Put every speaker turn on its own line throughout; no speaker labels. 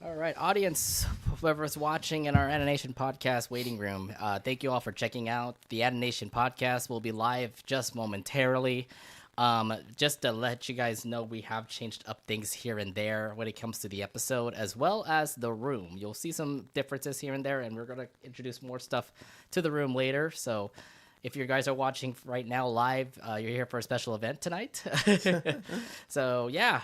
All right, audience, whoever's watching in our Anination podcast waiting room, thank you all for checking out. The Anination podcast will be live just momentarily. Just to let you guys know, we have changed up things here and there when it comes to the episode, as well as the room. You'll see some differences here and there, and we're going to introduce more stuff to the room later. So if you guys are watching right now live, you're here for a special event tonight. So, yeah.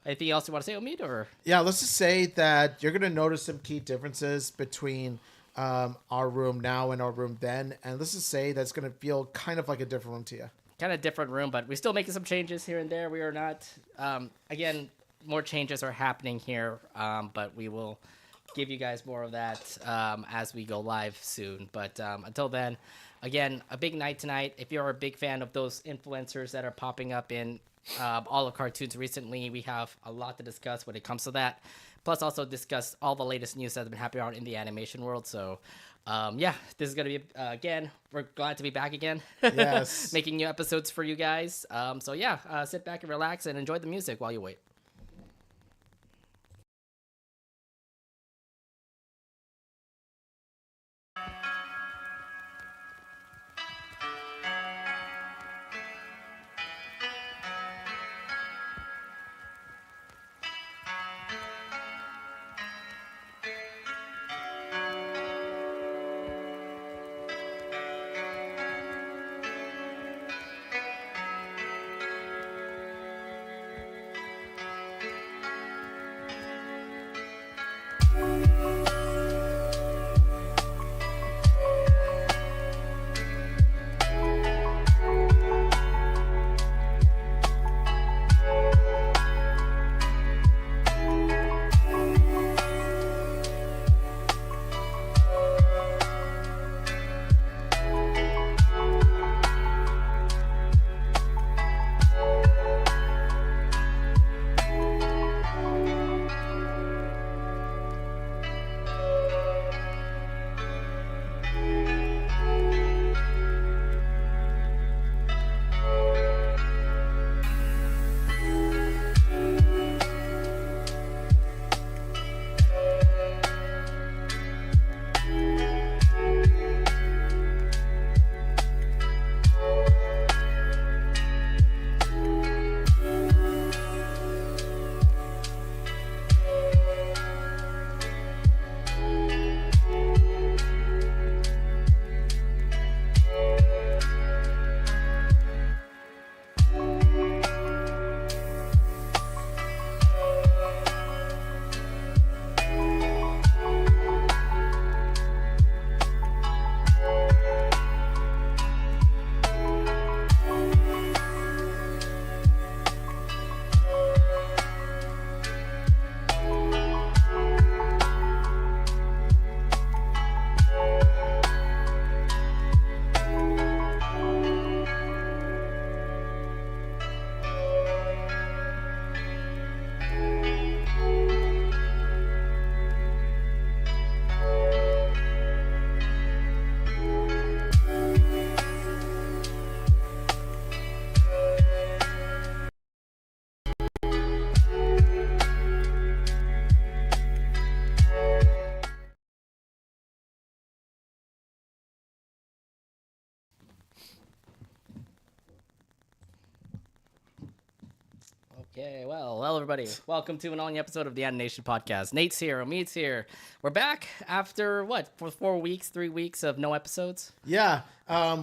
Anything else you want to say, Omid? Or
yeah, let's just say that you're gonna notice some key differences between our room now and our room then, and let's just say that's gonna feel kind of like a different room to you.
kind of different room, but we're still making some changes here and there. We are not, again, more changes are happening here, but we will give you guys more of that as we go live soon. But until then, again, a big night tonight. If you're a big fan of those influencers that are popping up in all of cartoons recently, we have a lot to discuss when it comes to that. Plus, also discuss all the latest news that have been happening out in the animation world. So, yeah, this is going to be, again, we're glad to be back again.
Yes.
Making new episodes for you guys. So, yeah, sit back and relax and enjoy the music while you wait. Okay, well, hello everybody. Welcome to an all-new episode of the Anination podcast. Nate's here, Omid's here. We're back after what, for 4 weeks, 3 weeks of no episodes?
Yeah,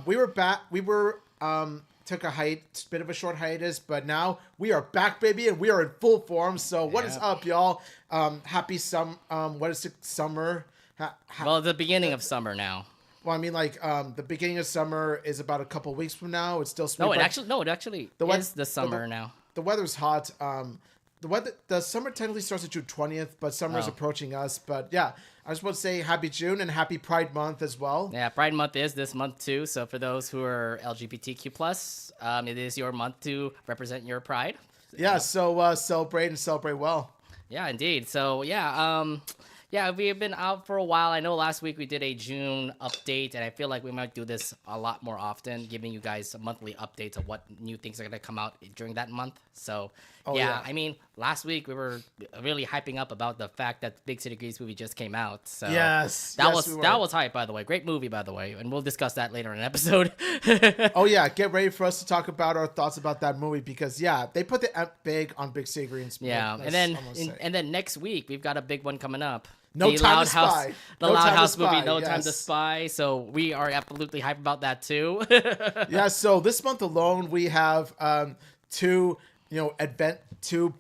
we were back. We were took a bit of a short hiatus, but now we are back, baby, and we are in full form. So what is up, y'all? Happy what is it? Summer?
Well, the beginning of summer now.
Well, I mean, like, the beginning of summer is about a couple weeks from now. It's still spring.
No, it actually is the summer now.
The weather's hot. The summer technically starts at June 20th, but summer is approaching us. But yeah, I just want to say happy June and happy Pride Month as well.
Yeah, Pride Month is this month too. So for those who are LGBTQ+, it is your month to represent your pride.
Yeah, so celebrate and celebrate well.
Yeah, indeed. So yeah, Yeah, we've been out for a while. I know last week we did a June update, and I feel like we might do this a lot more often, giving you guys monthly updates of what new things are going to come out during that month. So, yeah, I mean, last week we were really hyping up about the fact that Big City Grease movie just came out. So that was hype, by the way. Great movie, by the way, and we'll discuss that later in an episode.
Oh yeah, get ready for us to talk about our thoughts about that movie because they put the big on Big City Grease.
Yeah, and then next week we've got a big one coming up.
No Time to Spy.
The Loud House movie, No Time to Spy. So we are absolutely hyped about that too.
Yeah. So this month alone, we have two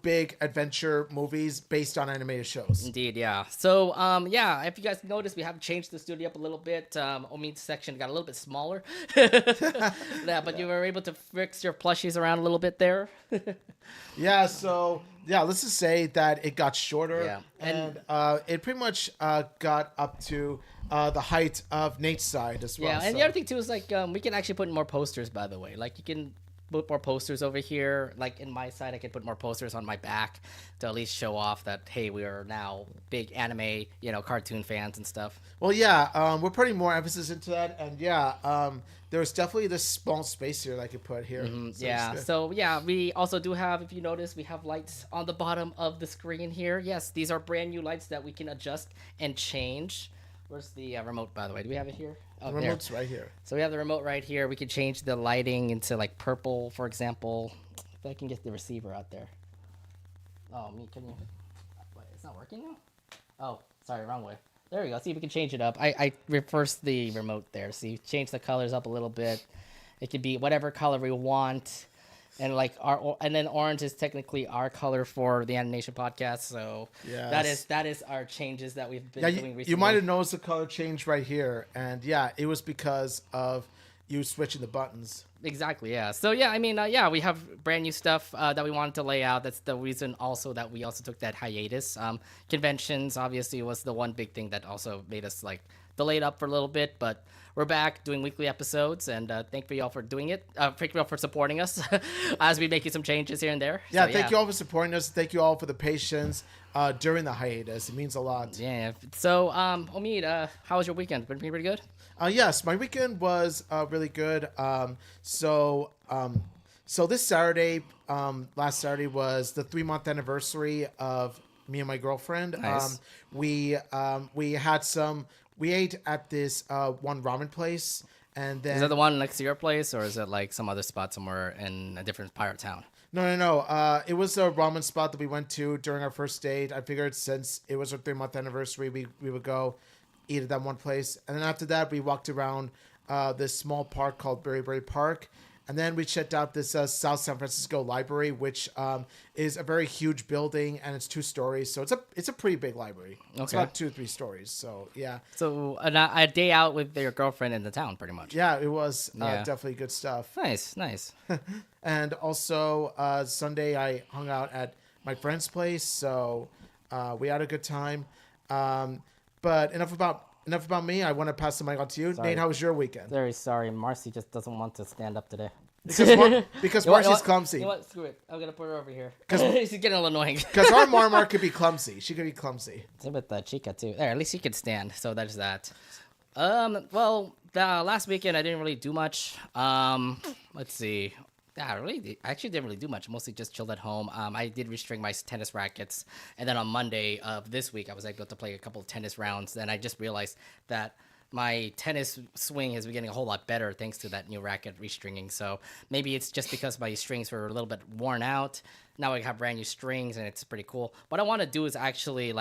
big adventure movies based on animated shows.
Indeed, yeah. So, if you guys noticed, we have changed the studio up a little bit. Omid's section got a little bit smaller. But you were able to fix your plushies around a little bit there.
Yeah, so, let's just say that it got shorter.
Yeah.
And it pretty much got up to the height of Nate's side as well.
Yeah, and the other thing, too, is, we can actually put in more posters, by the way. You can put more posters over here. In my side, I can put more posters on my back to at least show off that, hey, we are now big anime, cartoon fans and stuff.
Well, yeah, we're putting more emphasis into that, and there's definitely this small space here that I could put here.
Mm-hmm. So we also do have, if you notice, we have lights on the bottom of the screen here. Yes, these are brand new lights that we can adjust and change. Where's the remote, by the way? Do we have it here?
The remote's right here.
So we have the remote right here. We can change the lighting into purple, for example. If I can get the receiver out there. Oh, can you? What, it's not working now? Oh, sorry, wrong way. There we go. See, we can change it up. I reversed the remote there. See, change the colors up a little bit. It could be whatever color we want. And and then orange is technically our color for the Anination podcast. So that is our changes that we've been doing recently.
You might have noticed the color change right here, and it was because of you switching the buttons.
Exactly. Yeah. So we have brand new stuff that we wanted to lay out. That's the reason also that we also took that hiatus. Conventions obviously was the one big thing that also made us delay it up for a little bit, but we're back doing weekly episodes, and thank you all for doing it. Thank you all for supporting us as we make some changes here and there.
Yeah, thank you all for supporting us. Thank you all for the patience during the hiatus. It means a lot.
Yeah. So, Omid, how was your weekend? Been pretty good?
Yes, my weekend was really good. So this Saturday, last Saturday was the 3-month anniversary of me and my girlfriend.
Nice.
We ate at this one ramen place, and then...
Is that the one next to your place, or is it some other spot somewhere in a different part of town?
No. It was a ramen spot that we went to during our first date. I figured since it was our 3-month anniversary, we would go eat at that one place. And then after that, we walked around this small park called Berry Park. And then we checked out this South San Francisco library, which is a very huge building, and it's 2 stories. So it's a pretty big library. Okay. It's about 2 or 3 stories. So yeah.
So a day out with your girlfriend in the town, pretty much.
Yeah, it was definitely good stuff.
Nice.
And also Sunday I hung out at my friend's place, so we had a good time. But enough about me. I want to pass the mic on to you. Sorry. Nate, how was your weekend?
Very sorry. Marcy just doesn't want to stand up today.
Because Marcy's clumsy.
You know what? Screw it. I'm going to put her over here. She's getting a little annoying.
Because our Marmar could be clumsy. She could be clumsy.
Same with Chica, too. There, at least she could stand. So there's that. Well, the last weekend I didn't really do much. Let's see. Yeah, I actually didn't really do much. Mostly just chilled at home. I did restring my tennis rackets, and then on Monday of this week, I was able to play a couple of tennis rounds. Then I just realized that my tennis swing has been getting a whole lot better thanks to that new racket restringing. So maybe it's just because my strings were a little bit worn out. Now I have brand new strings, and it's pretty cool. What I want to do is actually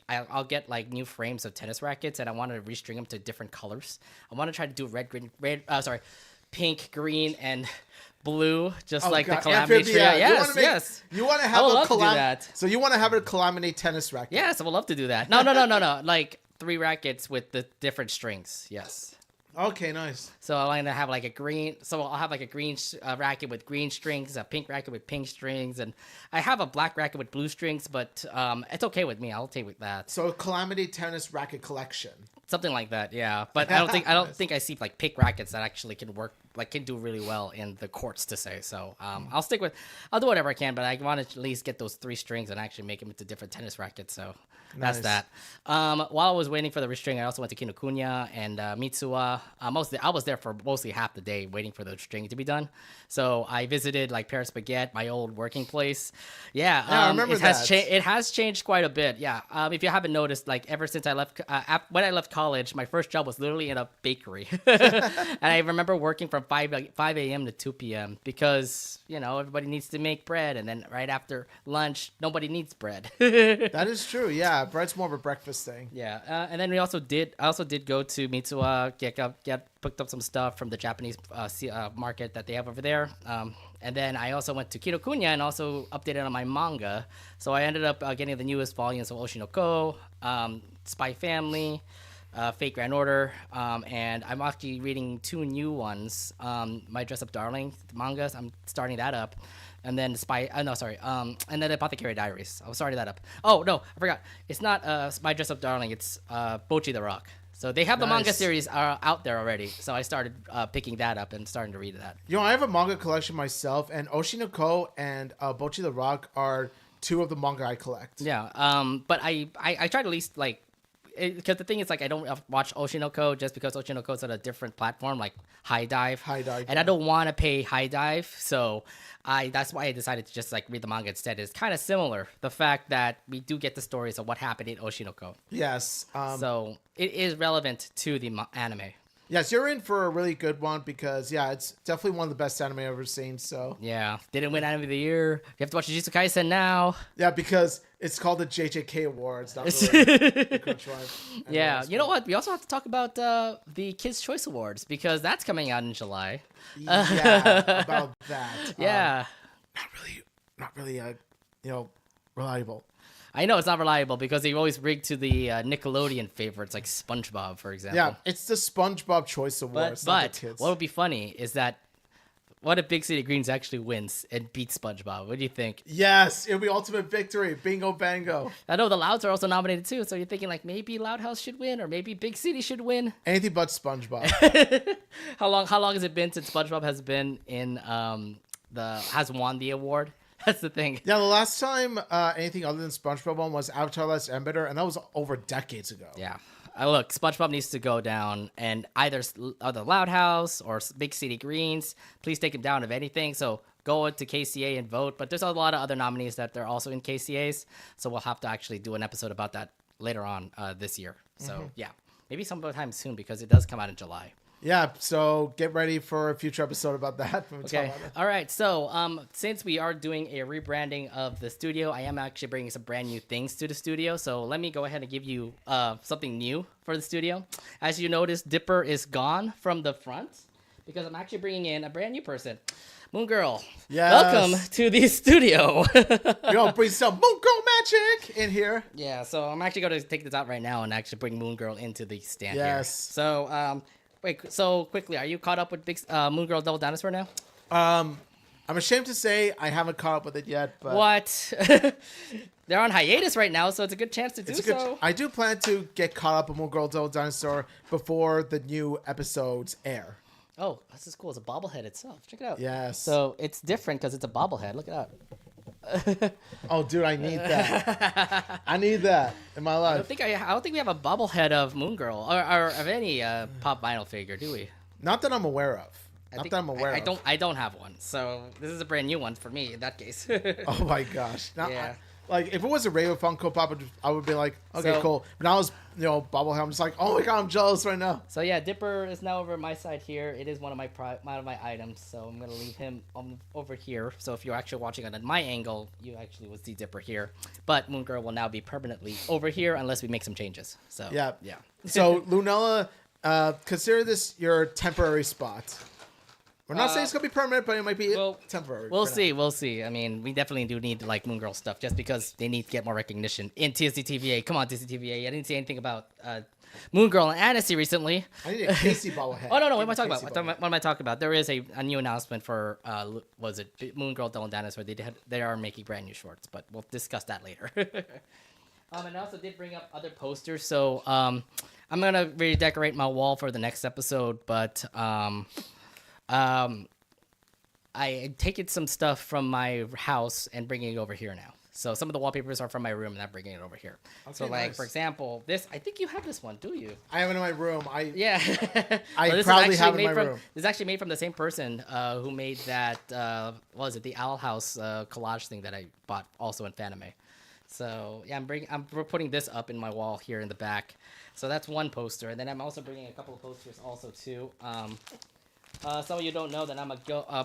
I'll get new frames of tennis rackets, and I want to restring them to different colors. I want to try to do pink, green, and blue, just the Calamity trio. Yes.
You want to have a Calamity. So you want to have a Calamity tennis racket?
Yes, I would love to do that. No. 3 rackets with the different strings. Yes.
Okay, nice.
So I'm gonna have like a green. So I'll have like a green racket with green strings, a pink racket with pink strings, and I have a black racket with blue strings. But it's okay with me. I'll take with that.
So Calamity Tennis Racket Collection.
Something like that, yeah. But I don't think I see like pink rackets that actually can work, like can do really well in the courts to say. So I'll do whatever I can. But I want to at least get those 3 strings and actually make them into different tennis rackets. So that's that. While I was waiting for the restring, I also went to Kinokuniya and Mitsuwa. I was there for mostly half the day waiting for the string to be done. So I visited like Paris Baguette, my old working place. Yeah,
I remember that.
It has changed quite a bit. Yeah, if you haven't noticed, like ever since I left, when I left college, my first job was literally in a bakery, and I remember working from 5 a.m. to 2 p.m. because everybody needs to make bread, and then right after lunch, nobody needs bread.
That is true. Yeah, bread's more of a breakfast thing.
Yeah, and then I also did go to Mitsuwa, picked up some stuff from the Japanese market that they have over there. And then I also went to Kinokuniya and also updated on my manga. So I ended up getting the newest volumes of Oshinoko, Spy Family, Fate Grand Order, and I'm actually reading 2 new ones. My Dress Up Darling mangas, I'm starting that up. And then and then Apothecary Diaries. I was starting that up. Oh, no, I forgot. It's not My Dress Up Darling, it's Bocchi the Rock. So they have the manga series out there already. So I started picking that up and starting to read that.
I have a manga collection myself, and Oshinoko and Bocchi the Rock are 2 of the manga I collect.
Yeah, but I try to at least like, because the thing is like I don't watch Oshinoko just because Oshinoko is on a different platform like High Dive, and I don't want to pay High Dive, so that's why I decided to just like read the manga instead. It's kind of similar, the fact that we do get the stories of what happened in Oshinoko.
Yes.
So it is relevant to the anime.
Yes, you're in for a really good one because, it's definitely one of the best anime I've ever seen. So
yeah, didn't win Anime of the Year. You have to watch Jujutsu Kaisen now.
Yeah, because it's called the JJK Awards, not really the Crunchyroll.
Yeah, you know what? We also have to talk about the Kids' Choice Awards because that's coming out in July.
Yeah, about that.
Yeah,
not really, reliable.
I know it's not reliable because they always rig to the Nickelodeon favorites like SpongeBob, for example.
Yeah, it's the SpongeBob Choice Awards.
But what would be funny is that what if Big City Greens actually wins and beats SpongeBob? What do you think?
Yes, it'll be ultimate victory. Bingo bango.
I know the Louds are also nominated too, so you're thinking like maybe Loud House should win or maybe Big City should win.
Anything but SpongeBob.
How long has it been since SpongeBob has been in has won the award? That's the thing.
Yeah, the last time anything other than SpongeBob won was Avatar: Last Airbender, and that was over decades ago.
Yeah. Look, SpongeBob needs to go down, and either Loud House or Big City Greens, please take him down if anything. So go to KCA and vote. But there's a lot of other nominees that they're also in KCAs, so we'll have to actually do an episode about that later on this year. So yeah, maybe sometime soon because it does come out in July.
Yeah, so get ready for a future episode about that.
Okay. All right. So, since we are doing a rebranding of the studio, I am actually bringing some brand new things to the studio. So let me go ahead and give you something new for the studio. As you notice, Dipper is gone from the front because I'm actually bringing in a brand new person. Moon Girl, welcome to the studio.
Bring some Moon Girl magic in here.
Yeah, so I'm actually going to take this out right now and actually bring Moon Girl into the stand here.
Yes.
So, wait, so quickly, are you caught up with Big Moon Girl Double Dinosaur now?
I'm ashamed to say I haven't caught up with it yet. But
what? They're on hiatus right now, so it's a good chance to do so.
I do plan to get caught up with Moon Girl Double Dinosaur before the new episodes air.
Oh, this is cool. It's a bobblehead itself. Check it out.
Yes.
So it's different because it's a bobblehead. Look it up.
Oh, dude, I need that. I need that in my life.
I don't think we have a bobblehead of Moon Girl or of any pop vinyl figure, do we?
Not that I'm aware of.
I don't have one, so this is a brand new one for me in that case.
Oh my gosh!
Yeah.
Like if it was a Rainbow Funko Pop, I would be like, okay, cool. But now it's bobblehead. I'm just like, oh my god, I'm jealous right now.
So yeah, Dipper is now over my side here. It is one of my items, so I'm gonna leave him over here. So if you're actually watching it at my angle, you actually would see Dipper here. But Moon Girl will now be permanently over here unless we make some changes. So yeah.
So Lunella, consider this your temporary spot. We're not saying it's gonna be permanent, but it might be temporary.
We'll see. We'll see. I mean, we definitely do need like Moon Girl stuff just because they need to get more recognition in Disney TVA. Come on, Disney TVA. I didn't see anything about Moon Girl and Anination recently.
I need a Casey bobblehead.
Oh no, what am I talking about? What am I talking about? There is a new announcement for was it Moon Girl, Dylan Dinosaur? They are making brand new shorts, but we'll discuss that later. And I also did bring up other posters, so I'm gonna redecorate my wall for the next episode, but I taken some stuff from my house and bringing it over here now. So some of the wallpapers are from my room, and I'm bringing it over here. Okay, so, like, nice. For example, this, I think you have this one, do you?
I have it in my room.
Yeah.
I proudly have it in my room.
This is actually made from the same person who made that, what was it, the Owl House collage thing that I bought also in Fanime. So, yeah, we're putting this up in my wall here in the back. So that's one poster. And then I'm also bringing a couple of posters also, too. Some of you don't know that I'm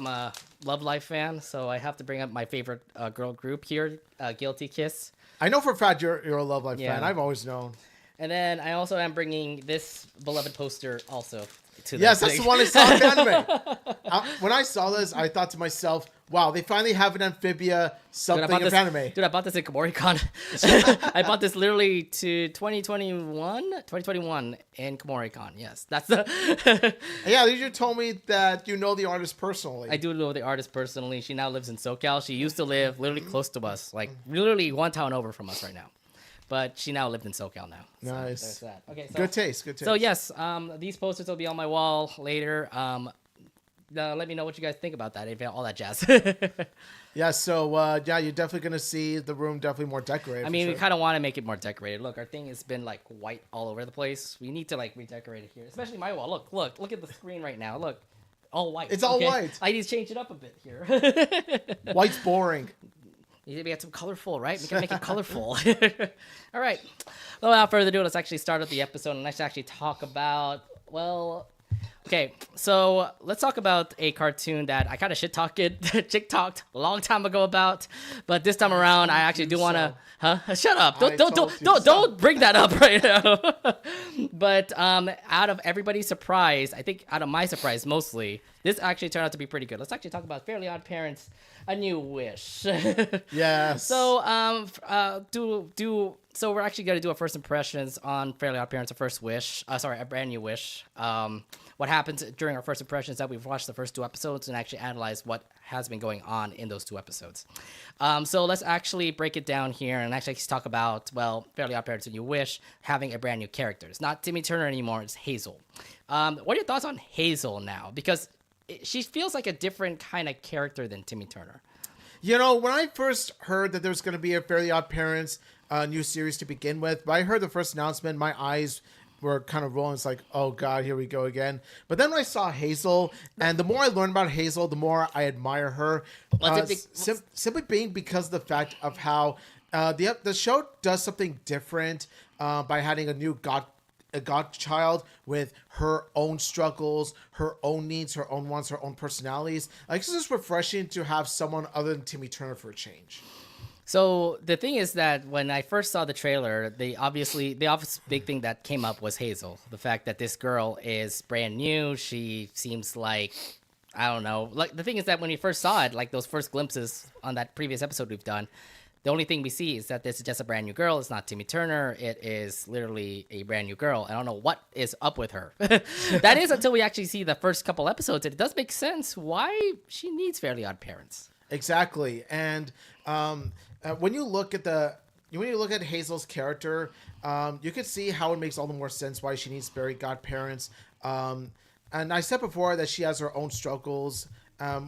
a Love Life fan, so I have to bring up my favorite girl group here, Guilty Kiss.
I know for a fact you're a Love Life fan. I've always known.
And then I also am bringing this beloved poster also to
Yes, that's the one I saw in anime. When I saw this, I thought to myself, wow, they finally have an amphibia something of anime.
Dude, I bought this at Komori-Con. I bought this literally to 2021 in Komori-Con. Yes, that's the...
Yeah, you told me that you know the artist personally.
I do know the artist personally. She now lives in SoCal. She used to live literally close to us, like literally one town over from us right now. But she now lived in SoCal now. So
nice.
There's that. Okay, so,
good taste.
So yes, these posters will be on my wall later. Let me know what you guys think about that, all that jazz.
Yeah, so yeah, you're definitely gonna see the room definitely more decorated.
I mean, we kind of want to make it more decorated. Look, our thing has been like white all over the place. We need to like redecorate it here, especially my wall. Look at the screen right now. Look, all white.
It's all white.
I need to change it up a bit here.
White's boring.
We got some colorful, right? We can make it colorful. All right. Well, without further ado, let's actually start up the episode and let's actually talk about, well, okay. So let's talk about a cartoon that I kind of shit-talked a long time ago about, but this time around, I actually do want to, Shut up. Don't bring that up right now. But out of everybody's surprise, I think out of my surprise mostly, this actually turned out to be pretty good. Let's actually talk about Fairly Oddparents, A New Wish.
Yes.
So so we're actually gonna do a first impressions on Fairly Oddparents, A First Wish. A Brand New Wish. What happens during our first impressions that we've watched the first 2 episodes and actually analyze what has been going on in those 2 episodes. So let's actually break it down here and actually talk about, well, Fairly Oddparents, A New Wish having a brand new character. It's not Timmy Turner anymore, it's Hazel. What are your thoughts on Hazel now? Because she feels like a different kind of character than Timmy Turner.
You know, when I first heard that there's going to be a Fairly Oddparents new series to begin with, but I heard the first announcement, my eyes were kind of rolling. It's like, oh God, here we go again. But then when I saw Hazel, and the more I learned about Hazel, the more I admire her. Simply being because of the fact of how the show does something different by having a new godchild with her own struggles, her own needs, her own wants, her own personalities. Like, it's just refreshing to have someone other than Timmy Turner for a change.
So the thing is that when I first saw the trailer, the obvious big thing that came up was Hazel. The fact that this girl is brand new. She seems like, I don't know. Like, the thing is that when we first saw it, like those first glimpses on that previous episode we've done, the only thing we see is that this is just a brand new girl. It's not Timmy Turner. It is literally a brand new girl. I don't know what is up with her. That is until we actually see the first couple episodes. It does make sense why she needs Fairly Oddparents. Exactly.
And when you look at Hazel's character, you can see how it makes all the more sense why she needs Fairly Godparents. And I said before that she has her own struggles,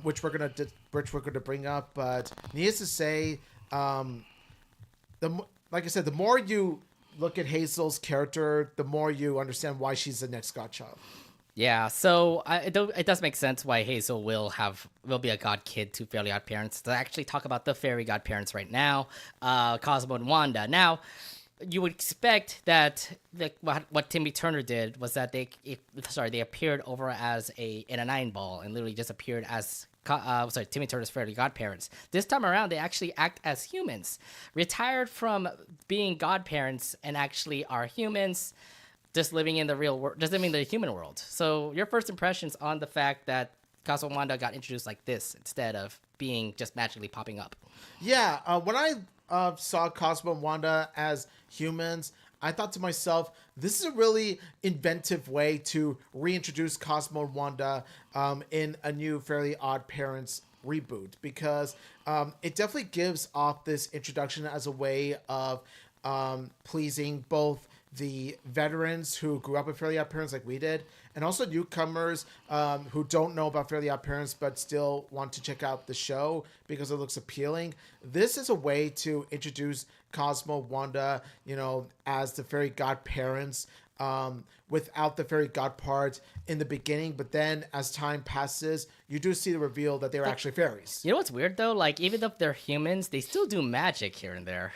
which we're gonna bring up. But needless to say, like I said, the more you look at Hazel's character, the more you understand why she's the next godchild.
Yeah, so it does make sense why Hazel will be a god kid to Fairly Oddparents. To actually talk about the Fairy Godparents right now, Cosmo and Wanda. Now, you would expect that what Timmy Turner did was that they appeared over as in a 9-ball and literally just appeared as Timmy Turner's Fairly Godparents. This time around, they actually act as humans, retired from being godparents and actually are humans. Just living in the real world, just living in the human world. So your first impressions on the fact that Kazuo and Wanda got introduced like this instead of being just magically popping up.
Yeah, when I saw Cosmo and Wanda as humans, I thought to myself, this is a really inventive way to reintroduce Cosmo and Wanda in a new Fairly Odd Parents reboot, because it definitely gives off this introduction as a way of pleasing both the veterans who grew up with Fairly Odd Parents like we did, and also newcomers who don't know about Fairly Odd Parents but still want to check out the show because it looks appealing. This is a way to introduce Cosmo, Wanda, as the fairy godparents, without the fairy god part in the beginning, but then as time passes, you do see the reveal that they're actually fairies.
You know what's weird though? Like, even though they're humans, they still do magic here and there.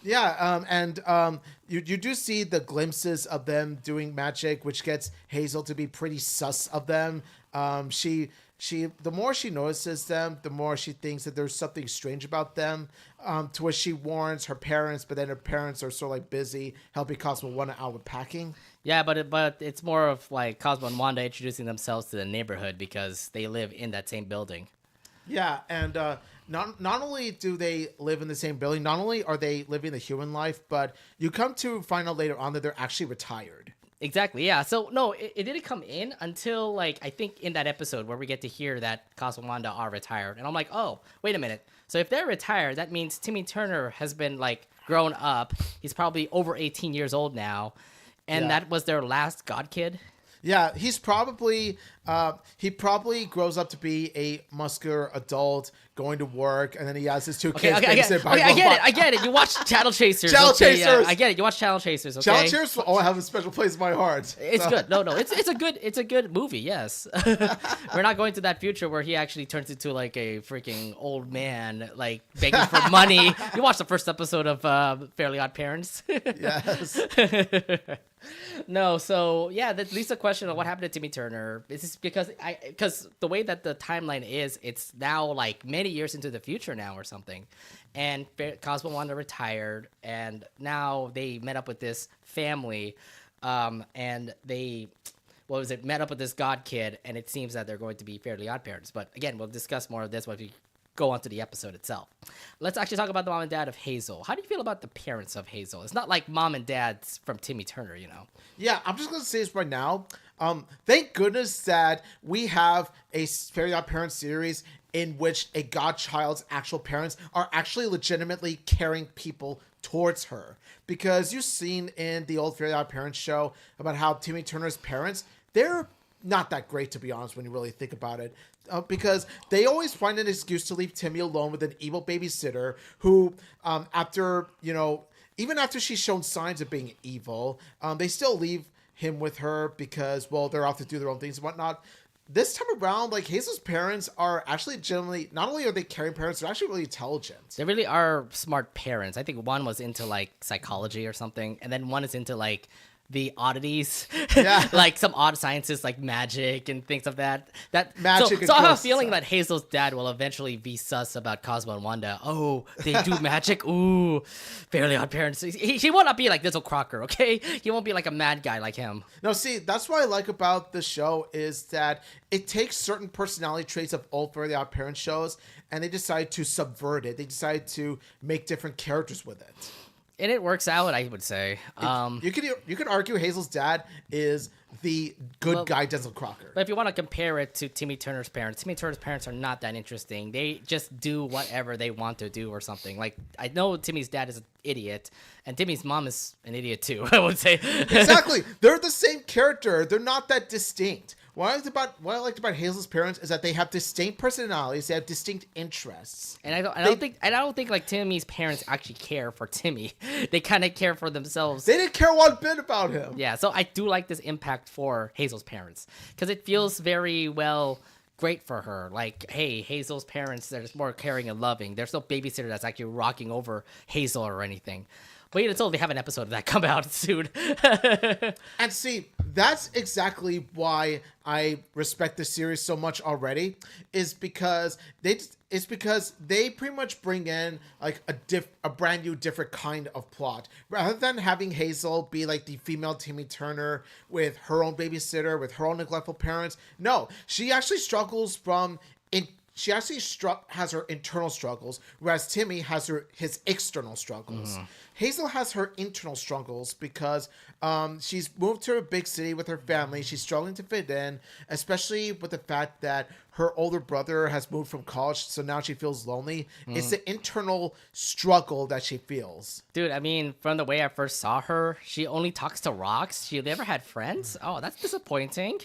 Yeah, and you do see the glimpses of them doing magic, which gets Hazel to be pretty sus of them. She the more she notices them, the more she thinks that there's something strange about them. To which she warns her parents, but then her parents are sort of like busy helping Cosmo and Wanda out with packing.
Yeah, but it's more of like Cosmo and Wanda introducing themselves to the neighborhood because they live in that same building.
Yeah, and not only do they live in the same building, not only are they living the human life, but you come to find out later on that they're actually retired.
Exactly, yeah. So, no, it didn't come in until, like, I think in that episode where we get to hear that Cosmo and Wanda are retired. And I'm like, oh, wait a minute. So if they're retired, that means Timmy Turner has been, like, grown up. He's probably over 18 years old now. And that was their last god kid.
Yeah, he's probably he probably grows up to be a muscular adult going to work, and then he has his two kids.
I get it. You watch Channel Chasers.
Channel Chasers.
Yeah, I get it. You watch Channel Chasers. Okay.
Channel Chasers will have a special place in my heart.
It's good. No, it's a good movie. Yes, we're not going to that future where he actually turns into like a freaking old man, like begging for money. You watch the first episode of Fairly Odd Parents.
Yes.
No, so yeah, that leads the question of what happened to Timmy Turner. Is this because the way that the timeline is, it's now like many years into the future now or something, and Cosmo and Wanda retired, and now they met up with this family, and they met up with this god kid, and it seems that they're going to be Fairly Odd Parents. But again, we'll discuss more of this when we go on to the episode itself. Let's actually talk about the mom and dad of Hazel. How do you feel about the parents of Hazel? It's not like mom and dad's from Timmy Turner,
Yeah, I'm just going to say this right now. Thank goodness that we have a Fairly Odd Parents series in which a godchild's actual parents are actually legitimately caring people towards her. Because you've seen in the old Fairly Odd Parents show about how Timmy Turner's parents, they're not that great, to be honest, when you really think about it. Because they always find an excuse to leave Timmy alone with an evil babysitter who, even after she's shown signs of being evil, they still leave him with her because, well, they're off to do their own things and whatnot. This time around, like, Hazel's parents are actually generally, not only are they caring parents, they're actually really intelligent.
They really are smart parents. I think one was into, like, psychology or something, and then one is into, like, the oddities,
yeah.
Like some odd sciences like magic and things of that.
Magic.
So I have a feeling that Hazel's dad will eventually be sus about Cosmo and Wanda. Oh, they do magic. Ooh, Fairly Odd Parents. He will not be like Dizzle Crocker, okay? He won't be like a mad guy like him.
No, see, that's what I like about the show is that it takes certain personality traits of old Fairly Odd Parents shows and they decide to subvert it. They decide to make different characters with it.
And it works out, I would say.
You could argue Hazel's dad is the good guy Denzel Crocker.
But if you want to compare it to Timmy Turner's parents are not that interesting. They just do whatever they want to do or something. Like, I know Timmy's dad is an idiot, and Timmy's mom is an idiot too, I would say.
Exactly. They're the same character. They're not that distinct. What I liked about Hazel's parents is that they have distinct personalities, they have distinct interests.
And I don't think like Timmy's parents actually care for Timmy. They kind of care for themselves.
They didn't care one bit about him.
Yeah, so I do like this impact for Hazel's parents because it feels very great for her. Like, hey, Hazel's parents, they're just more caring and loving. There's no babysitter that's actually rocking over Hazel or anything. Wait until they have an episode of that come out soon.
And see, that's exactly why I respect the series so much already. Is because they pretty much bring in like a brand new different kind of plot, rather than having Hazel be like the female Timmy Turner with her own babysitter, with her own neglectful parents. No, she actually struggles from she actually has her internal struggles, whereas Timmy has his external struggles. Hazel has her internal struggles because she's moved to a big city with her family. She's struggling to fit in, especially with the fact that her older brother has moved from college, so now she feels lonely. It's the internal struggle that she feels.
Dude, I mean, from the way I first saw her, she only talks to rocks. She never had friends. Oh, that's disappointing.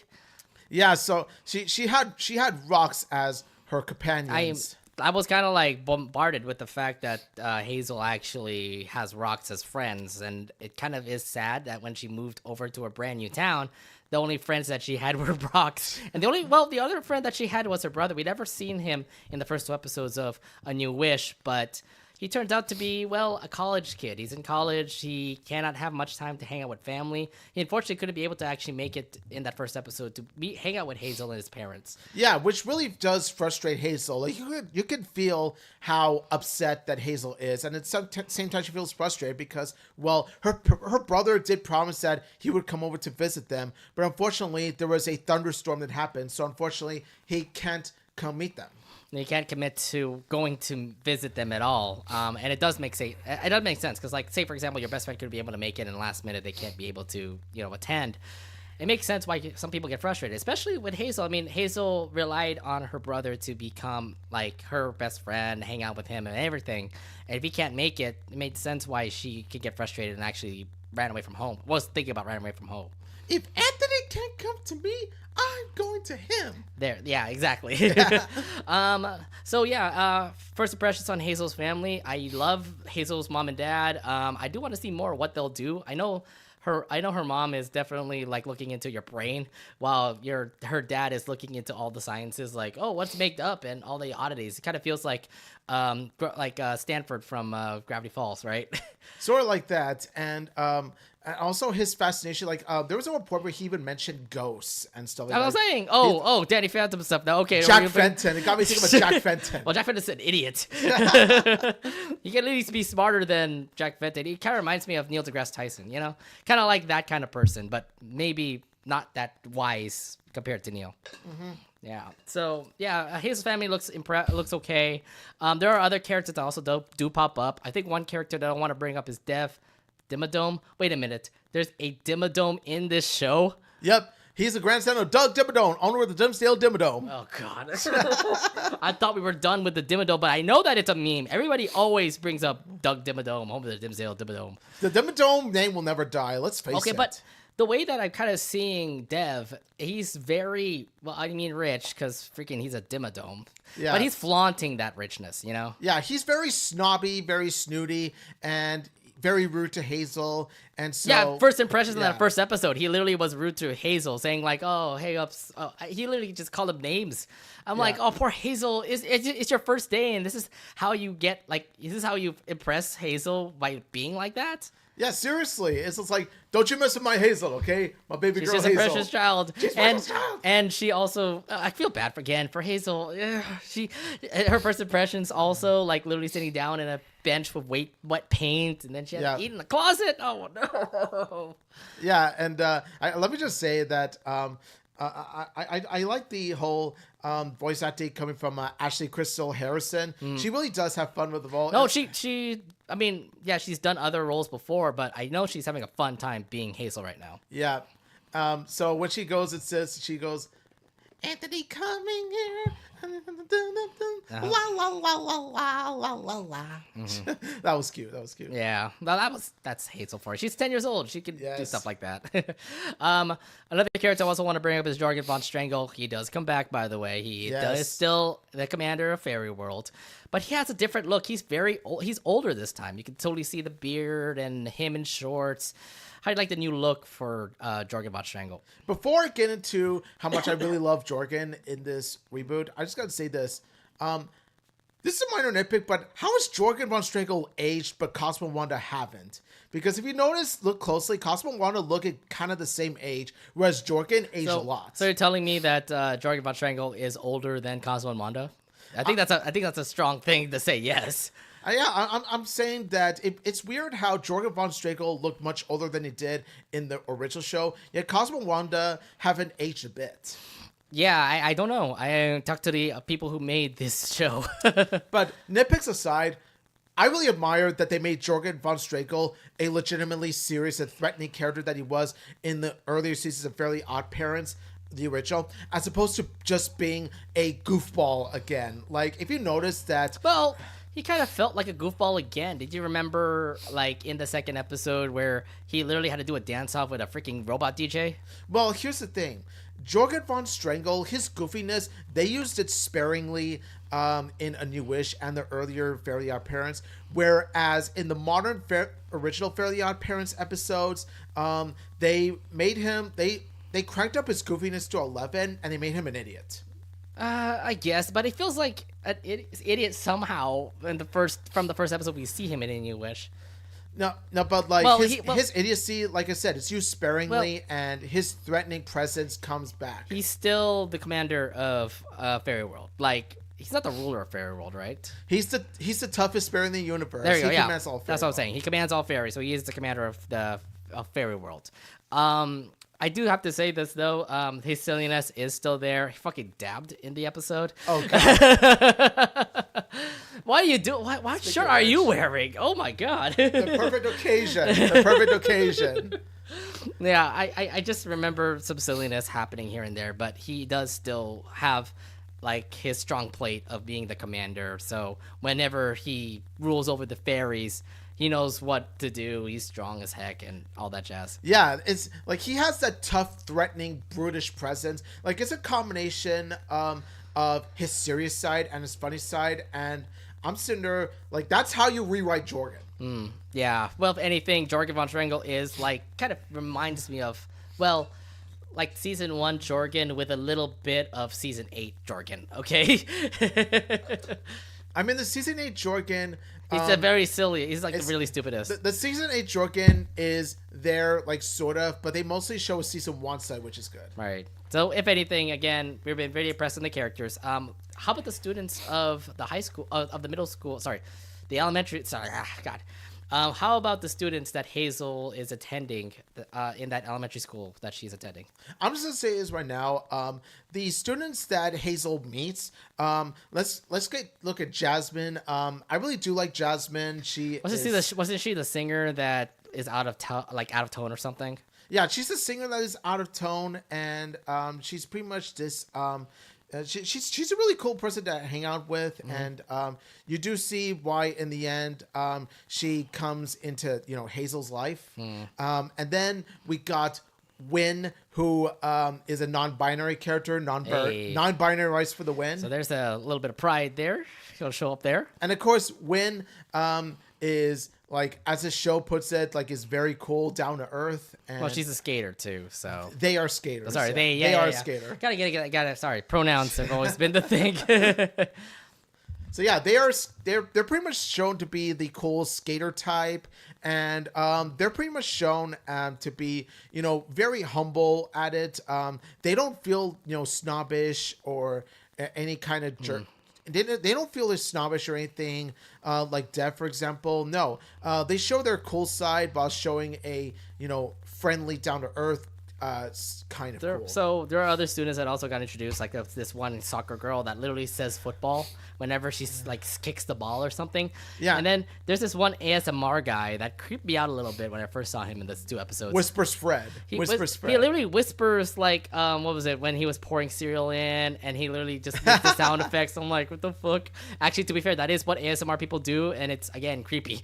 Yeah, so she had rocks as her companions.
I was kind of like bombarded with the fact that Hazel actually has rocks as friends, and it kind of is sad that when she moved over to a brand new town, the only friends that she had were rocks, and the other friend that she had was her brother. We'd never seen him in the first 2 episodes of A New Wish, but he turns out to be, well, a college kid. He's in college. He cannot have much time to hang out with family. He unfortunately couldn't be able to actually make it in that first episode to hang out with Hazel and his parents.
Yeah, which really does frustrate Hazel. Like you could feel how upset that Hazel is, and at the same time she feels frustrated because, well, her brother did promise that he would come over to visit them, but unfortunately there was a thunderstorm that happened, so unfortunately he can't come meet them.
You can't commit to going to visit them at all, and it does make sense because, like, say for example, your best friend could be able to make it, and last minute they can't be able to, attend. It makes sense why some people get frustrated, especially with Hazel. I mean, Hazel relied on her brother to become like her best friend, hang out with him, and everything. And if he can't make it, it made sense why she could get frustrated and actually ran away from home. Was thinking about running away from home.
If Anthony can't come to me, I'm going to him.
There, yeah, exactly. First impressions on Hazel's family. I love Hazel's mom and dad. I do want to see more what they'll do. I know her mom is definitely like looking into your brain, while her dad is looking into all the sciences, like, oh, what's made up and all the oddities. It kind of feels like Stanford from Gravity Falls, right?
Sort of like that, and also his fascination. Like there was a report where he even mentioned ghosts and stuff like that.
I was saying, Danny Phantom stuff. Now, okay,
Jack Fenton. It got me thinking about Jack Fenton.
Well, Jack Fenton's an idiot. He can at least be smarter than Jack Fenton. He kind of reminds me of Neil deGrasse Tyson, kind of like that kind of person, but maybe not that wise compared to Neil. Mm-hmm. Yeah. So yeah, his family looks okay. There are other characters that also do pop up. I think one character that I want to bring up is Dimmadome. Wait a minute. There's a Dimmadome in this show?
Yep. He's the grandson of Doug Dimmadome, owner of the Dimsdale Dimmadome.
Oh, God. I thought we were done with the Dimmadome, but I know that it's a meme. Everybody always brings up Doug Dimmadome, home of the Dimsdale Dimmadome.
The Dimmadome name will never die. Let's face it.
Okay, but the way that I'm kind of seeing Dev, he's very, rich, because freaking he's a Dimmadome. Yeah. But he's flaunting that richness,
Yeah, he's very snobby, very snooty, and very rude to Hazel, and so...
Yeah, first impressions in that first episode, he literally was rude to Hazel, saying like, oh, hey, ups... Oh, he literally just called him names. I'm like, oh, poor Hazel, it's your first day, and this is how you impress Hazel by being like that?
Yeah, seriously. It's just like, don't you mess with my Hazel, okay? My baby girl Hazel.
She's a precious child.
She's a precious child.
And she also, I feel bad for Hazel. Her first impressions also, like literally sitting down in a bench with wet paint, and then she had to eat in the closet. Oh, no.
Yeah, and let me just say that I like the whole voice acting coming from Ashley Crystal Harrison. She really does have fun with the role.
No, she's done other roles before, but I know she's having a fun time being Hazel right now.
Yeah. So when she goes, Anthony coming here. La la la la la la la la. That was cute.
Yeah, well, that's Hazel for her. She's 10 years old. She can do stuff like that. Another character I also want to bring up is Jorgen von Strangle. He does come back, by the way. He is still the commander of Fairy World, but he has a different look. He's very old. He's older this time. You can totally see the beard and him in shorts. How do you like the new look for Jorgen von Strangle?
Before I get into how much I really love Jorgen in this reboot, I just got to say this. This is a minor nitpick, but how is Jorgen von Strangle aged, but Cosmo and Wanda haven't? Because if you notice, look closely, Cosmo and Wanda look at kind of the same age, whereas Jorgen aged a lot.
So you're telling me that Jorgen von Strangle is older than Cosmo and Wanda? I think that's a strong thing to say. Yes.
I'm saying that it's weird how Jorgen von Strangle looked much older than he did in the original show, yet Cosmo and Wanda haven't aged a bit.
Yeah, I don't know. I talked to the people who made this show.
But nitpicks aside, I really admire that they made Jorgen von Strangle a legitimately serious and threatening character that he was in the earlier seasons of Fairly Oddparents, the original, as opposed to just being a goofball again. Like, if you notice that...
Well, he kind of felt like a goofball again. Did you remember, like, in the second episode where he literally had to do a dance-off with a freaking robot DJ?
Well, here's the thing. Jorgen von Strangle, his goofiness, they used it sparingly in A New Wish and the earlier Fairly Oddparents, whereas in the modern original Fairly Oddparents episodes, they made him... They cranked up his goofiness to 11, and they made him an idiot.
I guess, but it feels like an idiot somehow from the first episode we see him in A New Wish.
No, but like his idiocy, like I said, it's used sparingly, and his threatening presence comes back.
He's still the commander of Fairy World. Like, he's not the ruler of Fairy World, right?
He's the toughest fairy in the universe.
There you go.
He
Yeah,
commands all
that's what I'm saying. He commands all fairies, so he is the commander of Fairy World. I do have to say this though. His silliness is still there. He fucking dabbed in the episode.
Oh god.
Why do you do? What shirt are you wearing? Oh my god.
The perfect occasion. The perfect occasion.
Yeah, I just remember some silliness happening here and there, but he does still have like his strong plate of being the commander. So whenever he rules over the fairies, he knows what to do. He's strong as heck and all that jazz.
Yeah, it's like he has that tough, threatening, brutish presence. Like, it's a combination of his serious side and his funny side. And I'm sitting there, like, that's how you rewrite Jorgen.
Yeah. Well, if anything, Jorgen von Strangle is, like, kind of reminds me of, well, like season 1 Jorgen with a little bit of season 8 Jorgen, okay?
I mean, the season 8 Jorgen...
He's a very silly. He's like the really stupidest.
The season 8 Jorgen is there, like, sort of, but they mostly show a season 1 side, which is good.
Right. So, if anything, again, we've been very impressed with the characters. How about the students of the high school, of the middle school? Sorry, the elementary. Sorry, God. How about the students that Hazel is attending in that elementary school that she's attending?
I'm just gonna say this right now. The students that Hazel meets. Let's look at Jasmine. I really do like Jasmine.
Wasn't she the singer that is out of tone or something?
Yeah, she's the singer that is out of tone, and she's pretty much this. She's a really cool person to hang out with, and you do see why in the end she comes into Hazel's life, and then we got Win, who is a non-binary character, non-binary rights for the win.
So there's a little bit of pride there. He'll show up there,
and of course Win is, like, as the show puts it, like, is very cool, down to earth. And
well, she's a skater too, so
they are skaters.
Sorry, they are a skater. Gotta. Sorry, pronouns have always been the thing.
So yeah, they're pretty much shown to be the cool skater type, and they're pretty much shown to be very humble at it. They don't feel snobbish or any kind of jerk. They don't feel as snobbish or anything like Dev, for example. No, they show their cool side while showing a friendly, down to earth kind of cool.
So there are other students that also got introduced, like this one soccer girl that literally says football whenever she's like kicks the ball or something.
Yeah.
And then there's this one ASMR guy that creeped me out a little bit when I first saw him in those 2 episodes.
Whispers Fred.
He literally whispers like what was it when he was pouring cereal in, and he literally just makes the sound effects. I'm like, what the fuck? Actually, to be fair, that is what ASMR people do, and it's again creepy.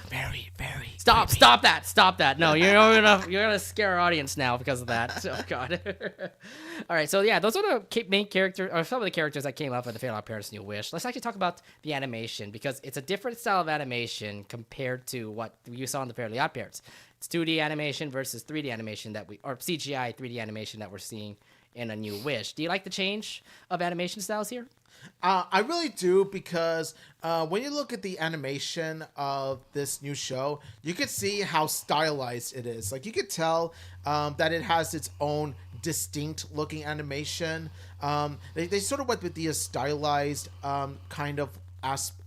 Very, very.
Stop that. No, you're gonna scare our audience now because of that. Oh god. All right, so yeah, those are the main characters, or some of the characters that came up in the Fairly Oddparents New Wish. Let's actually talk about the animation, because it's a different style of animation compared to what you saw in the Fairly Oddparents. It's 2D animation versus 3D animation or CGI 3D animation that we're seeing in A New Wish. Do you like the change of animation styles here?
I really do because when you look at the animation of this new show, you can see how stylized it is. Like you could tell that it has its own distinct looking animation. They sort of went with the stylized kind of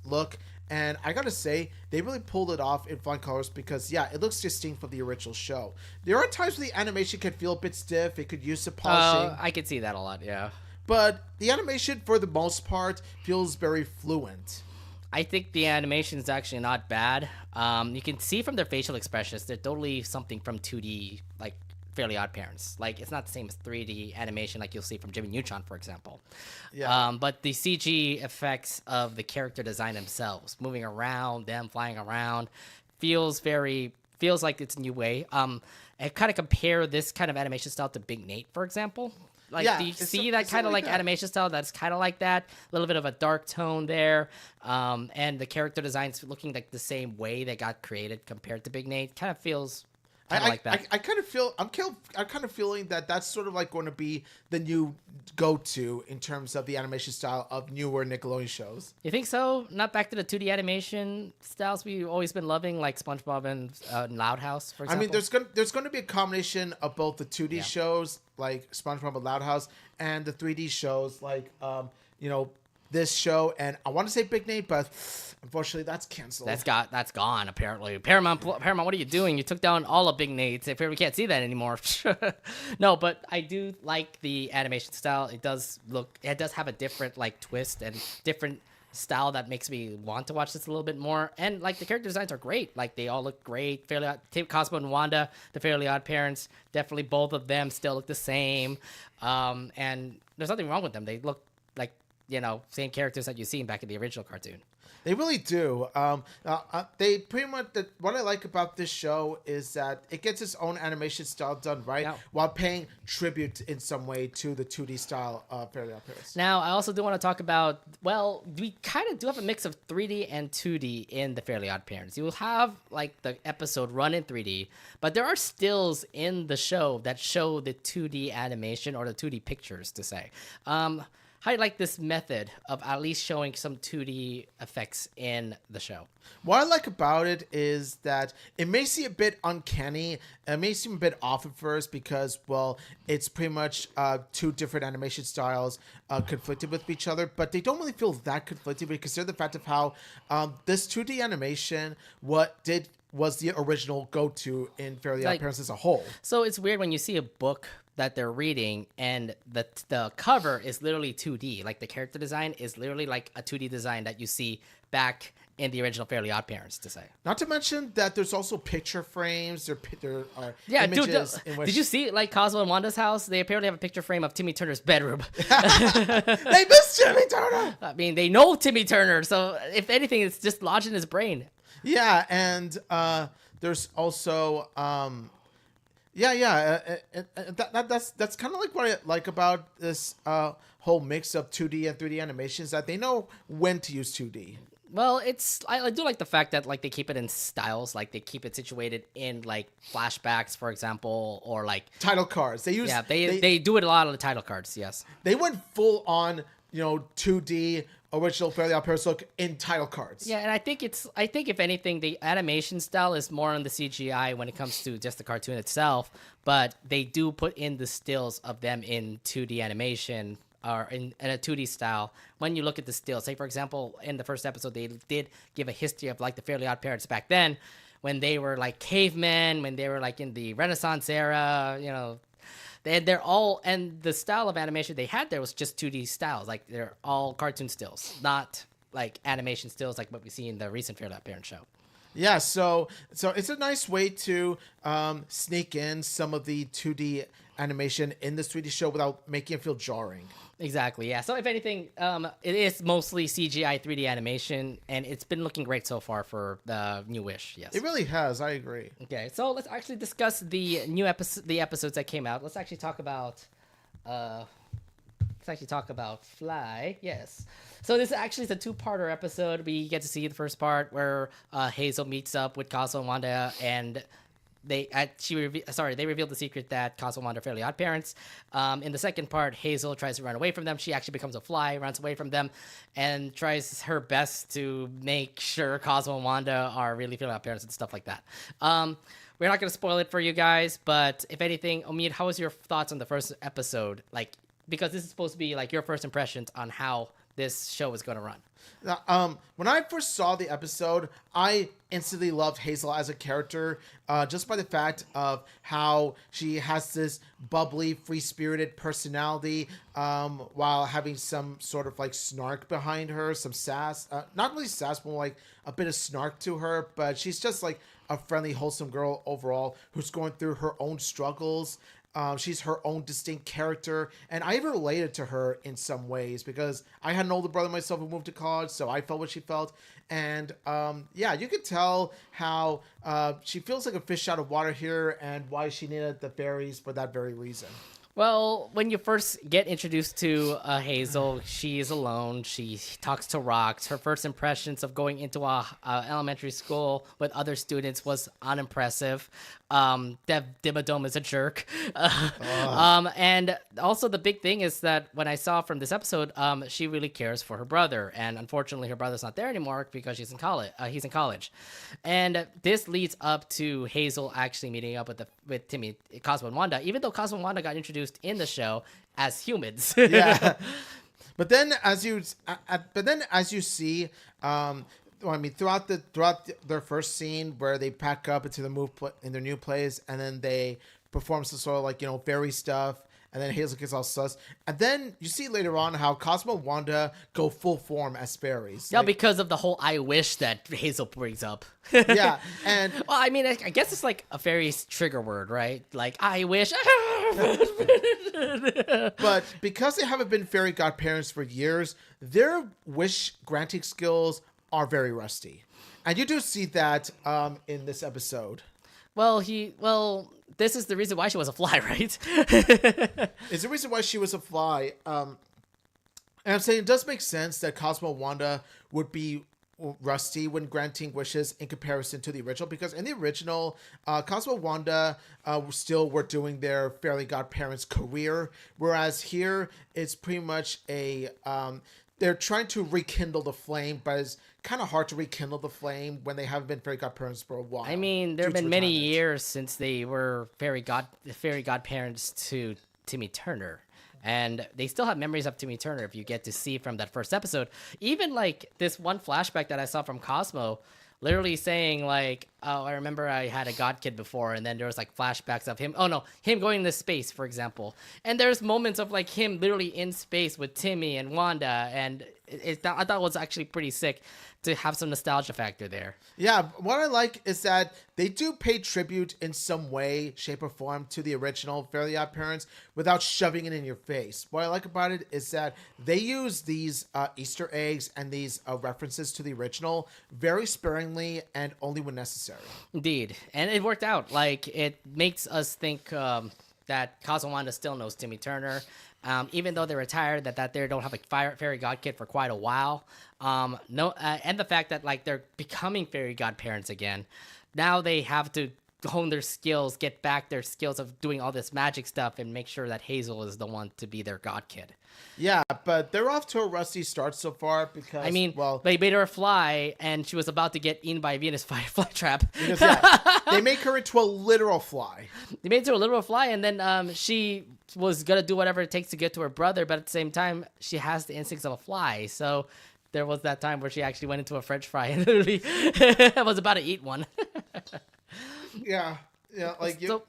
look. And I gotta say, they really pulled it off in fun colors because, yeah, it looks distinct from the original show. There are times where the animation could feel a bit stiff. It could use some polishing.
I could see that a lot, yeah.
But the animation, for the most part, feels very fluent.
I think the animation is actually not bad. You can see from their facial expressions, they're totally something from 2D, like Fairly Oddparents. Like, it's not the same as 3D animation like you'll see from Jimmy Neutron, for example.
Yeah.
But the CG effects of the character design themselves, moving around, them flying around, feels like it's a new way. I kind of compare this kind of animation style to Big Nate, for example. Like,
Yeah,
do you see
it's
that kind of like
that.
animation style that's kind of like that? A little bit of a dark tone there. And the character designs looking like the same way they got created compared to Big Nate. Kind of feels like that.
I kind of feel I'm kind of feeling that that's sort of like going to be the new go-to in terms of the animation style of newer Nickelodeon shows.
You think so? Not back to the 2D animation styles we've always been loving, like SpongeBob and Loud House, for example?
I mean, there's going to be a combination of both the 2D shows like SpongeBob and Loud House and the 3D shows like this show, and I want to say Big Nate, but unfortunately that's canceled.
That's gone apparently. Paramount, what are you doing? You took down all of Big Nate's. We can't see that anymore. No, but I do like the animation style. It does have a different like twist and different style that makes me want to watch this a little bit more. And like the character designs are great. Like they all look great. Cosmo and Wanda, the Fairly Oddparents, definitely both of them still look the same. And there's nothing wrong with them. They look like, same characters that you've seen back in the original cartoon.
They really do. They pretty much what I like about this show is that it gets its own animation style done right, while paying tribute in some way to the 2D style of Fairly Oddparents.
Now, I also do want to talk about, we kind of do have a mix of 3D and 2D in the Fairly Oddparents. You will have like the episode run in 3D, but there are stills in the show that show the 2D animation or the 2D pictures, to say. How do you like this method of at least showing some 2D effects in the show?
What I like about it is that it may seem a bit uncanny. It may seem a bit off at first because, it's pretty much two different animation styles conflicted with each other, but they don't really feel that conflicted because they're the fact of how this 2D animation, was the original go-to in Fairly Oddparents as a whole.
So it's weird when you see a book that they're reading and the cover is literally 2D. Like the character design is literally like a 2D design that you see back in the original Fairly Oddparents, to say.
Not to mention that there's also picture frames. There are
images.
In which...
Did you see like Cosmo and Wanda's house? They apparently have a picture frame of Timmy Turner's bedroom.
They miss Timmy Turner.
I mean, they know Timmy Turner, so if anything, it's just lodged in his brain.
Yeah, and there's also that's kind of like what I like about this whole mix of 2D and 3D animations, that they know when to use 2D.
Well, I do like the fact that like they keep it in styles, like they keep it situated in like flashbacks, for example, or like
title cards. They
do it a lot on the title cards. Yes,
they went full on 2D original Fairly Oddparents look in title cards.
Yeah, and I think if anything, the animation style is more on the CGI when it comes to just the cartoon itself, but they do put in the stills of them in 2D animation or in a 2D style. When you look at the stills, say for example, in the first episode, they did give a history of like the Fairly Oddparents back then, when they were like cavemen, when they were like in the Renaissance era, they're all, and the style of animation they had there was just 2D styles. Like they're all cartoon stills, not like animation stills like what we see in the recent Fairly Oddparents show.
Yeah, so it's a nice way to sneak in some of the 2D animation in this 3D show without making it feel jarring.
Exactly, yeah. So if anything, it is mostly CGI 3D animation, and it's been looking great so far for the New Wish, yes.
It really has, I agree.
Okay, so let's actually discuss the episodes that came out. Let's actually talk about Fly, yes. So this actually is a two-parter episode. We get to see the first part where Hazel meets up with Cosmo and Wanda, and they revealed the secret that Cosmo and Wanda are Fairly Odd Parents. In the second part, Hazel tries to run away from them. She actually becomes a fly, runs away from them, and tries her best to make sure Cosmo and Wanda are really Fairly Odd Parents and stuff like that. We're not going to spoil it for you guys, but if anything, Omid, how was your thoughts on the first episode? Like, because this is supposed to be like your first impressions on how this show is going to run.
When I first saw the episode, I instantly loved Hazel as a character, just by the fact of how she has this bubbly, free-spirited personality, while having some sort of like snark behind her, some sass, not really sass, but like a bit of snark to her, but she's just like a friendly, wholesome girl overall who's going through her own struggles. She's her own distinct character, and I even related to her in some ways because I had an older brother myself who moved to college, so I felt what she felt. And yeah, you could tell how she feels like a fish out of water here, and why she needed the fairies for that very reason.
Well, when you first get introduced to Hazel, she is alone. She talks to rocks. Her first impressions of going into a elementary school with other students was unimpressive. Dev Dimmadome is a jerk. And also the big thing is that when I saw from this episode, she really cares for her brother. And unfortunately, her brother's not there anymore because she's in college. He's in college. And this leads up to Hazel actually meeting up with Timmy, Cosmo, and Wanda, even though Cosmo and Wanda got introduced in the show as humans.
Yeah. But then as you see, throughout their first scene where they pack up into in their new place, and then they perform some sort of like, fairy stuff, and then Hazel gets all sus, and then you see later on how Cosmo and Wanda go full form as fairies.
Yeah, because of the whole "I wish" that Hazel brings up.
Yeah, and
well, I mean, I guess it's like a fairy's trigger word, right? Like "I wish."
But because they haven't been fairy godparents for years, their wish granting skills are very rusty, and you do see that in this episode.
Well, this is the reason why she was a fly, right?
It's the reason why she was a fly. And I'm saying it does make sense that Cosmo and Wanda would be rusty when granting wishes in comparison to the original, because in the original, Cosmo and Wanda still were doing their Fairly Godparents career, whereas here it's pretty much they're trying to rekindle the flame, but it's kind of hard to rekindle the flame when they haven't been fairy godparents for a while.
I mean, there have been many years since they were fairy godparents to Timmy Turner. And they still have memories of Timmy Turner if you get to see from that first episode. Even like this one flashback that I saw from Cosmo, literally saying like, oh, I remember I had a god kid before, and then there was like flashbacks of him going into space, for example. And there's moments of like him literally in space with Timmy and Wanda, and I thought it was actually pretty sick to have some nostalgia factor there.
Yeah, what I like is that they do pay tribute in some way, shape, or form to the original Fairly Oddparents without shoving it in your face. What I like about it is that they use these Easter eggs and these references to the original very sparingly and only when necessary.
Indeed. And it worked out. Like, it makes us think that Cosmo and Wanda still knows Timmy Turner. Even though they're retired, that they don't have a fairy god kid for quite a while. And the fact that like they're becoming fairy godparents again. Now they have to hone their skills, get back their skills of doing all this magic stuff, and make sure that Hazel is the one to be their god kid.
Yeah, but they're off to a rusty start so far because,
they made her a fly, and she was about to get eaten by a Venus flytrap.
Because, they make her into a literal fly.
They made her a literal fly, and then she was going to do whatever it takes to get to her brother, but at the same time, she has the instincts of a fly, so there was that time where she actually went into a French fry and literally was about to eat one.
Yeah, like you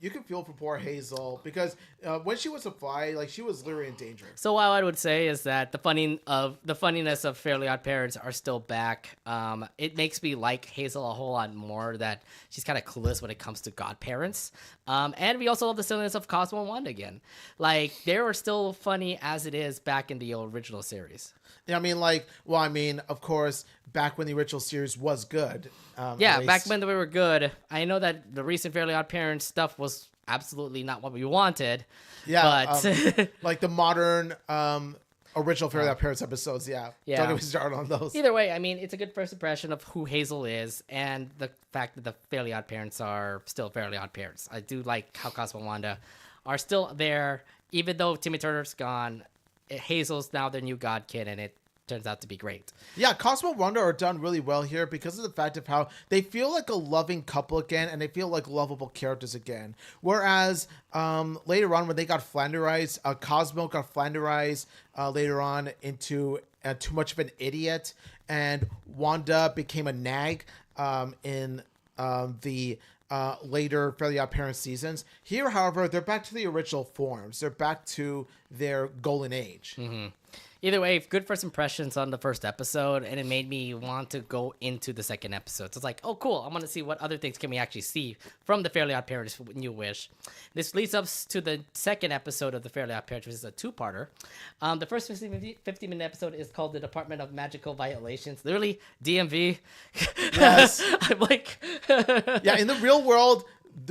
can feel for poor Hazel because when she was a fly, like she was literally in danger.
So what I would say is that the funniness of Fairly Oddparents are still back. It makes me like Hazel a whole lot more. That she's kind of clueless when it comes to godparents. And we also love the silliness of Cosmo and Wanda again. Like they were still funny as it is back in the original series.
Yeah, of course, back when the original series was good.
Back when they were good. I know that the recent Fairly Oddparents stuff was absolutely not what we wanted.
Yeah,
but
like the modern original Fairly Oddparents episodes. Yeah. Don't get me started on those.
Either way, I mean, it's a good first impression of who Hazel is, and the fact that the Fairly Oddparents are still Fairly Oddparents. I do like how Cosmo and Wanda are still there, even though Timmy Turner's gone. Hazel's now their new god kid, and it turns out to be great.
Yeah, Cosmo and Wanda are done really well here because of the fact of how they feel like a loving couple again, and they feel like lovable characters again. Whereas later on, when they got Flanderized, Cosmo got Flanderized later on into too much of an idiot, and Wanda became a nag in the later Fairly Oddparents seasons. Here, however, they're back to the original forms. They're back to their golden age.
Mm-hmm. Either way, good first impressions on the first episode, and it made me want to go into the second episode. So it's like, oh, cool. I want to see what other things can we actually see from the Fairly Oddparents New Wish. This leads us to the second episode of the Fairly Oddparents, which is a two-parter. The first 50-minute episode is called The Department of Magical Violations. Literally, DMV.
Yes.
I'm like...
Yeah, in the real world...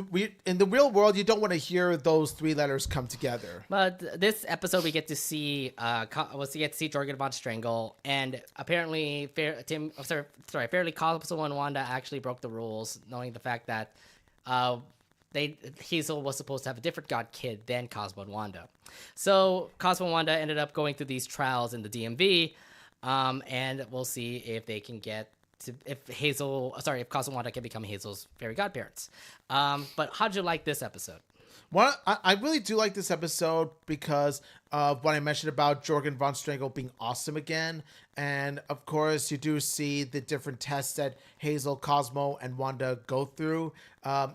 you don't want to hear those three letters come together.
But this episode, we get to see Jorgen von Strangle, and apparently, Fairly Cosmo and Wanda actually broke the rules, knowing the fact that Hazel was supposed to have a different god kid than Cosmo and Wanda. So Cosmo and Wanda ended up going through these trials in the DMV, and we'll see if they can get. If Cosmo and Wanda can become Hazel's fairy godparents. But how'd you like this episode?
Well, I really do like this episode because of what I mentioned about Jorgen von Strangle being awesome again. And of course, you do see the different tests that Hazel, Cosmo, and Wanda go through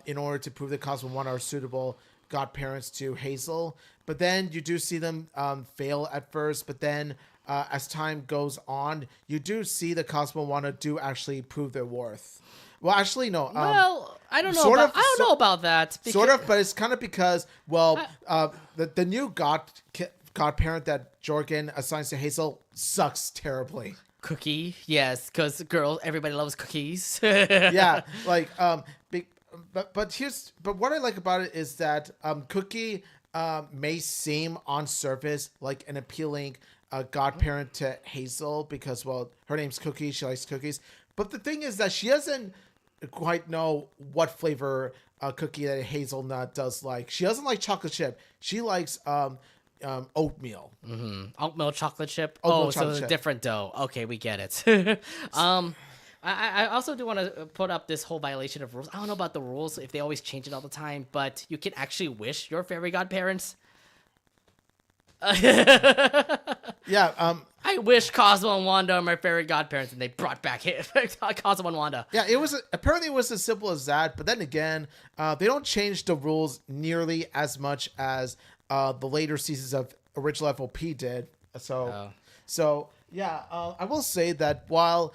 in order to prove that Cosmo and Wanda are suitable godparents to Hazel. But then you do see them fail at first, but then as time goes on, you do see the Cosmo and Wanda do actually prove their worth. Well, actually, no.
I don't know. I don't know about that.
Sort of, but it's kind of because, the new godparent that Jorgen assigns to Hazel sucks terribly.
Cookie, yes, because everybody loves cookies.
Yeah, like but what I like about it is that Cookie may seem on surface like an appealing godparent to Hazel because, well, her name's Cookie. She likes cookies. But the thing is that she doesn't quite know what flavor cookie that Hazelnut does like. She doesn't like chocolate chip. She likes oatmeal.
Mm-hmm. Oatmeal chocolate chip?
Chocolate
it's
chip.
A different dough. Okay, we get it. I also do want to put up this whole violation of rules. I don't know about the rules, if they always change it all the time, but you can actually wish your fairy godparents.
Yeah.
I wish Cosmo and Wanda are my fairy godparents, and they brought back Cosmo and Wanda.
Yeah, apparently it was as simple as that. But then again, they don't change the rules nearly as much as the later seasons of original FOP did. So yeah, I will say that while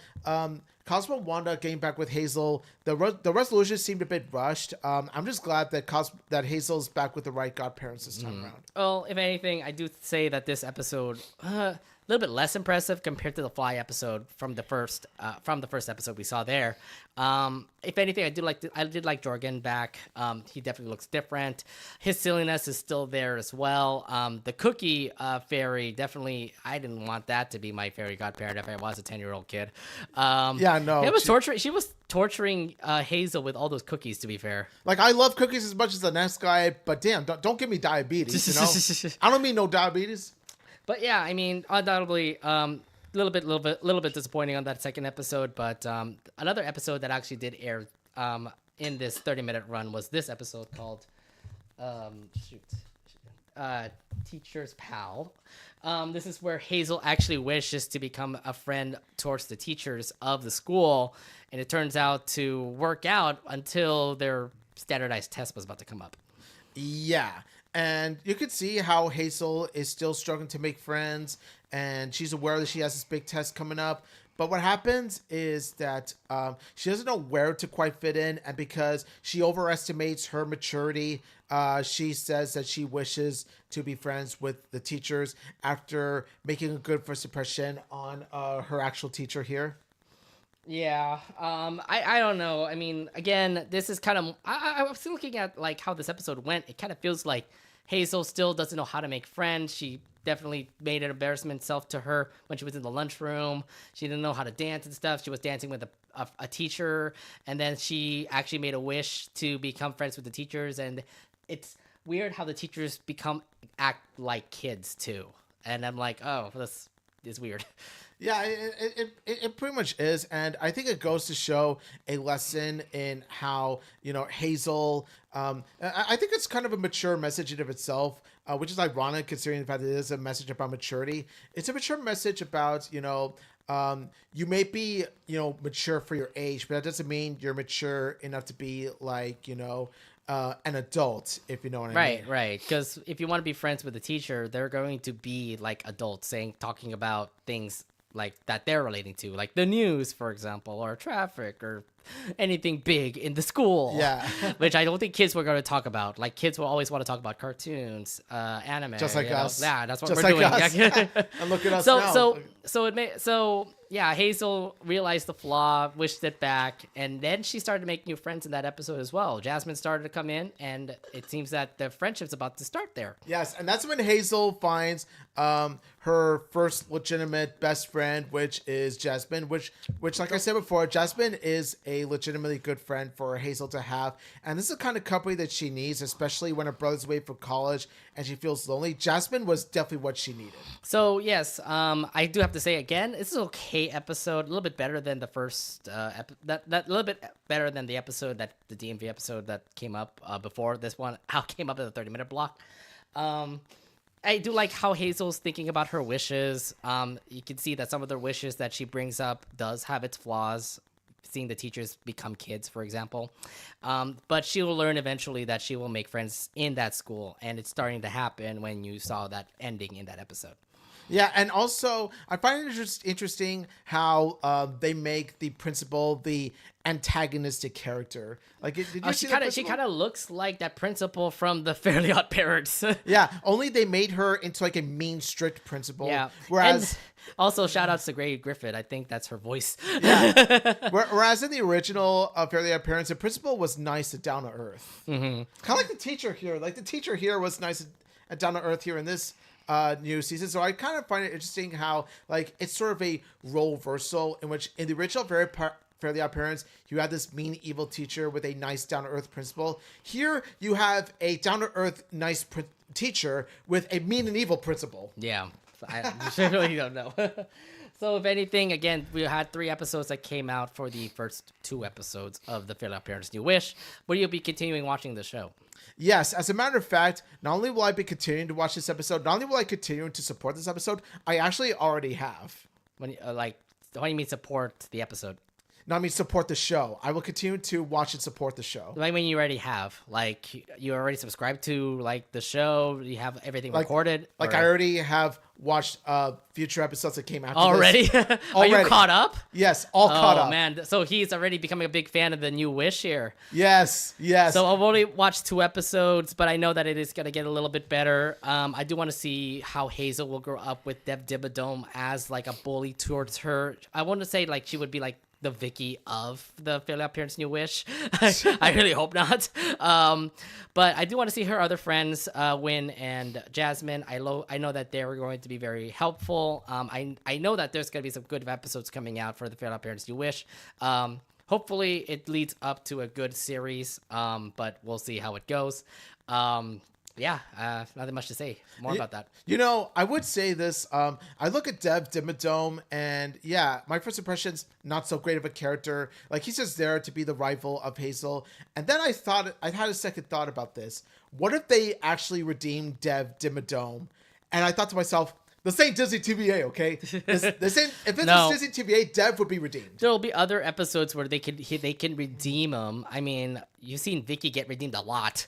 Cosmo and Wanda getting back with Hazel, the resolution seemed a bit rushed. I'm just glad that Hazel's back with the right godparents this time around.
Well, if anything, I do say that this episode a little bit less impressive compared to the Fly episode from the first episode we saw there. If anything, I did like Jorgen back. He definitely looks different. His silliness is still there as well. The cookie fairy, definitely, I didn't want that to be my fairy godparent if I was a 10-year-old kid.
Yeah, no.
She was torturing Hazel with all those cookies, to be fair.
Like, I love cookies as much as the next guy, but damn, don't give me diabetes, you know? I don't mean no diabetes.
But yeah, I mean, undoubtedly, little bit disappointing on that second episode. But another episode that actually did air in this 30-minute run was this episode called Teacher's Pal. This is where Hazel actually wishes to become a friend towards the teachers of the school, and it turns out to work out until their standardized test was about to come up.
Yeah. And you could see how Hazel is still struggling to make friends, and she's aware that she has this big test coming up. But what happens is that she doesn't know where to quite fit in, and because she overestimates her maturity, she says that she wishes to be friends with the teachers after making a good first impression on her actual teacher here.
Yeah, I don't know. I mean, again, this is kind of... I was looking at like how this episode went. It kind of feels like Hazel still doesn't know how to make friends. She definitely made an embarrassment self to her when she was in the lunchroom. She didn't know how to dance and stuff. She was dancing with a teacher, and then she actually made a wish to become friends with the teachers. And it's weird how the teachers act like kids too. And I'm like, oh, this is weird.
Yeah, it pretty much is, and I think it goes to show a lesson in how Hazel. I think it's kind of a mature message in of itself, which is ironic considering the fact that it is a message about maturity. It's a mature message about you may be mature for your age, but that doesn't mean you're mature enough to be like an adult, if you know what I mean.
Right. Because if you want to be friends with a teacher, they're going to be like adults, talking about things like that they're relating to, like the news, for example, or traffic, or anything big in the school.
Yeah.
Which I don't think kids were going to talk about. Like kids will always want to talk about cartoons, anime.
Just like us.
Yeah, that's what
Just
we're
like
doing.
us. And look at us now.
So yeah, Hazel realized the flaw, wished it back, and then she started making new friends in that episode as well. Jasmine started to come in, and it seems that the friendship's about to start there.
Yes, and that's when Hazel finds her first legitimate best friend, which is Jasmine, which like I said before, Jasmine is a legitimately good friend for Hazel to have, and this is the kind of company that she needs, especially when her brother's away for college and she feels lonely. Jasmine was definitely what she needed.
So yes, I do have to say again, this is an okay episode, a little bit better than the first that little bit better than the episode that the DMV episode that came up before this one. How came up in the 30-minute block. I do like how Hazel's thinking about her wishes. You can see that some of the wishes that she brings up does have its flaws. Seeing the teachers become kids, for example. But she will learn eventually that she will make friends in that school. And it's starting to happen when you saw that ending in that episode.
Yeah, and also I find it interesting how they make the principal the antagonistic character. Like, did you see
she kind of looks like that principal from the Fairly Oddparents.
Yeah, only they made her into like a mean, strict principal.
Yeah,
whereas.
And also, shout outs to Gray Griffith. I think that's her voice.
Yeah. Whereas in the original Fairly Oddparents, the principal was nice and down to earth.
Mm-hmm.
Kind of like the teacher here. Like the teacher here was nice and down to earth here in this new season. So I kind of find it interesting how like it's sort of a role reversal in which in the original Fairly Oddparents, you had this mean, evil teacher with a nice, down-to-earth principal. Here, you have a down-to-earth, nice teacher with a mean and evil principal.
Yeah, I really don't know. So, if anything, again, we had 3 episodes that came out for the first 2 episodes of the Fairly Oddparents New Wish. But you'll be continuing watching the show.
Yes, as a matter of fact, not only will I be continuing to watch this episode, not only will I continue to support this episode, I actually already have.
When what do you mean support the episode?
No, I mean support the show. I will continue to watch and support the show.
Like when you already have, like you already subscribed to like the show, you have everything recorded.
Like I already have watched future episodes that came after
already.
This.
Are you caught up?
Yes, caught up.
Oh man, so he's already becoming a big fan of the New Wish here.
Yes.
So I've only watched 2 episodes, but I know that it is gonna get a little bit better. I do want to see how Hazel will grow up with Dev Dimmadome as like a bully towards her. I want to say like she would be like the Vicky of the Fairly Oddparents New Wish. I really hope not. But I do want to see her other friends, Win and Jasmine. I know that they're going to be very helpful. I know that there's going to be some good episodes coming out for the Fairly Oddparents New Wish. Hopefully it leads up to a good series, but we'll see how it goes. Nothing much to say more about that.
I would say this. I look at Dev Dimmadome, and yeah, my first impression's not so great of a character. Like, he's just there to be the rival of Hazel. And then I had a second thought about this. What if they actually redeemed Dev Dimmadome? And I thought to myself, this ain't Disney TVA, okay? This ain't. If it was Disney TVA, Dev would be redeemed.
There'll be other episodes where they can redeem him. I mean, you've seen Vicky get redeemed a lot,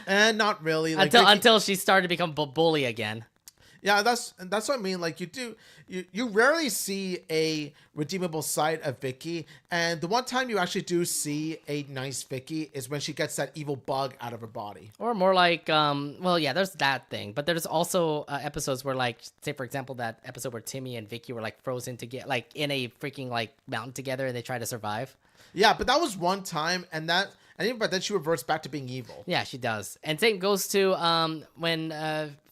and not really. Like
until she started to become bully again.
Yeah, that's what I mean. Like you rarely see a redeemable side of Vicky, and the one time you actually do see a nice Vicky is when she gets that evil bug out of her body.
Or more like, there's that thing, but there's also episodes where, like, say for example, that episode where Timmy and Vicky were like frozen together, like in a freaking like mountain together, and they try to survive.
Yeah, but that was one time, and and even by then she reverts back to being evil.
Yeah, she does. And same goes to when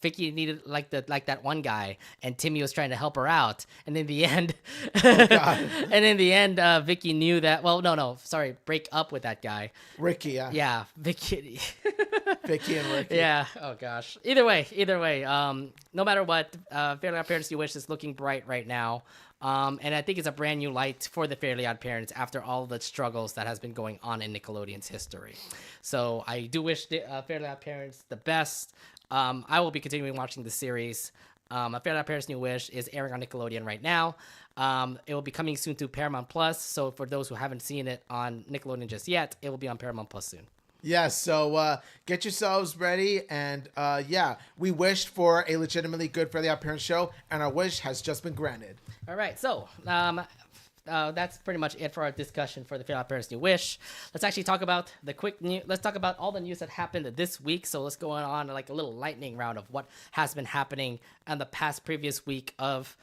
Vicky needed like that one guy, and Timmy was trying to help her out, and in the end, Vicky knew that. Well, no, sorry, break up with that guy.
Ricky, yeah.
Yeah, Vicky.
Vicky and Ricky.
Yeah. Oh gosh. Either way. No matter what, Fairly OddParents New Wish is looking bright right now. And I think it's a brand new light for the Fairly OddParents after all the struggles that has been going on in Nickelodeon's history. So I do wish the Fairly OddParents the best. I will be continuing watching the series. Fairly OddParents New Wish is airing on Nickelodeon right now. It will be coming soon to Paramount Plus. So for those who haven't seen it on Nickelodeon just yet, it will be on Paramount Plus soon.
Yeah, so get yourselves ready, and we wished for a legitimately good Fairly OddParents show, and our wish has just been granted.
All right, so that's pretty much it for our discussion for the Fairly OddParents New Wish. Let's actually talk about the quick news. Let's talk about all the news that happened this week. So let's go on like a little lightning round of what has been happening in the previous week of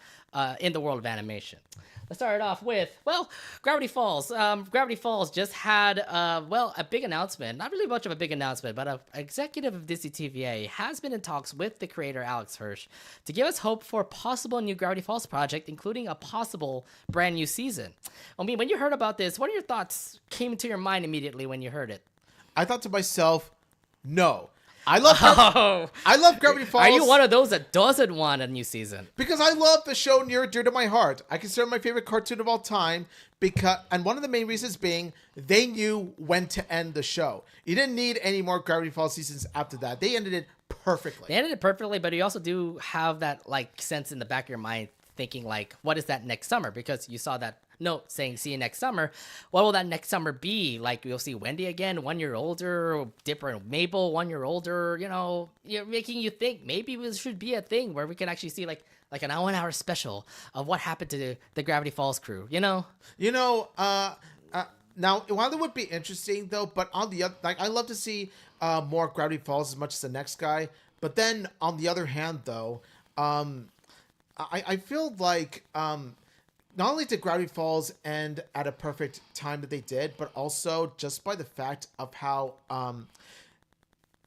in the world of animation. Let's start it off with, Gravity Falls. Gravity Falls just had, a big announcement. Not really much of a big announcement, but an executive of Disney TVA has been in talks with the creator, Alex Hirsch, to give us hope for a possible new Gravity Falls project, including a possible brand new season. I mean, when you heard about this, what are your thoughts came into your mind immediately when you heard it?
I thought to myself, no. I love Gravity Falls.
Are you one of those that doesn't want a new season?
Because I love the show near and dear to my heart. I consider it my favorite cartoon of all time. And one of the main reasons being they knew when to end the show. You didn't need any more Gravity Falls seasons after that. They ended it perfectly. But you also do have that like sense in the back of your mind thinking like, what is that next summer? Because you saw that note saying see you next summer. What will that next summer be? Like we'll see Wendy again, 1 year older, Dipper and Mabel, 1 year older. You know, you're making you think maybe this should be a thing where we can actually see like an 1 hour special of what happened to the Gravity Falls crew. Now while it would be interesting though, but on the other, like I love to see more Gravity Falls as much as the next guy. But then on the other hand though, I feel like not only did Gravity Falls end at a perfect time that they did, but also just by the fact of how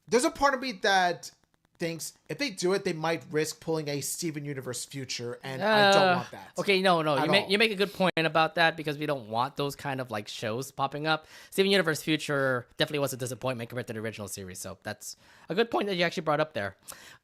there's a part of me that thinks if they do it, they might risk pulling a Steven Universe future, and I don't want that.
Okay, no, you make a good point about that because we don't want those kind of like shows popping up. Steven Universe Future definitely was a disappointment compared to the original series, so that's a good point that you actually brought up there.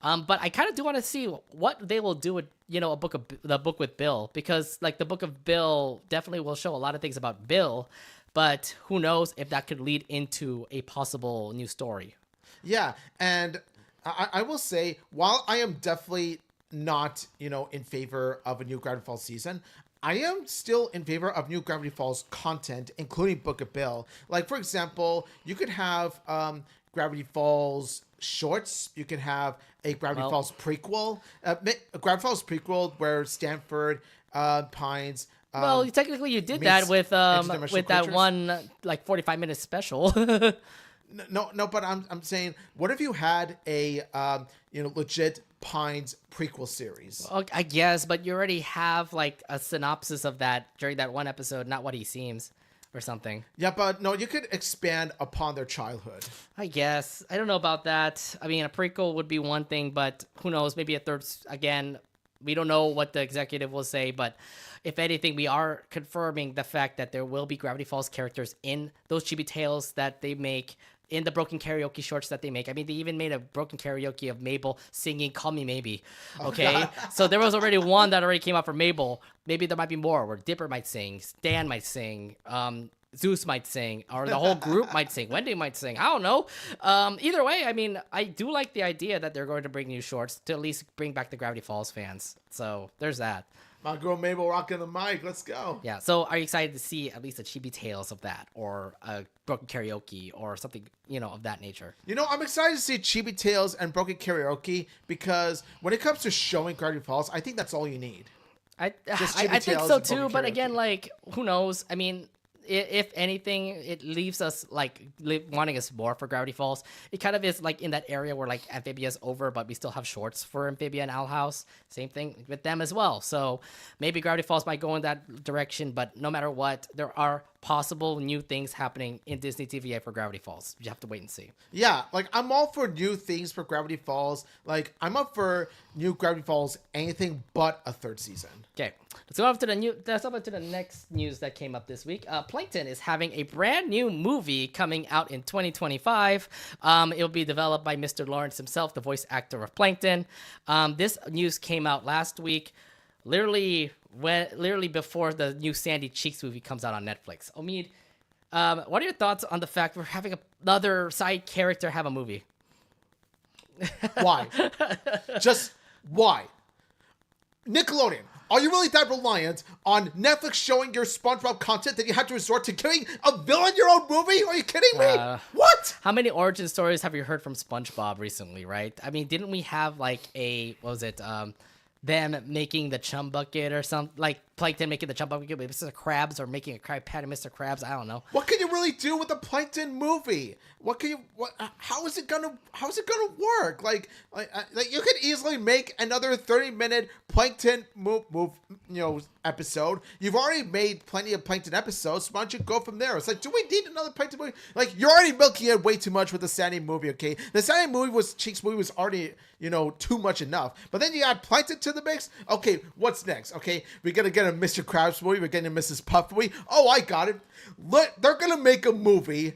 But I kind of do want to see what they will do with the book with Bill, because like the book of Bill definitely will show a lot of things about Bill, but who knows if that could lead into a possible new story.
Yeah, and I will say, while I am definitely not, in favor of a new Gravity Falls season, I am still in favor of new Gravity Falls content, including Book of Bill. Like, for example, you could have Gravity Falls shorts. You could have a Gravity Falls prequel. A Gravity Falls prequel where Stanford, Pines...
technically you did that with that one, 45-minute special.
No, but I'm saying, what if you had a legit Pines prequel series?
Well, I guess, but you already have like a synopsis of that during that one episode, not what he seems or something.
Yeah, but no, you could expand upon their childhood.
I guess. I don't know about that. I mean, a prequel would be one thing, but who knows? Maybe a third. Again, we don't know what the executive will say, but if anything, we are confirming the fact that there will be Gravity Falls characters in those chibi tales that they make, in the broken karaoke shorts that they make. I mean, they even made a broken karaoke of Mabel singing Call Me Maybe. Okay? So there was already one that already came out for Mabel. Maybe there might be more where Dipper might sing, Stan might sing, Zeus might sing, or the whole group might sing, Wendy might sing. I don't know. Either way, I mean, I do like the idea that they're going to bring new shorts to at least bring back the Gravity Falls fans. So there's that.
My girl Mabel rocking the mic. Let's go.
Yeah. So are you excited to see at least a chibi tales of that, or a broken karaoke, or something, of that nature?
I'm excited to see chibi tales and broken karaoke, because when it comes to showing Gravity Falls, I think that's all you need.
I think so too. But again, like, who knows? I mean, if anything, it leaves us wanting us more for Gravity Falls. It kind of is like in that area where like Amphibia's over, but we still have shorts for Amphibia and Owl House. Same thing with them as well. So maybe Gravity Falls might go in that direction, but no matter what, there are possible new things happening in Disney TVA for Gravity Falls. You have to wait and see.
Yeah, like I'm all for new things for Gravity Falls. Like I'm up for new Gravity Falls, anything but a third season.
Okay, let's go on to the next news that came up this week. Plankton is having a brand new movie coming out in 2025. It'll be developed by Mr. Lawrence himself, the voice actor of Plankton. This news came out last week, literally before the new Sandy Cheeks movie comes out on Netflix. Omid, what are your thoughts on the fact we're having another side character have a movie?
Why? Just why? Nickelodeon, are you really that reliant on Netflix showing your SpongeBob content that you have to resort to giving a villain your own movie? Are you kidding me? What?
How many origin stories have you heard from SpongeBob recently, right? I mean, didn't we have like them making the chum bucket or something, like Plankton making the chum bucket with Mr. Krabs, or making a Krab Patty Mr. Krabs? I don't know.
What can you really do with the Plankton movie? How is it gonna work? Like you could easily make another 30-minute Plankton episode. You've already made plenty of Plankton episodes. Why don't you go from there? It's like, do we need another Plankton movie? Like, you're already milking it way too much with the Sandy movie. Okay, the Sandy Cheeks movie was already too much enough. But then you add Plankton to the mix. Okay, what's next? Okay, we're gonna get a Mr. Krabs movie. We're getting a Mrs. Puff movie. Oh, I got it. Look, they're gonna make a movie.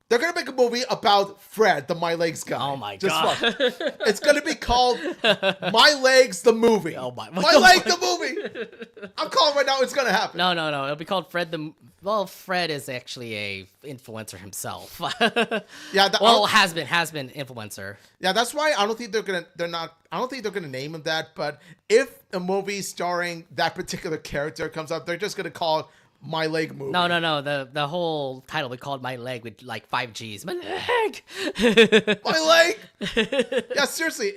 They're going to make a movie about Fred, the My Legs guy.
Oh, my God.
It's going to be called My Legs, the movie.
Oh, my
Legs, the movie. I'm calling right now. It's going to happen.
No. It'll be called Fred the... Well, Fred is actually a influencer himself.
Yeah.
Has been influencer.
Yeah, that's why I don't think they're going to... I don't think they're going to name him that. But if a movie starring that particular character comes up, they're just going to call it My Leg movie.
No. The whole title we called My Leg with like 5 G's. My leg.
My leg. Yeah, seriously.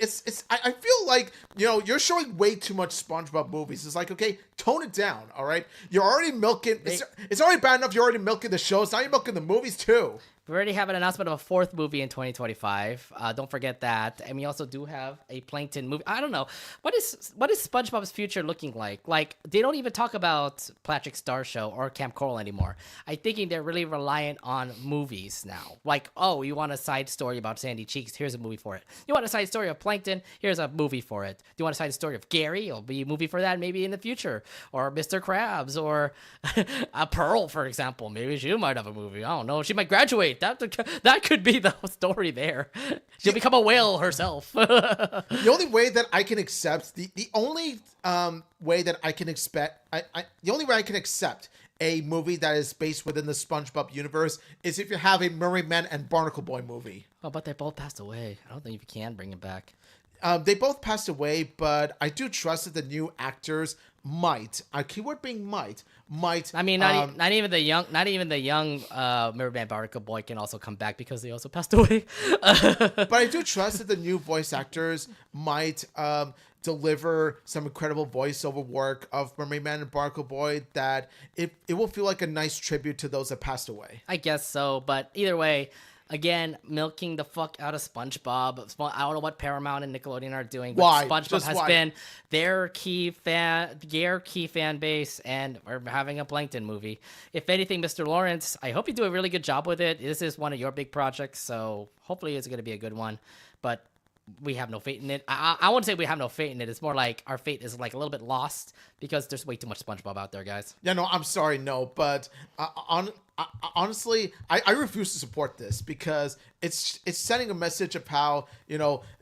I feel like, you're showing way too much SpongeBob movies. It's like, okay, tone it down. All right. You're already milking. It's already bad enough. You're already milking the shows. Now you're milking the movies too.
We already have an announcement of a 4th movie in 2025. Don't forget that. And we also do have a Plankton movie. I don't know. What is SpongeBob's future looking like? Like, they don't even talk about Patrick Star Show or Camp Coral anymore. I'm thinking they're really reliant on movies now. Like, oh, you want a side story about Sandy Cheeks? Here's a movie for it. You want a side story of Plankton? Here's a movie for it. Do you want a side story of Gary? It'll be a movie for that maybe in the future. Or Mr. Krabs, or a Pearl, for example. Maybe she might have a movie. I don't know. She might graduate. That could be the story there. She'll become a whale herself.
The only way that I can accept the only way that I can expect the only way I can accept a movie that is based within the SpongeBob universe is if you have a Merryman and Barnacle Boy movie.
Oh, but they both passed away. I don't think you can bring them back.
They both passed away, but I do trust that the new actors might. Keyword being might.
I mean, not even the young Merryman Barnacle Boy can also come back because they also passed away.
But I do trust that the new voice actors might deliver some incredible voiceover work of Merryman and Barnacle Boy that it will feel like a nice tribute to those that passed away.
I guess so, but either way. Again, milking the fuck out of SpongeBob. I don't know what Paramount and Nickelodeon are doing, but
why?
SpongeBob has been their key fan base, and we're having a Plankton movie. If anything, Mr. Lawrence, I hope you do a really good job with it. This is one of your big projects, so hopefully it's going to be a good one. But we have no faith in it. I wouldn't say we have no faith in it. It's more like our fate is like a little bit lost because there's way too much SpongeBob out there, guys.
Yeah, no, I'm sorry, no, but honestly, I refuse to support this because it's sending a message of how,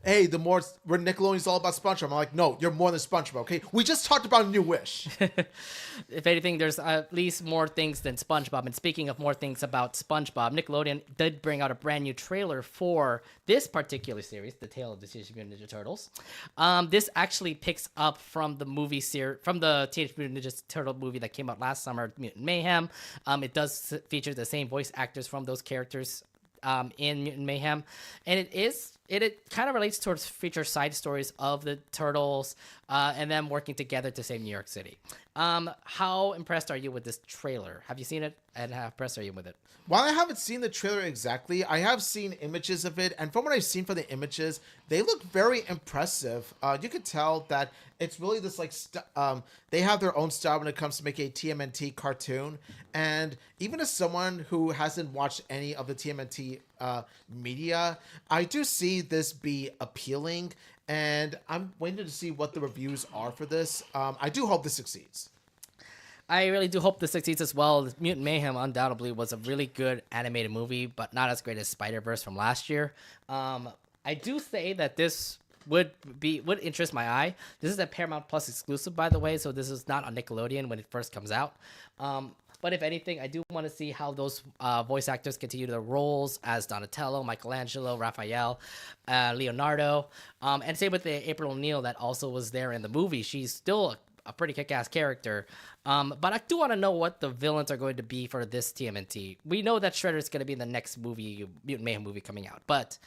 hey, the more where Nickelodeon's all about SpongeBob. I'm like, no, you're more than SpongeBob, okay? We just talked about New Wish.
If anything, there's at least more things than SpongeBob. And speaking of more things about SpongeBob, Nickelodeon did bring out a brand new trailer for this particular series, The Tale of the Teenage Mutant Ninja Turtles. This actually picks up from the movie from the Teenage Mutant Ninja Turtle movie that came out last summer, Mutant Mayhem. It does feature the same voice actors from those characters in Mutant Mayhem, and it kind of relates towards feature side stories of the Turtles and them working together to save New York City. How impressed are you with this trailer? Have you seen it, and how impressed are you with it?
While I haven't seen the trailer exactly, I have seen images of it, and from what I've seen from the images, they look very impressive. You could tell that it's really this they have their own style when it comes to making a TMNT cartoon, and even as someone who hasn't watched any of the TMNT media, I do see this be appealing, and I'm waiting to see what the reviews are for this. I do hope this succeeds.
I really do hope this succeeds as well. Mutant Mayhem undoubtedly was a really good animated movie, but not as great as Spider-Verse from last year. I do say that this would interest my eye. This is a Paramount Plus exclusive, by the way, so this is not on Nickelodeon when it first comes out. But if anything, I do want to see how those voice actors continue their roles as Donatello, Michelangelo, Raphael, Leonardo, and same with the April O'Neil that also was there in the movie. She's still a pretty kick-ass character. But I do want to know what the villains are going to be for this TMNT. We know that Shredder is going to be in the next movie, Mutant Mayhem movie coming out, but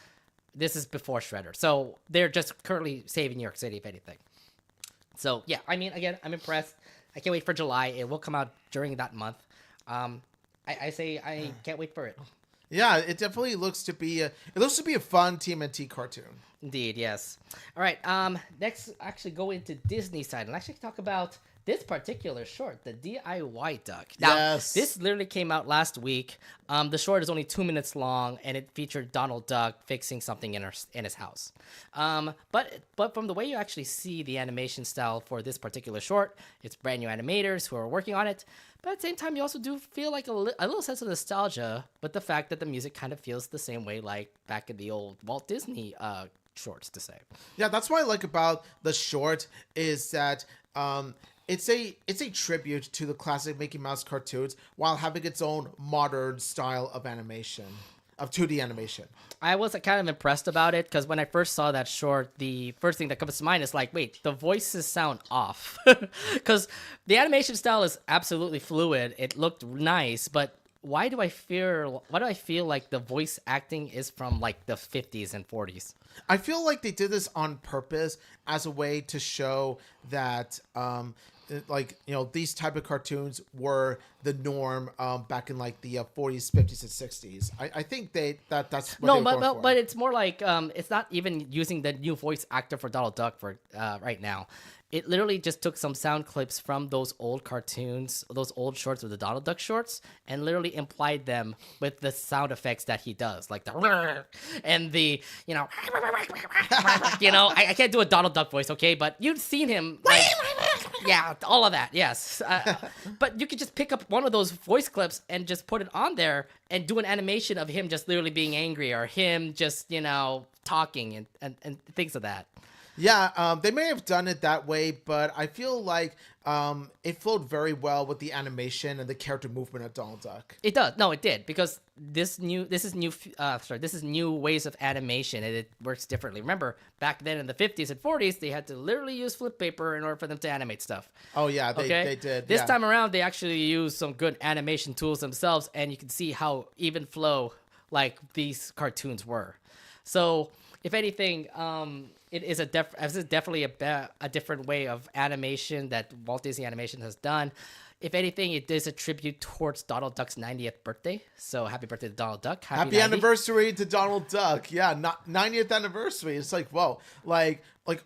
this is before Shredder. So they're just currently saving New York City, if anything. So, yeah, I mean, again, I'm impressed. I can't wait for July. It will come out during that month. I say I can't wait for it.
Yeah, it definitely looks to be a fun TMNT cartoon.
Indeed, yes. All right, next, actually go into Disney side and actually talk about this particular short, the DIY Duck. Now,
yes.
This literally came out last week. The short is only 2 minutes long, and it featured Donald Duck fixing something in his house. But from the way you actually see the animation style for this particular short, it's brand new animators who are working on it. But at the same time, you also do feel like a little sense of nostalgia with the fact that the music kind of feels the same way like back in the old Walt Disney shorts, to say.
Yeah, that's what I like about the short is that it's a tribute to the classic Mickey Mouse cartoons while having its own modern style of animation, of 2D animation.
I was kind of impressed about it because when I first saw that short, the first thing that comes to mind is like, wait, the voices sound off. Because the animation style is absolutely fluid. It looked nice, but why do I feel like the voice acting is from like the 50s and 40s?
I feel like they did this on purpose as a way to show that these type of cartoons were the norm back in like the 40s, 50s, and 60s. I think that's what they were going for.
But it's more like it's not even using the new voice actor for Donald Duck for right now. It literally just took some sound clips from those old cartoons, those old shorts with the Donald Duck shorts, and literally implied them with the sound effects that he does, like the and the I can't do a Donald Duck voice, okay, but you've seen him, like, yeah, all of that, yes. But you could just pick up one of those voice clips and just put it on there and do an animation of him just literally being angry or him just talking and things of that.
Yeah, they may have done it that way, but I feel like it flowed very well with the animation and the character movement of Donald Duck.
It does. No, it did, because this is new ways of animation, and it works differently. Remember, back then in the 50s and 40s, they had to literally use flip paper in order for them to animate stuff.
Oh yeah, they did.
This time around, they actually used some good animation tools themselves, and you can see how even flow like these cartoons were. So, if anything, it is definitely a different way of animation that Walt Disney Animation has done. If anything, it is a tribute towards Donald Duck's 90th birthday. So happy birthday to Donald Duck.
Happy anniversary to Donald Duck. Yeah, 90th anniversary. It's like, whoa, like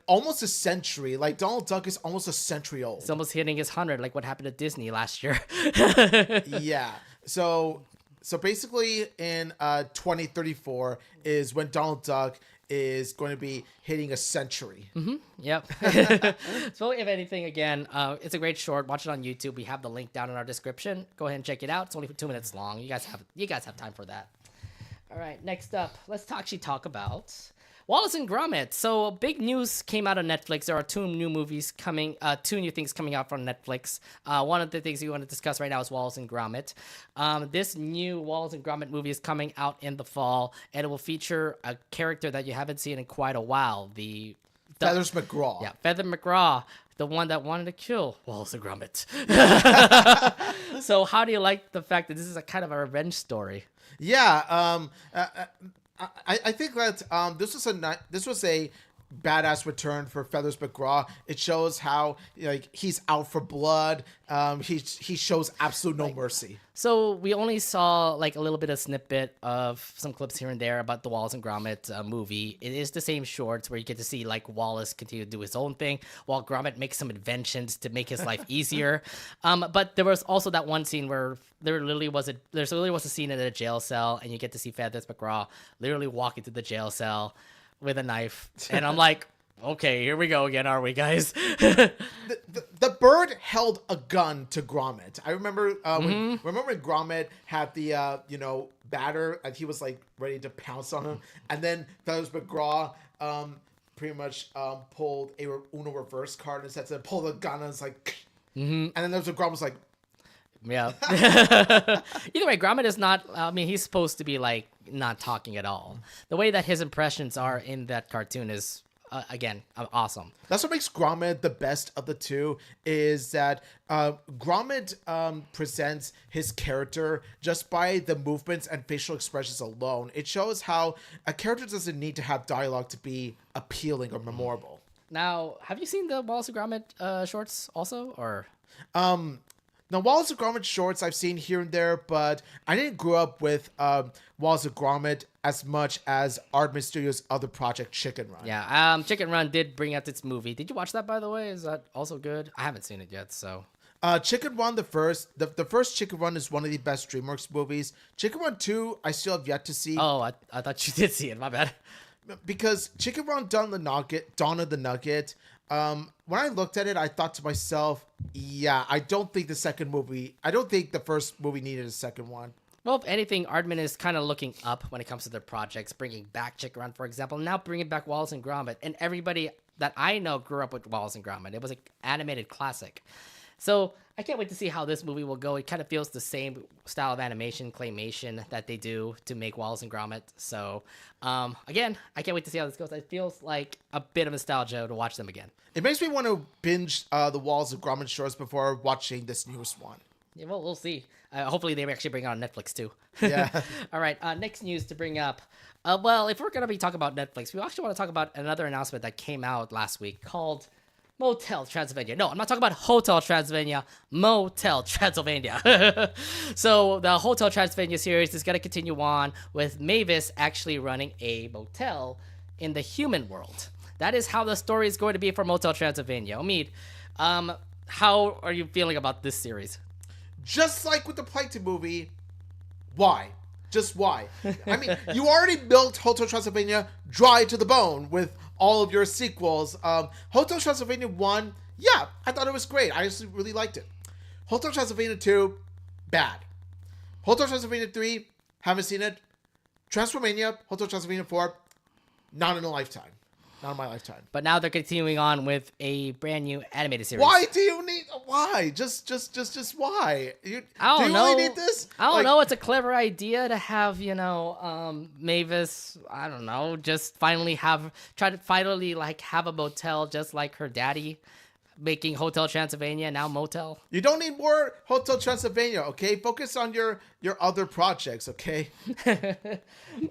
almost a century. Like Donald Duck is almost a century old.
It's almost hitting his 100, like what happened to Disney last year.
Yeah. So basically in 2034 is when Donald Duck is going to be hitting a century.
Mm-hmm. Yep. So if anything, again, it's a great short. Watch it on YouTube. We have the link down in our description. Go ahead and check it out. It's only 2 minutes long. You guys have time for that. All right. Next up, let's actually talk about Wallace and Gromit. So big news came out of Netflix. There are two new things coming out from Netflix. One of the things we want to discuss right now is Wallace and Gromit. This new Wallace and Gromit movie is coming out in the fall, and it will feature a character that you haven't seen in quite a while.
Feathers McGraw.
Yeah, Feather McGraw, the one that wanted to kill Wallace and Gromit. So how do you like the fact that this is a kind of a revenge story?
Yeah, I think that this was a badass return for Feathers McGraw. It shows how like he's out for blood. He shows absolute no mercy.
So we only saw like a little bit of snippet of some clips here and there about the Wallace and Gromit movie. It is the same shorts where you get to see like Wallace continue to do his own thing while Gromit makes some inventions to make his life easier. But there was also that one scene where there literally was a scene in a jail cell, and you get to see Feathers McGraw literally walk into the jail cell with a knife, and I'm like, okay, here we go again, are we, guys?
The bird held a gun to Gromit. I remember when Gromit had the batter, and he was like ready to pounce on him, and then Feathers McGraw pretty much pulled a Uno reverse card and said to pull the gun, and it's like, and then Feathers McGraw was like,
yeah. Either way, Gromit is not. I mean, he's supposed to be like not talking at all. The way that his impressions are in that cartoon is, again, awesome.
That's what makes Gromit the best of the two. Is that Gromit presents his character just by the movements and facial expressions alone. It shows how a character doesn't need to have dialogue to be appealing or memorable.
Now, have you seen the Wallace and Gromit shorts also, or?
Now, Wallace and Gromit shorts I've seen here and there, but I didn't grow up with Wallace and Gromit as much as Aardman Studios' other project, Chicken Run.
Yeah, Chicken Run did bring out its movie. Did you watch that, by the way? Is that also good? I haven't seen it yet, so.
Chicken Run, the first Chicken Run is one of the best DreamWorks movies. Chicken Run 2, I still have yet to see.
Oh, I thought you did see it. My bad.
Because Chicken Run Dawn of the Nugget, when I looked at it, I thought to myself, yeah, I don't think the first movie needed a second one.
Well, if anything, Aardman is kind of looking up when it comes to their projects, bringing back Chicken Run, for example, now bringing back Wallace and Gromit. And everybody that I know grew up with Wallace and Gromit. It was an animated classic. So I can't wait to see how this movie will go. It kind of feels the same style of animation, claymation that they do to make Wallace and Gromit. So, again, I can't wait to see how this goes. It feels like a bit of nostalgia to watch them again.
It makes me want to binge the Wallace and Gromit shorts before watching this newest one.
Yeah, well, we'll see. Hopefully they actually bring it on Netflix, too.
Yeah.
All right, next news to bring up. Well, if we're going to be talking about Netflix, we actually want to talk about another announcement that came out last week called Motel Transylvania. No, I'm not talking about Hotel Transylvania. Motel Transylvania. So the Hotel Transylvania series is going to continue on with Mavis actually running a motel in the human world. That is how the story is going to be for Motel Transylvania. Omid, how are you feeling about this series?
Just like with the Plankton movie, why? Just why? I mean, you already milked Hotel Transylvania dry to the bone with all of your sequels. Hotel Transylvania 1, yeah, I thought it was great. I actually really liked it. Hotel Transylvania 2, bad. Hotel Transylvania 3, haven't seen it. Transformania, Hotel Transylvania 4, not in a lifetime. Not in my lifetime.
But now they're continuing on with a brand new animated series.
Why do you need? Why? Just why?
I don't know.
You really need this?
I don't know. It's a clever idea to have Mavis. I don't know. Just finally have a motel just like her daddy, making Hotel Transylvania now motel.
You don't need more Hotel Transylvania, okay? Focus on your other projects, okay?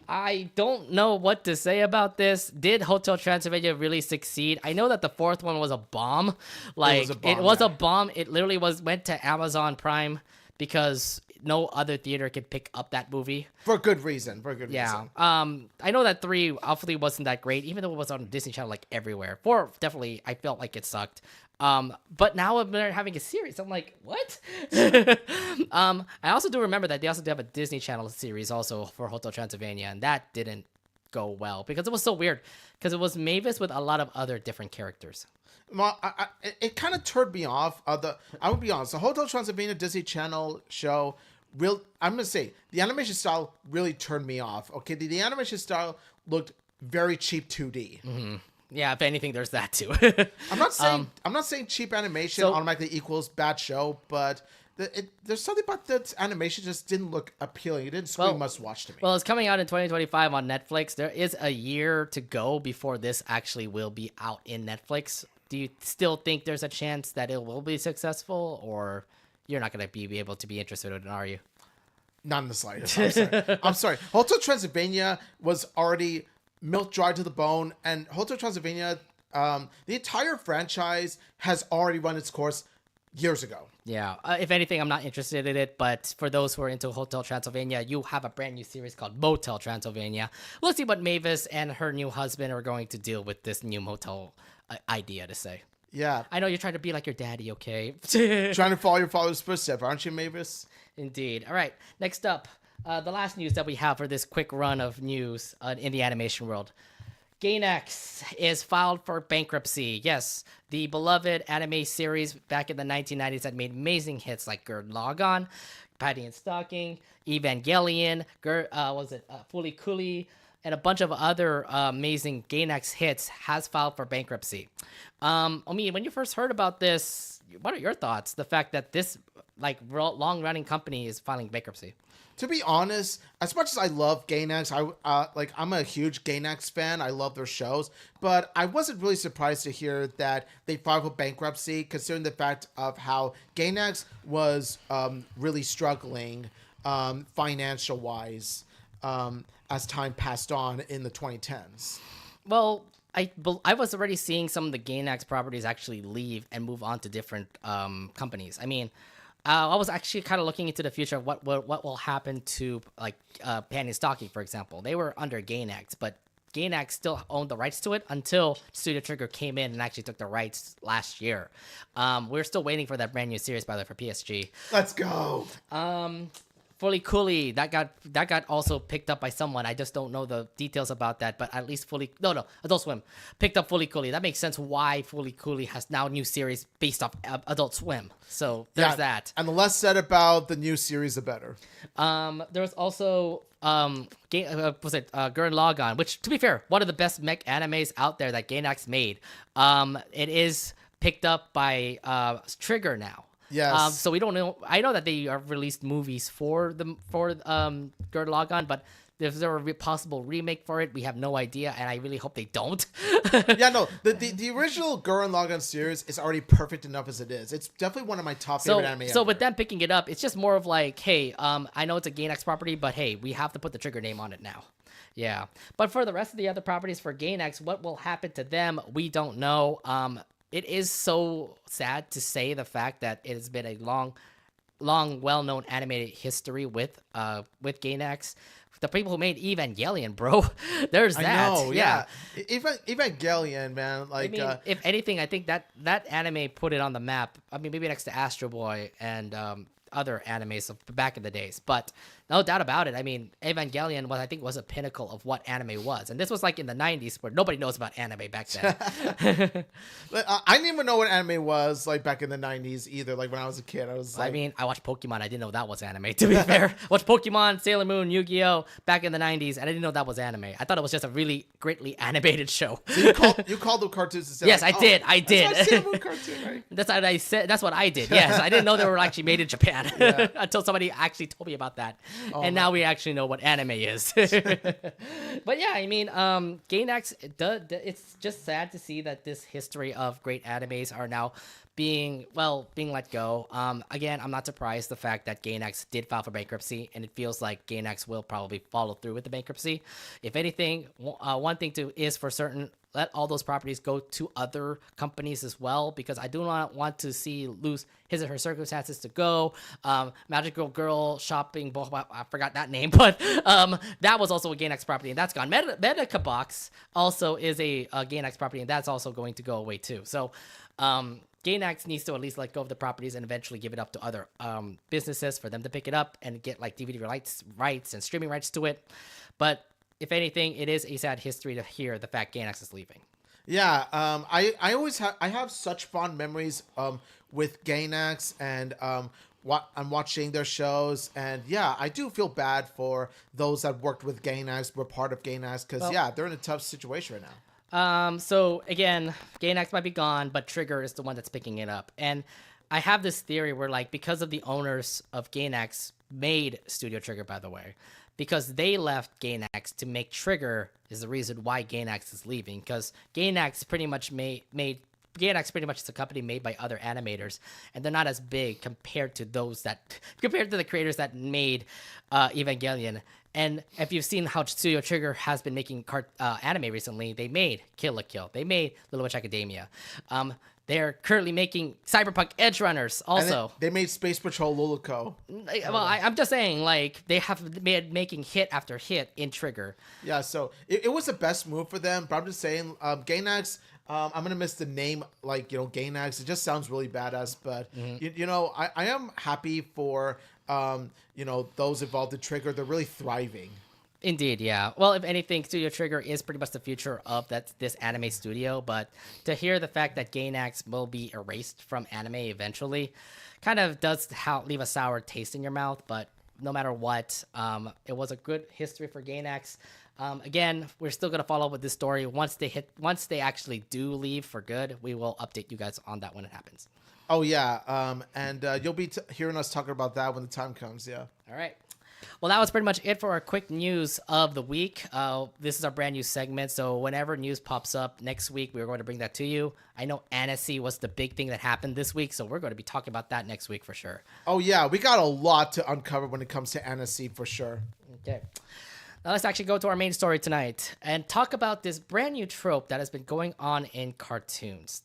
I don't know what to say about this. Did Hotel Transylvania really succeed? I know that the fourth one was a bomb. It was a bomb. It literally went to Amazon Prime because no other theater could pick up that movie.
For good reason.
Yeah. I know that 3 obviously wasn't that great, even though it was on Disney Channel like everywhere. 4 definitely, I felt like it sucked. But now they're having a series. I'm like, what? I also do remember that they also do have a Disney Channel series also for Hotel Transylvania, and that didn't go well because it was so weird. Because it was Mavis with a lot of other different characters.
Well, it kind of turned me off. I would be honest. The Hotel Transylvania Disney Channel show, I'm gonna say the animation style really turned me off. Okay, the animation style looked very cheap 2D.
Mm-hmm. Yeah, if anything, there's that too.
I'm not saying cheap animation automatically equals bad show, but there's something about that animation just didn't look appealing. It didn't scream must watch to me.
Well, it's coming out in 2025 on Netflix. There is a year to go before this actually will be out in Netflix. Do you still think there's a chance that it will be successful, or you're not going to be able to be interested in it, are you?
Not in the slightest. I'm sorry. Hotel Transylvania was already milk dry to the bone. And Hotel Transylvania, the entire franchise has already run its course years ago.
Yeah. If anything, I'm not interested in it. But for those who are into Hotel Transylvania, you have a brand new series called Motel Transylvania. Let's see what Mavis and her new husband are going to deal with this new motel idea to say.
Yeah.
I know you're trying to be like your daddy, okay?
Trying to follow your father's footsteps, aren't you, Mavis?
Indeed. All right. Next up, the last news that we have for this quick run of news in the animation world. Gainax is filed for bankruptcy. Yes, the beloved anime series back in the 1990s that made amazing hits like Gurren Lagann, Patty and Stocking, Evangelion, Fooly Cooly, and a bunch of other amazing Gainax hits has filed for bankruptcy. I mean, when you first heard about this, what are your thoughts? The fact that this long-running company is filing bankruptcy.
To be honest, as much as I love Gainax, I'm a huge Gainax fan. I love their shows, but I wasn't really surprised to hear that they filed for bankruptcy, considering the fact of how Gainax was really struggling financial wise as time passed on in the 2010s.
Well, I was already seeing some of the Gainax properties actually leave and move on to different companies. I mean, I was actually kind of looking into the future of what will happen to Panty and Stocking, for example. They were under Gainax, but Gainax still owned the rights to it until Studio Trigger came in and actually took the rights last year. We're still waiting for that brand new series, by the way, for PSG.
Let's go.
Fully Cooly, that got also picked up by someone. I just don't know the details about that, but at least Adult Swim picked up Fully Cooly. That makes sense why Fully Cooly has now a new series based off Adult Swim. So there's that.
And the less said about the new series, the better.
There was also Gurren Lagann, which, to be fair, one of the best mech animes out there that Gainax made. It is picked up by Trigger now.
Yes.
So we don't know. I know that they have released movies for Gurren Lagann, but if there a possible remake for it, we have no idea, and I really hope they don't.
Yeah, no. The original Gurren Lagann series is already perfect enough as it is. It's definitely one of my top favorite anime.
So with them picking it up, it's just more of like, hey, I know it's a Gainax property, but hey, we have to put the Trigger name on it now. Yeah. But for the rest of the other properties for Gainax, what will happen to them, we don't know. It is so sad to say the fact that it has been a long, well-known animated history with Gainax. The people who made Evangelion, bro. There's that.
I know, yeah. Evangelion, man.
I mean, if anything, I think that anime put it on the map. I mean, maybe next to Astro Boy and other animes of back in the days. But no doubt about it. I mean, Evangelion was a pinnacle of what anime was. And this was like in the 90s where nobody knows about anime back then.
I didn't even know what anime was like back in the 90s either. Like when I was a kid, I mean,
I watched Pokemon. I didn't know that was anime, to be fair. I watched Pokemon, Sailor Moon, Yu-Gi-Oh! Back in the 90s, and I didn't know that was anime. I thought it was just a really greatly animated show.
So you called them cartoons instead.
Yes, I did. I did.
That's Sailor Moon cartoon, right?
That's what I said. That's what I did. Yes, I didn't know they were actually made in Japan until somebody actually told me about that. And now we actually know what anime is. But yeah, I mean, Gainax, it's just sad to see that this history of great animes are now being let go. Again, I'm not surprised the fact that Gainax did file for bankruptcy, and it feels like Gainax will probably follow through with the bankruptcy. If anything, one thing is for certain, let all those properties go to other companies as well, because I do not want to see lose his or her circumstances to go. Magical Girl Shopping, I forgot that name, but that was also a Gainax property, and that's gone. Medica Box also is a Gainax property, and that's also going to go away too. So Gainax needs to at least let go of the properties and eventually give it up to other businesses for them to pick it up and get like DVD rights and streaming rights to it. But if anything, it is a sad history to hear the fact Gainax is leaving.
Yeah, I always have such fond memories with Gainax and I'm watching their shows, and yeah, I do feel bad for those that worked with Gainax, were part of Gainax, because they're in a tough situation right now.
So again, Gainax might be gone, but Trigger is the one that's picking it up. And I have this theory where, like, because of the owners of Gainax made Studio Trigger, by the way, because they left Gainax to make Trigger is the reason why Gainax is leaving. Because Gainax pretty much Gainax pretty much is a company made by other animators, and they're not as big compared to the creators that made Evangelion And if you've seen how Studio Trigger has been making anime recently, they made Kill la Kill. They made Little Witch Academia. They're currently making Cyberpunk Edge Runners also.
They made Space Patrol Luluco.
Well, I'm just saying, like, they have been making hit after hit in Trigger.
Yeah, so it was the best move for them, but I'm just saying, Gainax, I'm going to miss the name, like, Gainax. It just sounds really badass, but, I am happy for, those involved in Trigger. They're really thriving.
Indeed, yeah. Well, if anything, Studio Trigger is pretty much the future of this anime studio, but to hear the fact that Gainax will be erased from anime eventually kind of does leave a sour taste in your mouth, but no matter what, it was a good history for Gainax. Again, we're still going to follow up with this story. Once they actually do leave for good, we will update you guys on that when it happens.
Oh, yeah. And you'll be hearing us talking about that when the time comes, yeah.
All right. Well, that was pretty much it for our quick news of the week. This is our brand new segment, so whenever news pops up next week, we're going to bring that to you. I know Annecy was the big thing that happened this week, so we're going to be talking about that next week for sure.
Oh, yeah. We got a lot to uncover when it comes to Annecy for sure.
Okay. Now let's actually go to our main story tonight and talk about this brand new trope that has been going on in cartoons.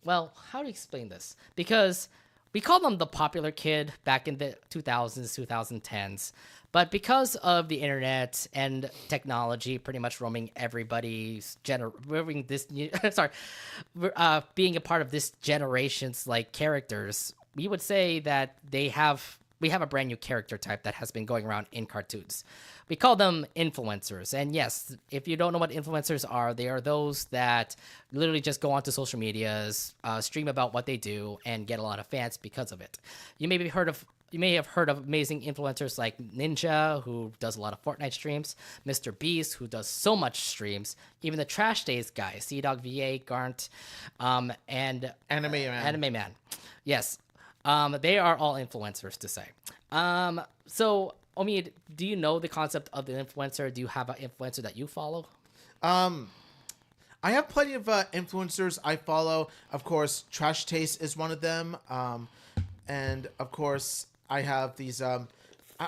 Well, how do you explain this? Because we call them the popular kid back in the 2000s, 2010s. But because of the internet and technology pretty much roaming everybody's being a part of this generation's like characters, we would say that we have a brand new character type that has been going around in cartoons. We call them influencers. And yes, if you don't know what influencers are, they are those that literally just go onto social medias, stream about what they do, and get a lot of fans because of it. You may have heard of amazing influencers like Ninja, who does a lot of Fortnite streams, Mr. Beast, who does so much streams, even the Trash Days guy, CDawg VA, Garnt, and Anime Man. Yes, they are all influencers to say. So, Omid, do you know the concept of the influencer? Do you have an influencer that you follow?
I have plenty of influencers I follow. Of course, Trash Taste is one of them. And, of course, I have these, I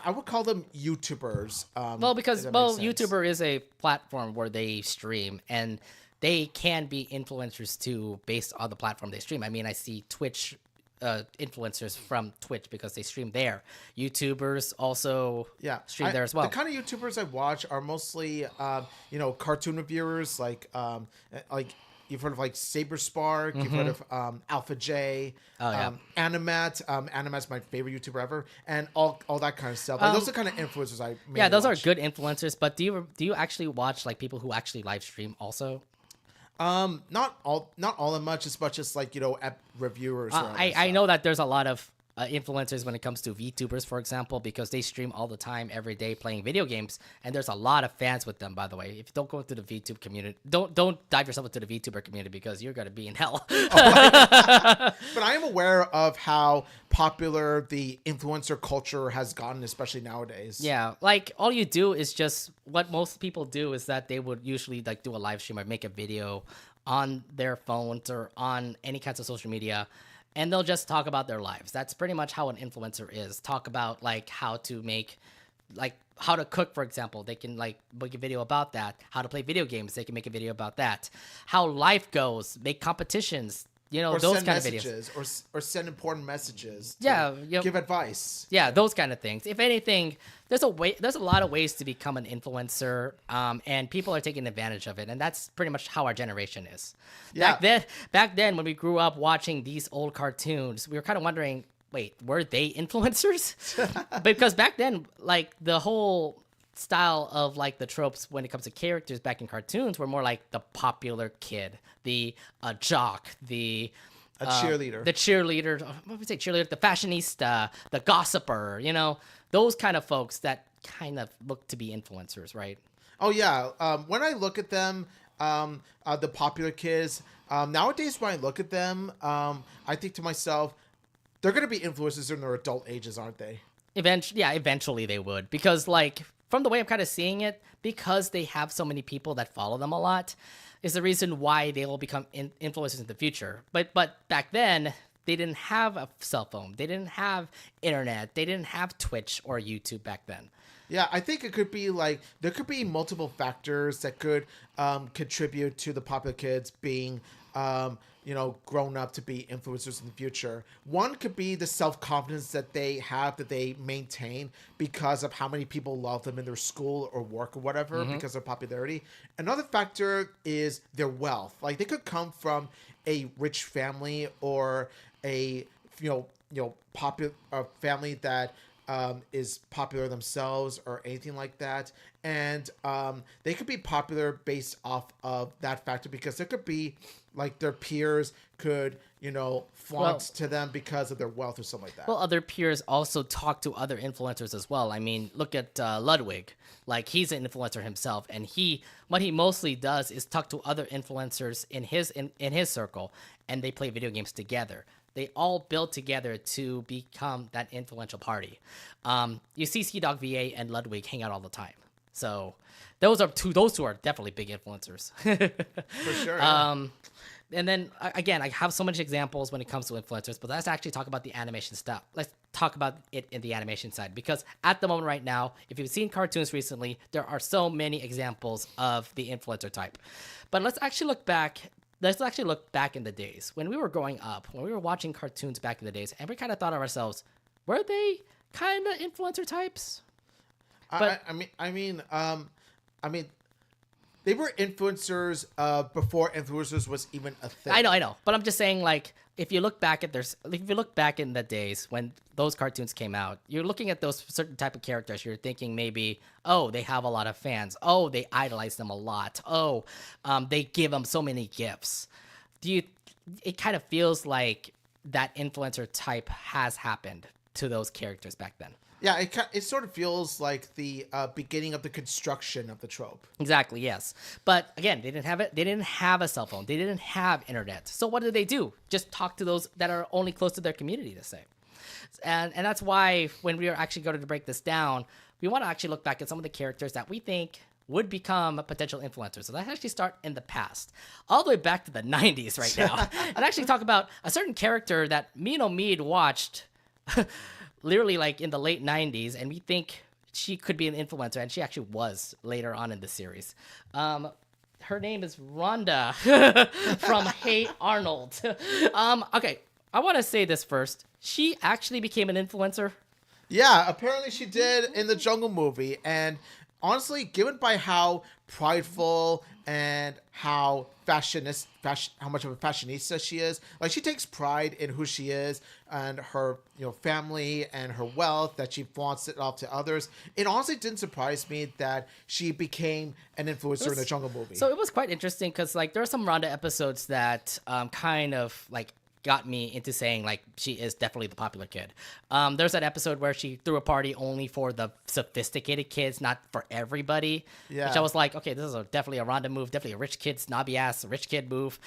would call them YouTubers.
YouTuber is a platform where they stream, and they can be influencers, too, based on the platform they stream. I mean, I see Twitch influencers from Twitch because they stream there. YouTubers also stream there as well.
The kind of YouTubers I watch are mostly, cartoon reviewers, like you've heard of like Saberspark, you've heard of Alpha J, Animat. Animat's my favorite YouTuber ever, and all that kind of stuff. Like, those are the kind of influencers I mainly
those
watch.
are good influencers. But do you actually watch like people who actually live stream also?
Not all that much as like, app reviewers.
I know that there's a lot of influencers when it comes to VTubers, for example, because they stream all the time, every day, playing video games, and there's a lot of fans with them. By the way, if you don't go into the VTube community, don't dive yourself into the VTuber community because you're gonna be in hell.
But I am aware of how popular the influencer culture has gotten, especially nowadays.
Yeah, like all you do is just what most people do is that they would usually like do a live stream or make a video on their phones or on any kinds of social media, and they'll just talk about their lives. That's pretty much how an influencer is. Talk about like how to cook, for example. They can like make a video about that. How to play video games. They can make a video about that. How life goes. Make competitions.
Or
those
send
kind of
messages, videos. Or send important messages. Give advice.
Yeah, those kind of things. If anything, there's a lot of ways to become an influencer, and people are taking advantage of it, and that's pretty much how our generation is.
Yeah.
Back then, when we grew up watching these old cartoons, we were kind of wondering, wait, were they influencers? Because back then, like the whole style of like the tropes when it comes to characters back in cartoons were more like the popular kid, the jock, the
cheerleader,
what would we say, cheerleader, the fashionista, the gossiper, those kind of folks that kind of look to be influencers, right?
Oh yeah. When I look at them, the popular kids, nowadays when I look at them, I think to myself, they're going to be influencers in their adult ages, aren't they?
Eventually they would, because like from the way I'm kind of seeing it, because they have so many people that follow them a lot, is the reason why they will become influencers in the future. But back then, they didn't have a cell phone. They didn't have internet. They didn't have Twitch or YouTube back then.
Yeah, I think it could be like there could be multiple factors that could contribute to the popular kids being, grown up to be influencers in the future. One could be the self confidence that they have, that they maintain because of how many people love them in their school or work or whatever, because of popularity. Another factor is their wealth. Like they could come from a rich family or a popular family that is popular themselves or anything like that, and they could be popular based off of that factor because there could be like their peers could flaunt to them because of their wealth or something like that.
Well, other peers also talk to other influencers as well. I mean, look at Ludwig. Like he's an influencer himself, and what he mostly does is talk to other influencers in his circle, and they play video games together. They all build together to become that influential party. You see Dog VA and Ludwig hang out all the time. So those two are definitely big influencers.
For sure. Yeah.
And then again, I have so many examples when it comes to influencers, but let's actually talk about the animation stuff. Let's talk about it in the animation side, because at the moment right now, if you've seen cartoons recently, there are so many examples of the influencer type. But let's actually look back in the days when we were growing up, when we were watching cartoons back in the days, and we kind of thought of ourselves, were they kind of influencer types? But
I mean, they were influencers before influencers was even a thing.
I know, but I'm just saying, like, if you look back in the days when those cartoons came out, you're looking at those certain type of characters. You're thinking maybe, oh, they have a lot of fans. Oh, they idolize them a lot. Oh, they give them so many gifts. It kind of feels that influencer type has happened to those characters back then.
Yeah, it sort of feels like the beginning of the construction of the trope.
Exactly, yes. But again, they didn't have it. They didn't have a cell phone. They didn't have internet. So what did they do? Just talk to those that are only close to their community, to say. And that's why when we are actually going to break this down, we want to actually look back at some of the characters that we think would become potential influencers. So let's actually start in the past, all the way back to the 90s right now, and actually talk about a certain character that me and Omid watched literally like in the late 90s, and we think she could be an influencer, and she actually was later on in the series. Her name is Rhonda from Hey Arnold. Okay, I want to say this first. She actually became an influencer.
Yeah, apparently she did in the Jungle movie, and honestly, given by how prideful and how how much of a fashionista she is, like she takes pride in who she is and her family and her wealth, that she flaunts it off to others. It honestly didn't surprise me that she became an influencer in the Jungle movie.
So it was quite interesting because like there are some Rhonda episodes that kind of like got me into saying like she is definitely the popular kid. There's that episode where she threw a party only for the sophisticated kids, not for everybody. Yeah. Which I was like, okay, this is definitely a Rhonda move, definitely a rich kid, snobby ass rich kid move.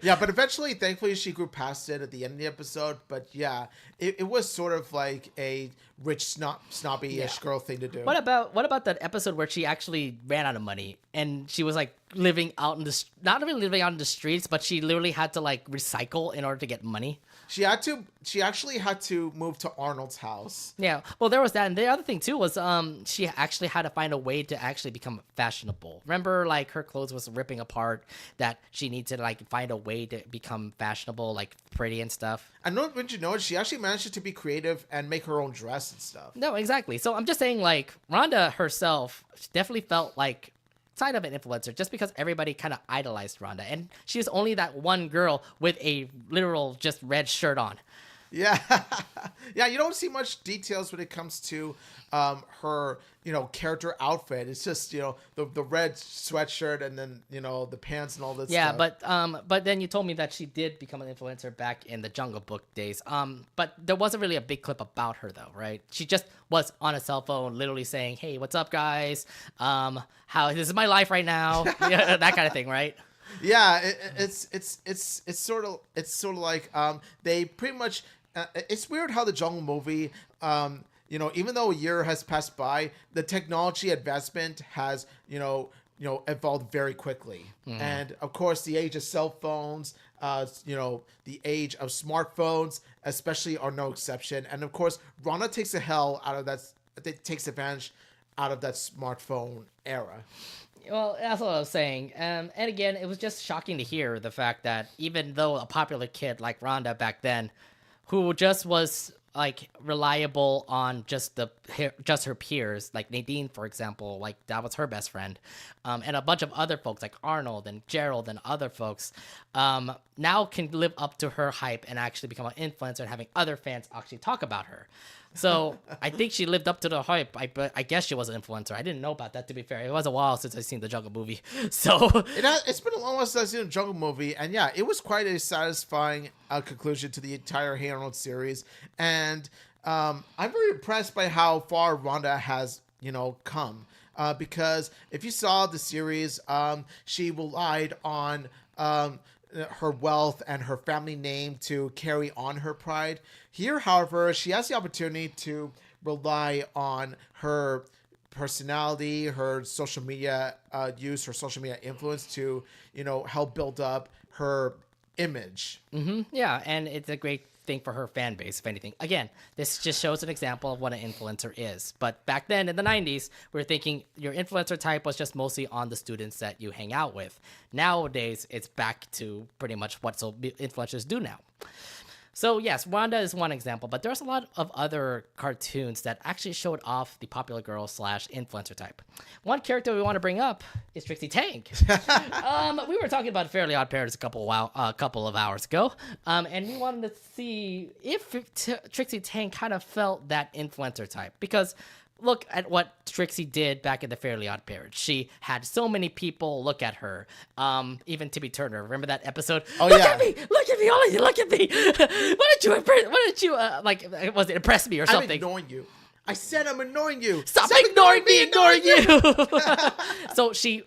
Yeah, but eventually, thankfully, she grew past it at the end of the episode. But yeah, it was sort of like a rich snobby-ish girl thing to do.
What about that episode where she actually ran out of money and she was like living out in the not really living out in the streets, but she literally had to like recycle in order to get money?
She actually had to move to Arnold's house.
Yeah, well, there was that, and the other thing too was she actually had to find a way to actually become fashionable. Remember, like her clothes was ripping apart, that she needed to like find a way to become fashionable, like pretty and stuff.
And wouldn't you know it, she actually managed to be creative and make her own dress and stuff.
No, exactly. So I'm just saying, like Rhonda herself definitely felt like kind of an influencer just because everybody kind of idolized Rhonda, and she was only that one girl with a literal just red shirt on.
Yeah. Yeah, you don't see much details when it comes to her, character outfit. It's just, the red sweatshirt and then, the pants and all this stuff.
Yeah, but then you told me that she did become an influencer back in the Jungle Book days. But there wasn't really a big clip about her though, right? She just was on a cell phone literally saying, "Hey, what's up, guys? How this is my life right now." Yeah, that kind of thing, right?
Yeah, it's sort of like they pretty much it's weird how the Jungle movie even though a year has passed by, the technology advancement has evolved very quickly. And of course the age of cell phones, the age of smartphones especially, are no exception. And of course Rana takes the hell out of that. It takes advantage out of that smartphone era.
Well, that's what I was saying. And again, it was just shocking to hear the fact that even though a popular kid like Rhonda back then, who just was like reliable on just her peers, like Nadine, for example, like that was her best friend, and a bunch of other folks like Arnold and Gerald and other folks, now can live up to her hype and actually become an influencer and having other fans actually talk about her. So I think she lived up to the hype. I guess she was an influencer. I didn't know about that, to be fair. It was a while since I've seen the Jungle movie. So
it's been a long while since I've seen the Jungle movie. And yeah, it was quite a satisfying conclusion to the entire Hey Arnold series. And I'm very impressed by how far Rhonda has, come. Because if you saw the series, she relied on her wealth and her family name to carry on her pride. Here, however, she has the opportunity to rely on her personality, her social media use, her social media influence to, help build up her image.
Mm-hmm. Yeah, and it's a great thing for her fan base, if anything. Again, this just shows an example of what an influencer is. But back then in the 90s, we were thinking your influencer type was just mostly on the students that you hang out with. Nowadays, it's back to pretty much what influencers do now. So yes, Wanda is one example, but there's a lot of other cartoons that actually showed off the popular girl / influencer type. One character we want to bring up is Trixie Tang. We were talking about Fairly Oddparents a couple of hours ago, and we wanted to see if Trixie Tang kind of felt that influencer type, because look at what Trixie did back in the Fairly Oddparents. She had so many people look at her. Even Timmy Turner. Remember that episode?
Oh,
look
yeah.
At me! Look at me! Ollie, look at me! Why didn't you was it impress me or something?
I'm ignoring you. I said I'm annoying you.
Stop ignoring me, ignoring you.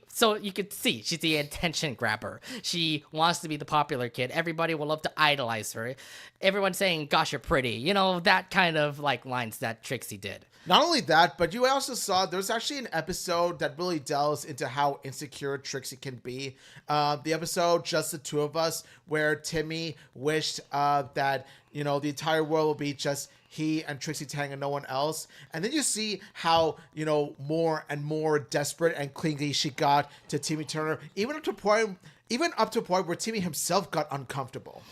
So you could see she's the attention grabber. She wants to be the popular kid. Everybody will love to idolize her. Everyone's saying, "Gosh, you're pretty." That kind of like lines that Trixie did.
Not only that, but you also saw there's actually an episode that really delves into how insecure Trixie can be. The episode Just the Two of Us, where Timmy wished that the entire world will be just he and Trixie Tang and no one else. And then you see how, more and more desperate and clingy she got to Timmy Turner, even up to a point where Timmy himself got uncomfortable.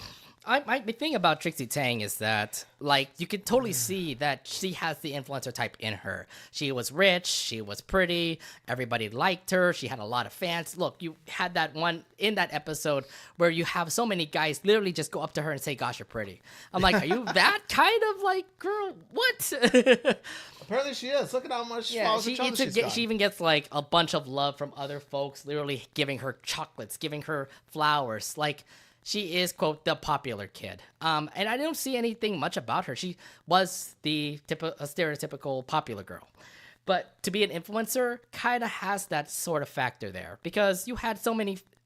My thing about Trixie Tang is that, like, you can totally see that she has the influencer type in her. She was rich, she was pretty, everybody liked her, she had a lot of fans. Look, you had that one in that episode where you have so many guys literally just go up to her and say, "Gosh, you're pretty." I'm like, are you that kind of, like, girl? What?
Apparently she is. Look at how much followers she's got.
She even gets, like, a bunch of love from other folks, literally giving her chocolates, giving her flowers, like... She is, quote, the popular kid. And I don't see anything much about her. She was a stereotypical popular girl. But to be an influencer kind of has that sort of factor there. Because you had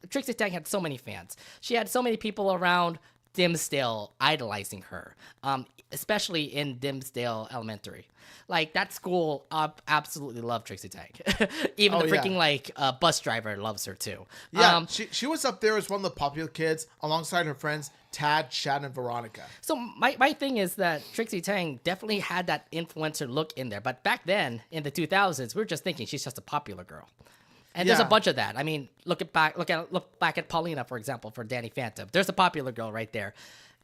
Trixie Tang had so many fans. She had so many people around Dimsdale idolizing her. Especially in Dimsdale Elementary. Like, that school absolutely loved Trixie Tang. Even the freaking, bus driver loves her, too.
Yeah, she was up there as one of the popular kids alongside her friends, Tad, Chad, and Veronica.
So my thing is that Trixie Tang definitely had that influencer look in there. But back then, in the 2000s, we were just thinking she's just a popular girl. And there's a bunch of that. I mean, look back at Paulina, for example, for Danny Phantom. There's a popular girl right there.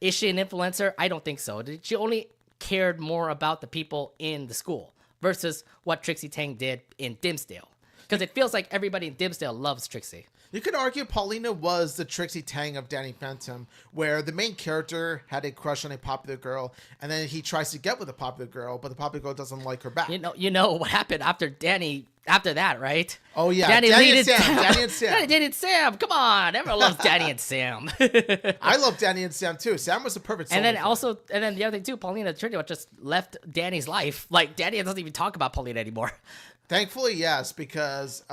Is she an influencer? I don't think so. She only cared more about the people in the school versus what Trixie Tang did in Dimsdale. Because it feels like everybody in Dimsdale loves Trixie.
You could argue Paulina was the Trixie Tang of Danny Phantom, where the main character had a crush on a popular girl, and then he tries to get with a popular girl, but the popular girl doesn't like her back.
You know what happened after that, right?
Oh, yeah. Danny
and Sam. Come on. Everyone loves Danny and Sam.
I love Danny and Sam, too. Sam was the perfect soulmate.
And then the other thing, too, Paulina pretty much just left Danny's life. Like, Danny doesn't even talk about Paulina anymore.
Thankfully, yes, because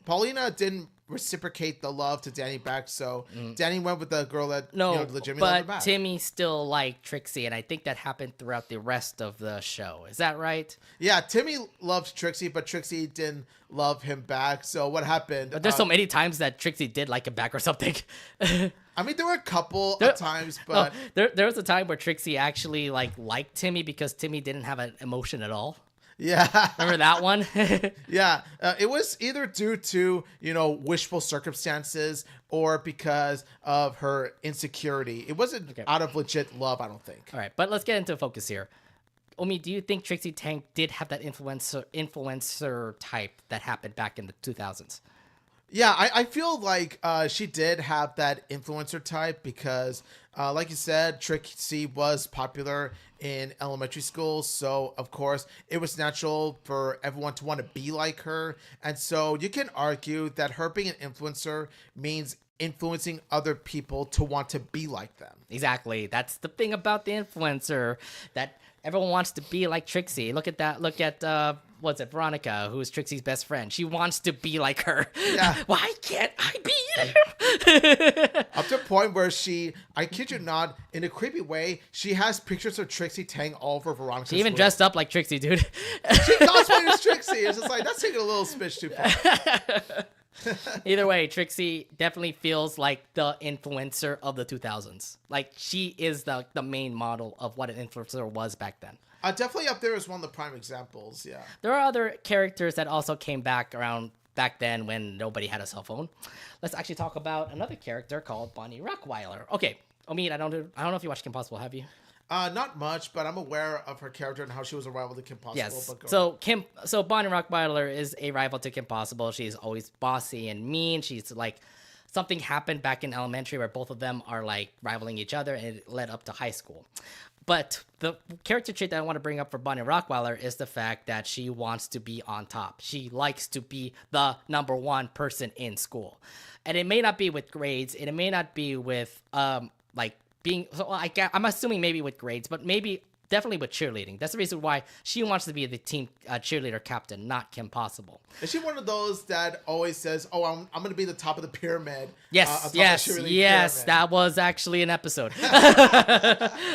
Paulina didn't reciprocate the love to Danny back, so Danny went with the girl that legitimately loved her back.
But Timmy still liked Trixie, and I think that happened throughout the rest of the show. Is that right?
Yeah, Timmy loved Trixie, but Trixie didn't love him back. So what happened?
But there's so many times that Trixie did like him back or something.
I mean, there were a couple of times, but
there was a time where Trixie actually liked Timmy because Timmy didn't have an emotion at all.
Yeah.
Remember that one?
Yeah, it was either due to, wishful circumstances or because of her insecurity. It wasn't out of legit love, I don't think.
All right, but let's get into focus here. Omi, do you think Trixie Tang did have that influencer type that happened back in the 2000s?
Yeah, I feel like she did have that influencer type because, like you said, Trixie was popular in elementary school. So, of course, it was natural for everyone to want to be like her. And so you can argue that her being an influencer means influencing other people to want to be like them.
Exactly. That's the thing about the influencer, that everyone wants to be like Trixie. Look at that. Look at, what's it, Veronica, who's Trixie's best friend. She wants to be like her.
Yeah.
Why can't I be you?
Up to a point where I kid you not, in a creepy way, she has pictures of Trixie Tang all over Veronica's
She even
room.
dressed up like Trixie, dude.
She cosplayed as Trixie. It's just like, that's taking a little smidge too far.
Either way, Trixie definitely feels like the influencer of the 2000s. Like, she is the main model of what an influencer was back then.
Definitely up there as one of the prime examples, yeah.
There are other characters that also came back around back then when nobody had a cell phone. Let's actually talk about another character called Bonnie Rockweiler. Okay, Omid, I don't know if you watched Kim Possible, have you?
Not much, but I'm aware of her character and how she was a rival to Kim Possible.
Yes.
But
So Bonnie Rockweiler is a rival to Kim Possible. She's always bossy and mean. She's like, something happened back in elementary where both of them are like rivaling each other, and it led up to high school. But the character trait that I want to bring up for Bonnie Rockweiler is the fact that she wants to be on top. She likes to be the number one person in school. And it may not be with grades. It may not be with, like, being... So I'm assuming maybe with grades, but maybe... Definitely with cheerleading. That's the reason why she wants to be the team cheerleader captain, not Kim Possible.
Is she one of those that always says, "Oh, I'm going to be the top of the pyramid"?
Yes,
pyramid.
that was actually an episode.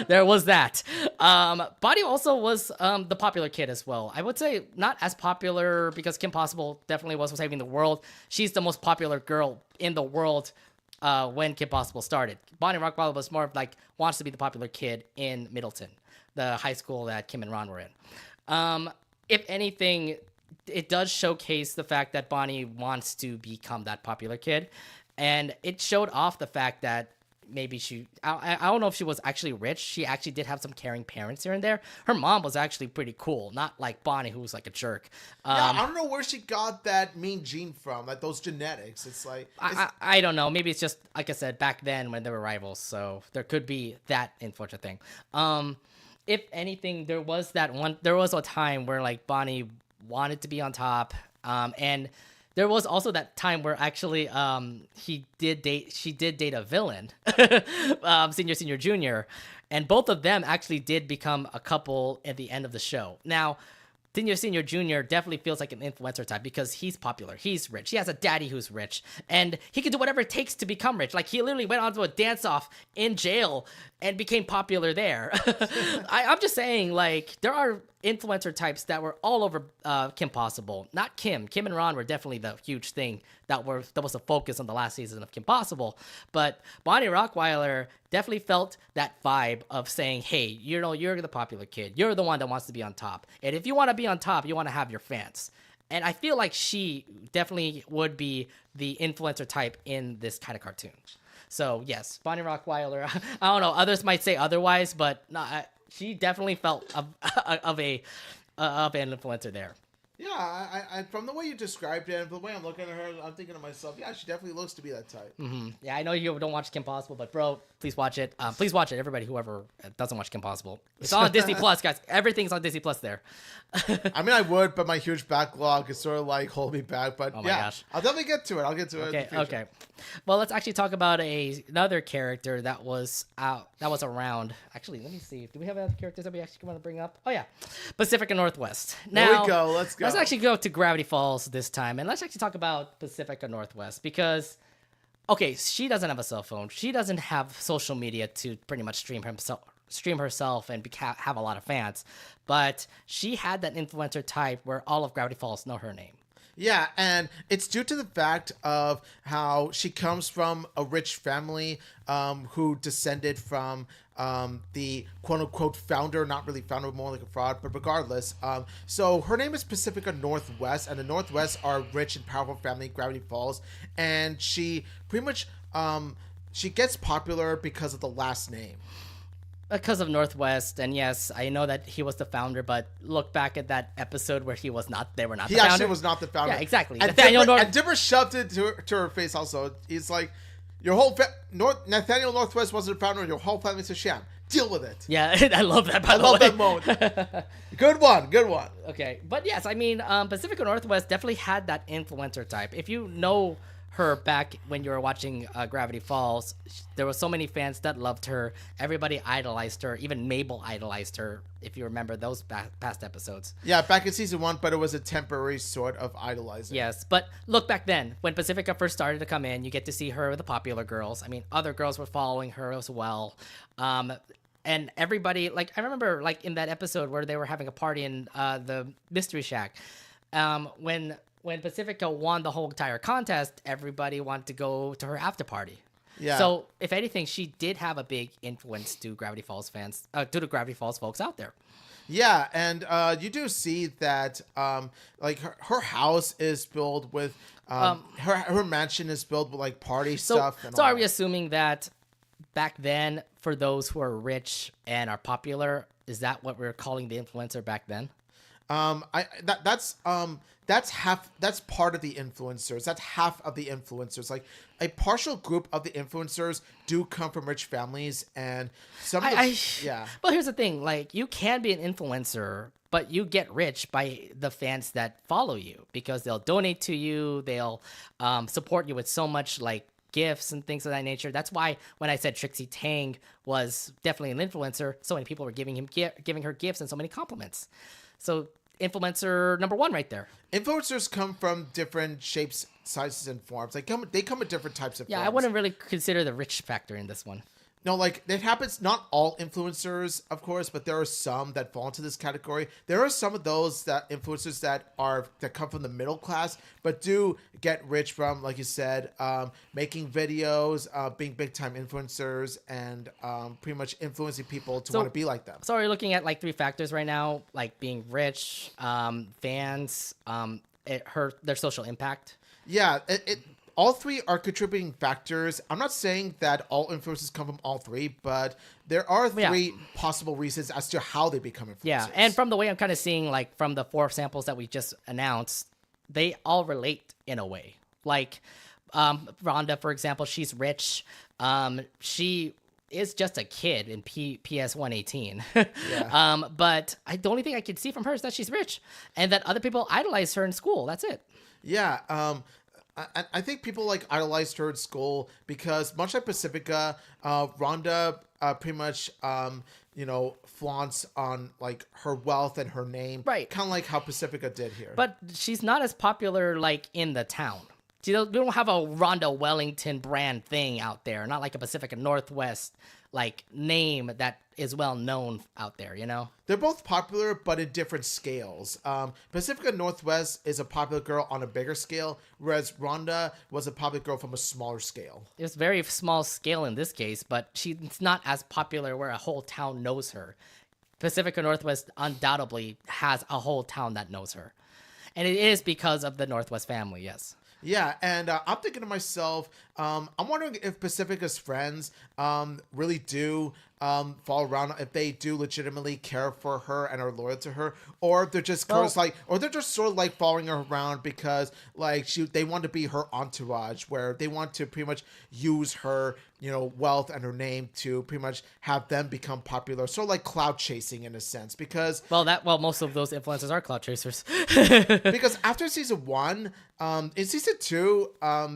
There was that. Bonnie also was the popular kid as well. I would say not as popular because Kim Possible definitely was saving the world. She's the most popular girl in the world when Kim Possible started. Bonnie Rockweiler was more of like wants to be the popular kid in Middleton, the high school that Kim and Ron were in. If anything, it does showcase the fact that Bonnie wants to become that popular kid. And it showed off the fact that maybe I don't know if she was actually rich. She actually did have some caring parents here and there. Her mom was actually pretty cool, not like Bonnie, who was like a jerk.
Yeah, I don't know where she got that mean gene from, like those genetics. It's like...
I don't know. Maybe it's just, like I said, back then when they were rivals. So there could be that unfortunate thing. If anything, there was a time where like Bonnie wanted to be on top, and there was also that time where actually she did date a villain, senior, junior, and both of them actually did become a couple at the end of the show. Now, senior, junior definitely feels like an influencer type because he's popular, he's rich, he has a daddy who's rich, and he can do whatever it takes to become rich. Like, he literally went on to a dance-off in jail and became popular there. I'm just saying, like, there are influencer types that were all over Kim Possible. Not Kim. Kim and Ron were definitely the huge thing that was the focus on the last season of Kim Possible. But Bonnie Rockweiler definitely felt that vibe of saying, hey, you're the popular kid. You're the one that wants to be on top. And if you want to be on top, you want to have your fans. And I feel like she definitely would be the influencer type in this kind of cartoon. So, yes, Bonnie Rockweiler, I don't know, others might say otherwise, but no, she definitely felt of an influencer there.
Yeah, I from the way you described it and the way I'm looking at her, I'm thinking to myself, yeah, she definitely looks to be that type.
Mm-hmm. Yeah, I know you don't watch Kim Possible, but bro, please watch it. Please watch it, everybody, whoever doesn't watch Kim Possible. It's on Disney Plus, guys. Everything's on Disney Plus there.
I mean, I would, but my huge backlog is sort of like hold me back. But
oh my
yeah,
gosh.
I'll definitely get to it. I'll get to it.
Okay. Well, let's actually talk about another character that was around. Actually, let me see. Do we have other characters that we actually want to bring up? Oh yeah, Pacific and Northwest. Now,
there we go. Let's go.
Let's actually go to Gravity Falls this time, and let's actually talk about Pacific and Northwest because, okay, she doesn't have a cell phone. She doesn't have social media to pretty much stream herself and have a lot of fans, but she had that influencer type where all of Gravity Falls know her name.
Yeah, and it's due to the fact of how she comes from a rich family who descended from the quote unquote founder, not really founder, more like a fraud, but regardless. So her name is Pacifica Northwest, and the Northwest are rich and powerful family, Gravity Falls, and she pretty much she gets popular because of the last name.
Because of Northwest, and yes, I know that he was the founder, but look back at that episode where he was not. They were not.
He
the founder.
actually was not the founder.
Yeah, exactly.
And Dipper shoved it to her face. Also, he's like, "Your whole Nathaniel Northwest wasn't the founder. Your whole family's a sham. Deal with it."
Yeah, I love that. By the way,
I love that moment. Good one.
Okay, but yes, I mean, Pacifica Northwest definitely had that influencer type. If you know her back when you were watching Gravity Falls, there were so many fans that loved her. Everybody idolized her. Even Mabel idolized her, if you remember those past episodes.
Yeah, back in season 1, but it was a temporary sort of idolizing.
Yes, but look back then. When Pacifica first started to come in, you get to see her with the popular girls. I mean, other girls were following her as well. And everybody, like, I remember, like, in that episode where they were having a party in the Mystery Shack, when Pacifica won the whole entire contest, everybody wanted to go to her after party.
Yeah.
So, if anything, she did have a big influence to Gravity Falls fans, to the Gravity Falls folks out there.
Yeah, and you do see that, like, her house is filled with, her mansion is filled with, like, party stuff. And
so
all
are we
that.
assuming that back then, for those who are rich and are popular, is that what we were calling the influencer back then?
That's part of the influencers. That's half of the influencers. Like, a partial group of the influencers do come from rich families, and some of yeah.
Well, here's the thing: like, you can be an influencer, but you get rich by the fans that follow you because they'll donate to you, they'll support you with so much, like, gifts and things of that nature. That's why when I said Trixie Tang was definitely an influencer, so many people were giving her gifts and so many compliments. So, influencer number 1 right there.
Influencers come from different shapes, sizes, and forms. They come in different types of forms.
Yeah, I wouldn't really consider the rich factor in this one.
No, like, it happens, not all influencers, of course, but there are some that fall into this category. There are some of those that influencers that come from the middle class, but do get rich from, like you said, making videos, being big time influencers, and pretty much influencing people to want to be like them.
So we're looking at, like, 3 factors right now, like being rich, fans, their social impact.
Yeah, all 3 are contributing factors. I'm not saying that all influencers come from all 3, but there are 3 possible reasons as to how they become influencers.
Yeah, and from the way I'm kind of seeing, like, from the 4 samples that we just announced, they all relate in a way. Like, Rhonda, for example, she's rich. She is just a kid in PS 118.
Yeah.
But the only thing I can see from her is that she's rich and that other people idolize her in school. That's it.
Yeah, I think people, like, idolized her at school because, much like Pacifica, Rhonda pretty much, flaunts on, like, her wealth and her name.
Right.
Kind of like how Pacifica did here.
But she's not as popular, like, in the town. We don't have a Rhonda Wellington brand thing out there. Not like a Pacifica Northwest, like, name that is well known out there, you know?
They're both popular, but in different scales. Pacifica Northwest is a popular girl on a bigger scale, whereas Rhonda was a popular girl from a smaller scale.
It's very small scale in this case, but she's not as popular where a whole town knows her. Pacifica Northwest undoubtedly has a whole town that knows her. And it is because of the Northwest family, yes.
Yeah, and I'm thinking to myself, I'm wondering if Pacifica's friends really do fall around, if they do legitimately care for her and are loyal to her, or they're just sort of like following her around because, like, they want to be her entourage, where they want to pretty much use her, wealth and her name to pretty much have them become popular, sort of like cloud chasing in a sense. Because
most of those influencers are cloud chasers.
because after season 1, in season 2,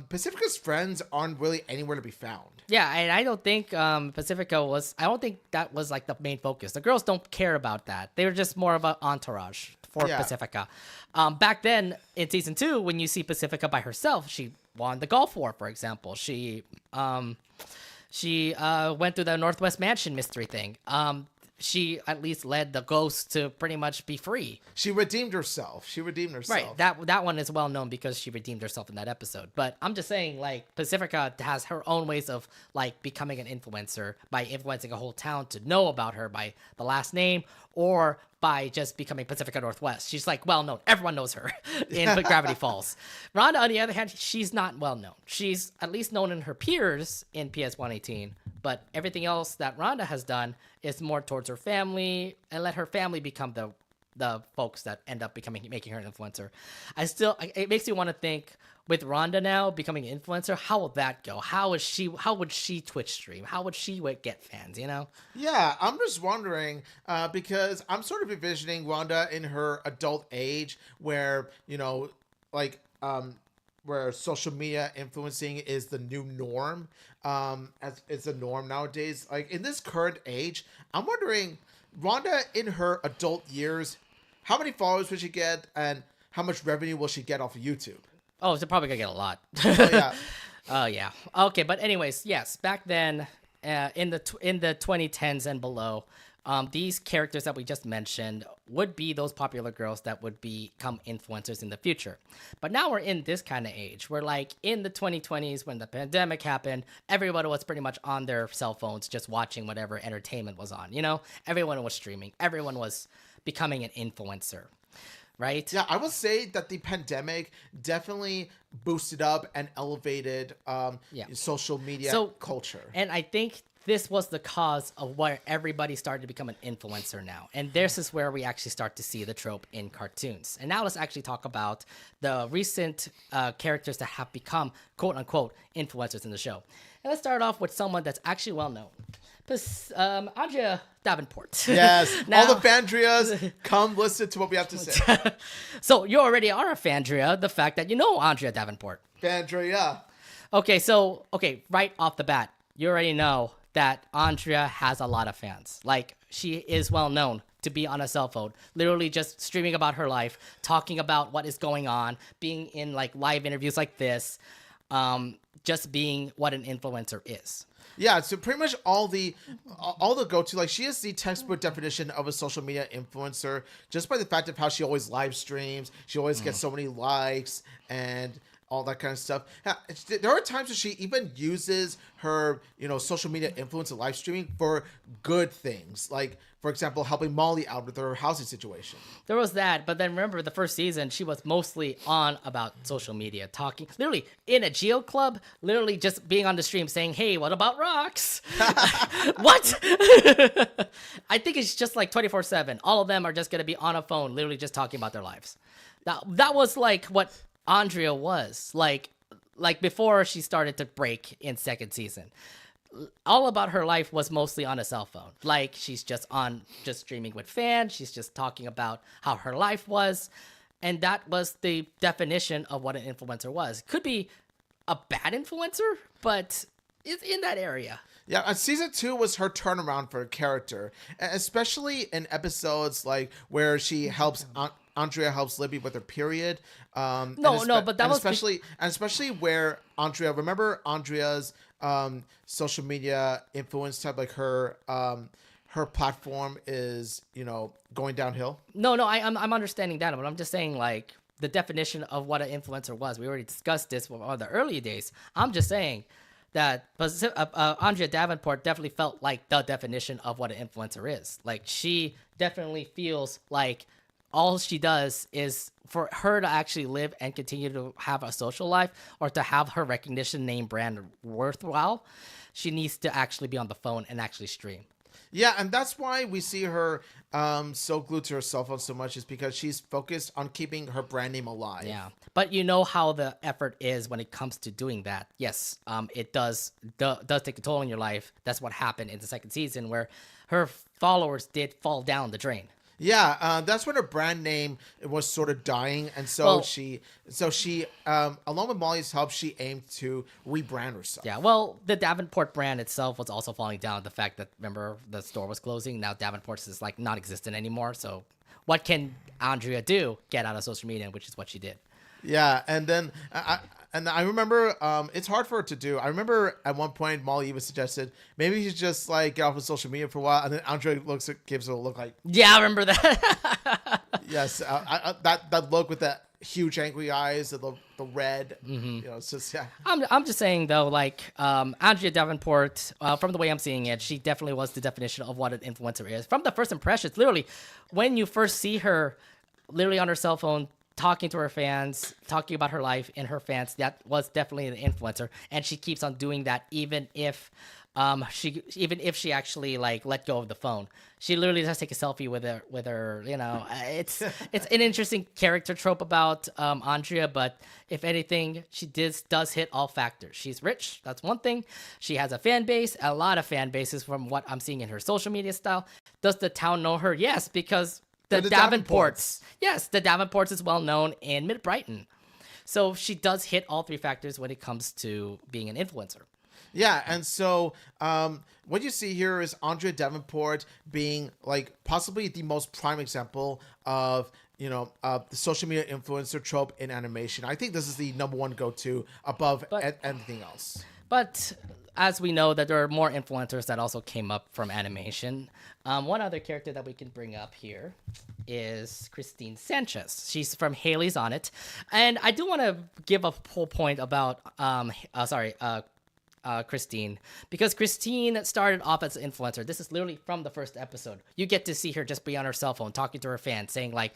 Pacifica's friends aren't really anywhere to be found.
Yeah, and I don't think Pacifica was. I don't think that was, like, the main focus. The girls don't care about that. They were just more of an entourage for Pacifica. Back then in season 2, when you see Pacifica by herself, she won the Gulf War, for example. She went through the Northwest Mansion mystery thing. she at least led the ghost to pretty much be free.
She redeemed herself.
Right. That one is well known because she redeemed herself in that episode. But I'm just saying, like, Pacifica has her own ways of like becoming an influencer by influencing a whole town to know about her by the last name or by just becoming Pacifica Northwest. She's like well known. Everyone knows her in Gravity Falls. Rhonda, on the other hand, she's not well known. She's at least known in her peers in PS 118, but everything else that Rhonda has done is more towards her family and let her family become the folks that end up making her an influencer. It makes me want to think with Rhonda now becoming an influencer, how will that go? How would she Twitch stream? How would she get fans, you know?
Yeah, I'm just wondering because I'm sort of envisioning Rhonda in her adult age where, you know, like where social media influencing is the new norm, as it's a norm nowadays. Like in this current age, I'm wondering Rhonda in her adult years, how many followers will she get and how much revenue will she get off of YouTube?
Oh, she's probably gonna get a lot.
Oh yeah.
Oh yeah. Okay, but anyways, yes, back then, in the 2010s and below, these characters that we just mentioned would be those popular girls that would become influencers in the future. But now we're in this kind of age. We're like in the 2020s when the pandemic happened, everybody was pretty much on their cell phones just watching whatever entertainment was on, you know? Everyone was streaming. Everyone was becoming an influencer. Right?
Yeah, I would say that the pandemic definitely boosted up and elevated social media culture.
And I think this was the cause of where everybody started to become an influencer now. And this is where we actually start to see the trope in cartoons. And now let's actually talk about the recent characters that have become quote unquote influencers in the show. And let's start off with someone that's actually well known. Andrea Davenport.
Yes,
now,
all the Fandrias, come listen to what we have to say.
So you already are a Fandria, the fact that you know Andrea Davenport.
Fandria.
Okay, right off the bat, you already know that Andrea has a lot of fans. Like, she is well known to be on a cell phone, literally just streaming about her life, talking about what is going on, being in like live interviews like this, just being what an influencer is.
Yeah, so pretty much all the go-to, like she is the textbook definition of a social media influencer just by the fact of how she always live streams. She always gets so many likes and all that kind of stuff. There are times when she even uses her, social media influence and live streaming for good things. Like, for example, helping Molly out with her housing situation.
There was that, but then remember the first season, she was mostly on about social media, talking, literally in a Geo Club, literally just being on the stream saying, hey, what about rocks? What? I think it's just like 24/7. All of them are just going to be on a phone, literally just talking about their lives. That was like what Andrea was like before she started to break in second season. All about her life was mostly on a cell phone. Like she's just streaming with fans. She's just talking about how her life was. And that was the definition of what an influencer was. Could be a bad influencer, but it's in that area.
Yeah, season 2 was her turnaround for a character, especially in episodes like where she helps Andrea helps Libby with her period. But that was especially where Andrea. Remember Andrea's social media influence type, like her platform is going downhill.
I'm understanding that, but I'm just saying like the definition of what an influencer was. We already discussed this on the early days. I'm just saying that Andrea Davenport definitely felt like the definition of what an influencer is. Like she definitely feels like all she does is for her to actually live and continue to have a social life or to have her recognition, name, brand worthwhile, she needs to actually be on the phone and actually stream.
Yeah, and that's why we see her so glued to her cell phone so much, is because she's focused on keeping her brand name alive.
Yeah, but you know how the effort is when it comes to doing that. Yes, it does take a toll on your life. That's what happened in the second season where her followers did fall down the drain.
Yeah, that's when her brand name was sort of dying, and so she along with Molly's help, she aimed to rebrand herself.
Yeah, well, the Davenport brand itself was also falling down. The fact that, remember, the store was closing. Now Davenport's is like not existent anymore. So what can Andrea do? Get out of social media, which is what she did.
Yeah, and then And I remember it's hard for her to do. I remember at one point Molly even suggested maybe you should just like get off of social media for a while, and then Andre gives her a look like,
yeah, I remember that.
yes, that look with the huge angry eyes, the red, it's just
I'm just saying though, like Andrea Davenport, from the way I'm seeing it, she definitely was the definition of what an influencer is. From the first impressions, literally, when you first see her, literally on her cell phone, talking to her fans, talking about her life and her fans, that was definitely an influencer, and she keeps on doing that even if she actually like let go of the phone. She literally just take a selfie with her. It's an interesting character trope about Andrea, but if anything, she does hit all factors. She's rich, that's one thing. She has a fan base, a lot of fan bases from what I'm seeing in her social media style. Does the town know her? Yes, because the Davenports. Yes, the Davenports is well known in Mid Brighton. So she does hit all three factors when it comes to being an influencer.
Yeah, and so what you see here is Andrea Davenport being like possibly the most prime example of the social media influencer trope in animation. I think this is the number one go-to above anything else.
But as we know that there are more influencers that also came up from animation. One other character that we can bring up here is Christine Sanchez. She's from Haley's on It. And I do want to give a whole point about Christine, because Christine started off as an influencer. This is literally from the first episode. You get to see her just be on her cell phone talking to her fans, saying like,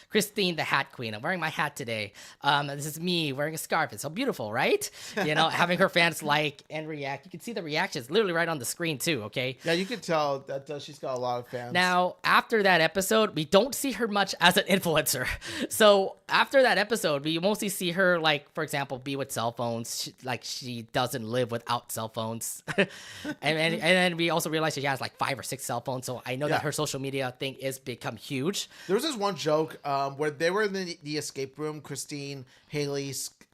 Christine the Hat Queen, I'm wearing my hat today. This is me wearing a scarf. It's so beautiful, right? Having her fans like and react. You can see the reactions literally right on the screen too, okay?
Yeah, you can tell that she's got a lot of fans.
Now, after that episode, we don't see her much as an influencer. So after that episode, we mostly see her, like, for example, be with cell phones. She doesn't live without cell phones. and then we also realize she has like 5 or 6 cell phones. So I know that her social media thing is become huge.
There was this one joke where they were in the escape room, Christine, Haley,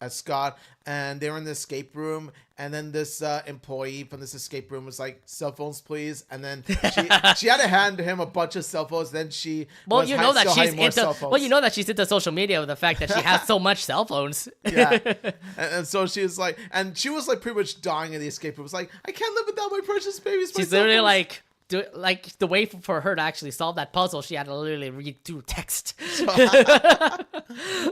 Scott, and they were in the escape room, and then this employee from this escape room was like, cell phones please, and then she had to hand him a bunch of cell phones. Then she's into social media with the fact that she has so much cell phones. Yeah. And so she was like, pretty much dying in the escape room. It was like, I can't live without my precious babies.
She's literally like, the way for her to actually solve that puzzle, she had to literally read through text.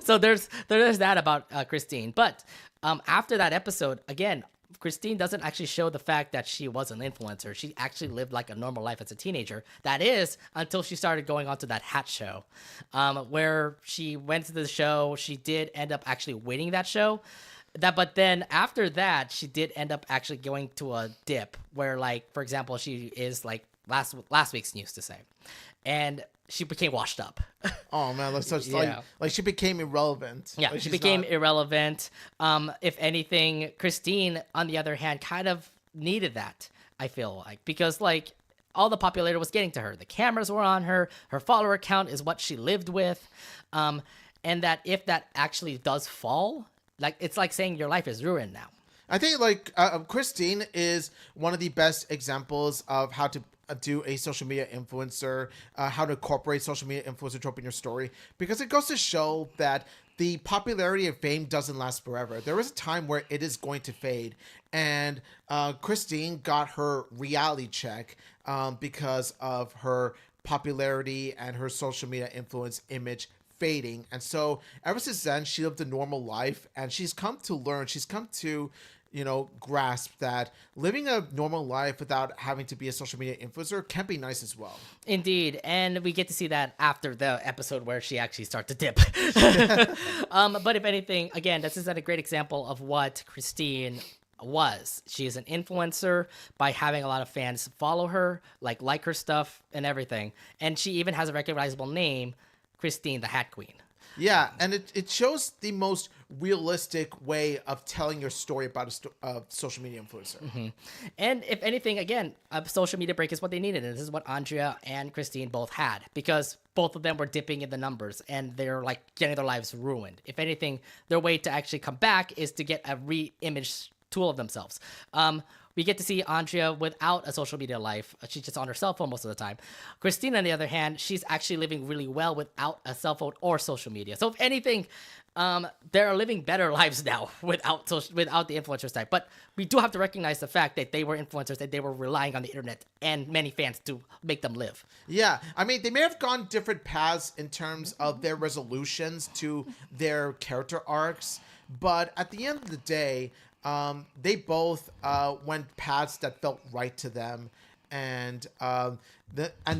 So there's that about Christine. But after that episode, again, Christine doesn't actually show the fact that she was an influencer. She actually lived like a normal life as a teenager. That is, until she started going on to that hat show, where she went to the show. She did end up actually winning that show. But then after that, she did end up actually going to a dip where, like, for example, she is like last week's news to say, and she became washed up.
Oh man, that's such like she became irrelevant.
Yeah,
like,
she became irrelevant. If anything, Christine, on the other hand, kind of needed that. I feel like, because like all the popularity was getting to her. The cameras were on her. Her follower count is what she lived with, and that if that actually does fall. Like, it's like saying your life is ruined now.
I think, like, Christine is one of the best examples of how to do a social media influencer, how to incorporate social media influencer trope in your story, because it goes to show that the popularity and fame doesn't last forever. There is a time where it is going to fade, and Christine got her reality check because of her popularity and her social media influence image fading. And so ever since then, she lived a normal life, and she's come to grasp that living a normal life without having to be a social media influencer can be nice as well.
Indeed. And we get to see that after the episode where she actually starts to dip. But if anything, again, this is a great example of what Christine was. She is an influencer by having a lot of fans follow her, like her stuff and everything. And she even has a recognizable name, Christine the Hat Queen.
Yeah, and it shows the most realistic way of telling your story about a social media influencer.
Mm-hmm. And if anything, again, a social media break is what they needed. And this is what Andrea and Christine both had, because both of them were dipping in the numbers and they're like getting their lives ruined. If anything, their way to actually come back is to get a re-image tool of themselves. We get to see Andrea without a social media life. She's just on her cell phone most of the time. Christina, on the other hand, she's actually living really well without a cell phone or social media. So if anything, they're living better lives now without the influencers type. But we do have to recognize the fact that they were influencers, that they were relying on the internet and many fans to make them live.
Yeah, I mean, they may have gone different paths in terms of their resolutions to their character arcs, but at the end of the day, they both went paths that felt right to them, and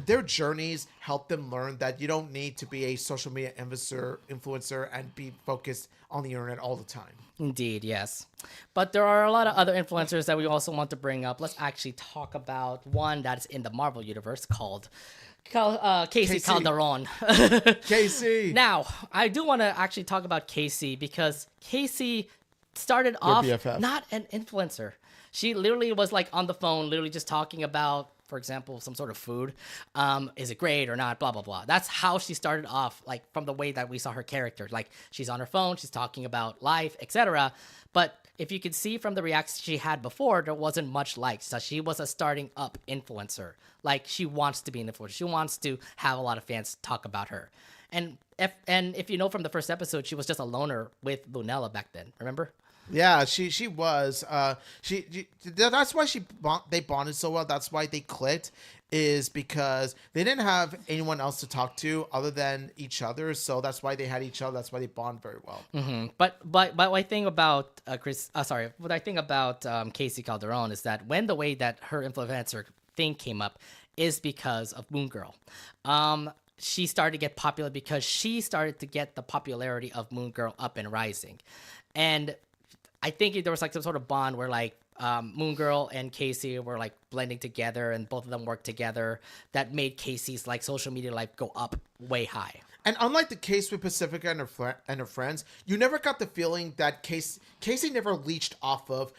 their journeys helped them learn that you don't need to be a social media influencer and be focused on the internet all the time.
Indeed, yes. But there are a lot of other influencers that we also want to bring up. Let's actually talk about one that's in the Marvel universe called Casey Calderon.
Casey!
Now, I do want to actually talk about Casey because Casey started off not an influencer. She literally was like on the phone, literally just talking about, for example, some sort of food. Is it great or not? Blah, blah, blah. That's how she started off, like from the way that we saw her character. Like she's on her phone, she's talking about life, etc. But if you could see from the reactions she had before, there wasn't much like. So she was a starting up influencer. Like she wants to be an influencer. She wants to have a lot of fans talk about her. And if you know from the first episode, she was just a loner with Lunella back then. Remember?
Yeah, she was. That's why they bonded so well. That's why they clicked, is because they didn't have anyone else to talk to other than each other. So that's why they had each other. That's why they bond very well.
Mm-hmm. But what I think about Casey Calderon is that when the way that her influencer thing came up is because of Moon Girl. She started to get popular because she started to get the popularity of Moon Girl up and rising, and I think there was like some sort of bond where like Moon Girl and Casey were like blending together, and both of them worked together. That made Casey's like social media life go up way high.
And unlike the case with Pacifica and her friends, you never got the feeling that Casey never leached off of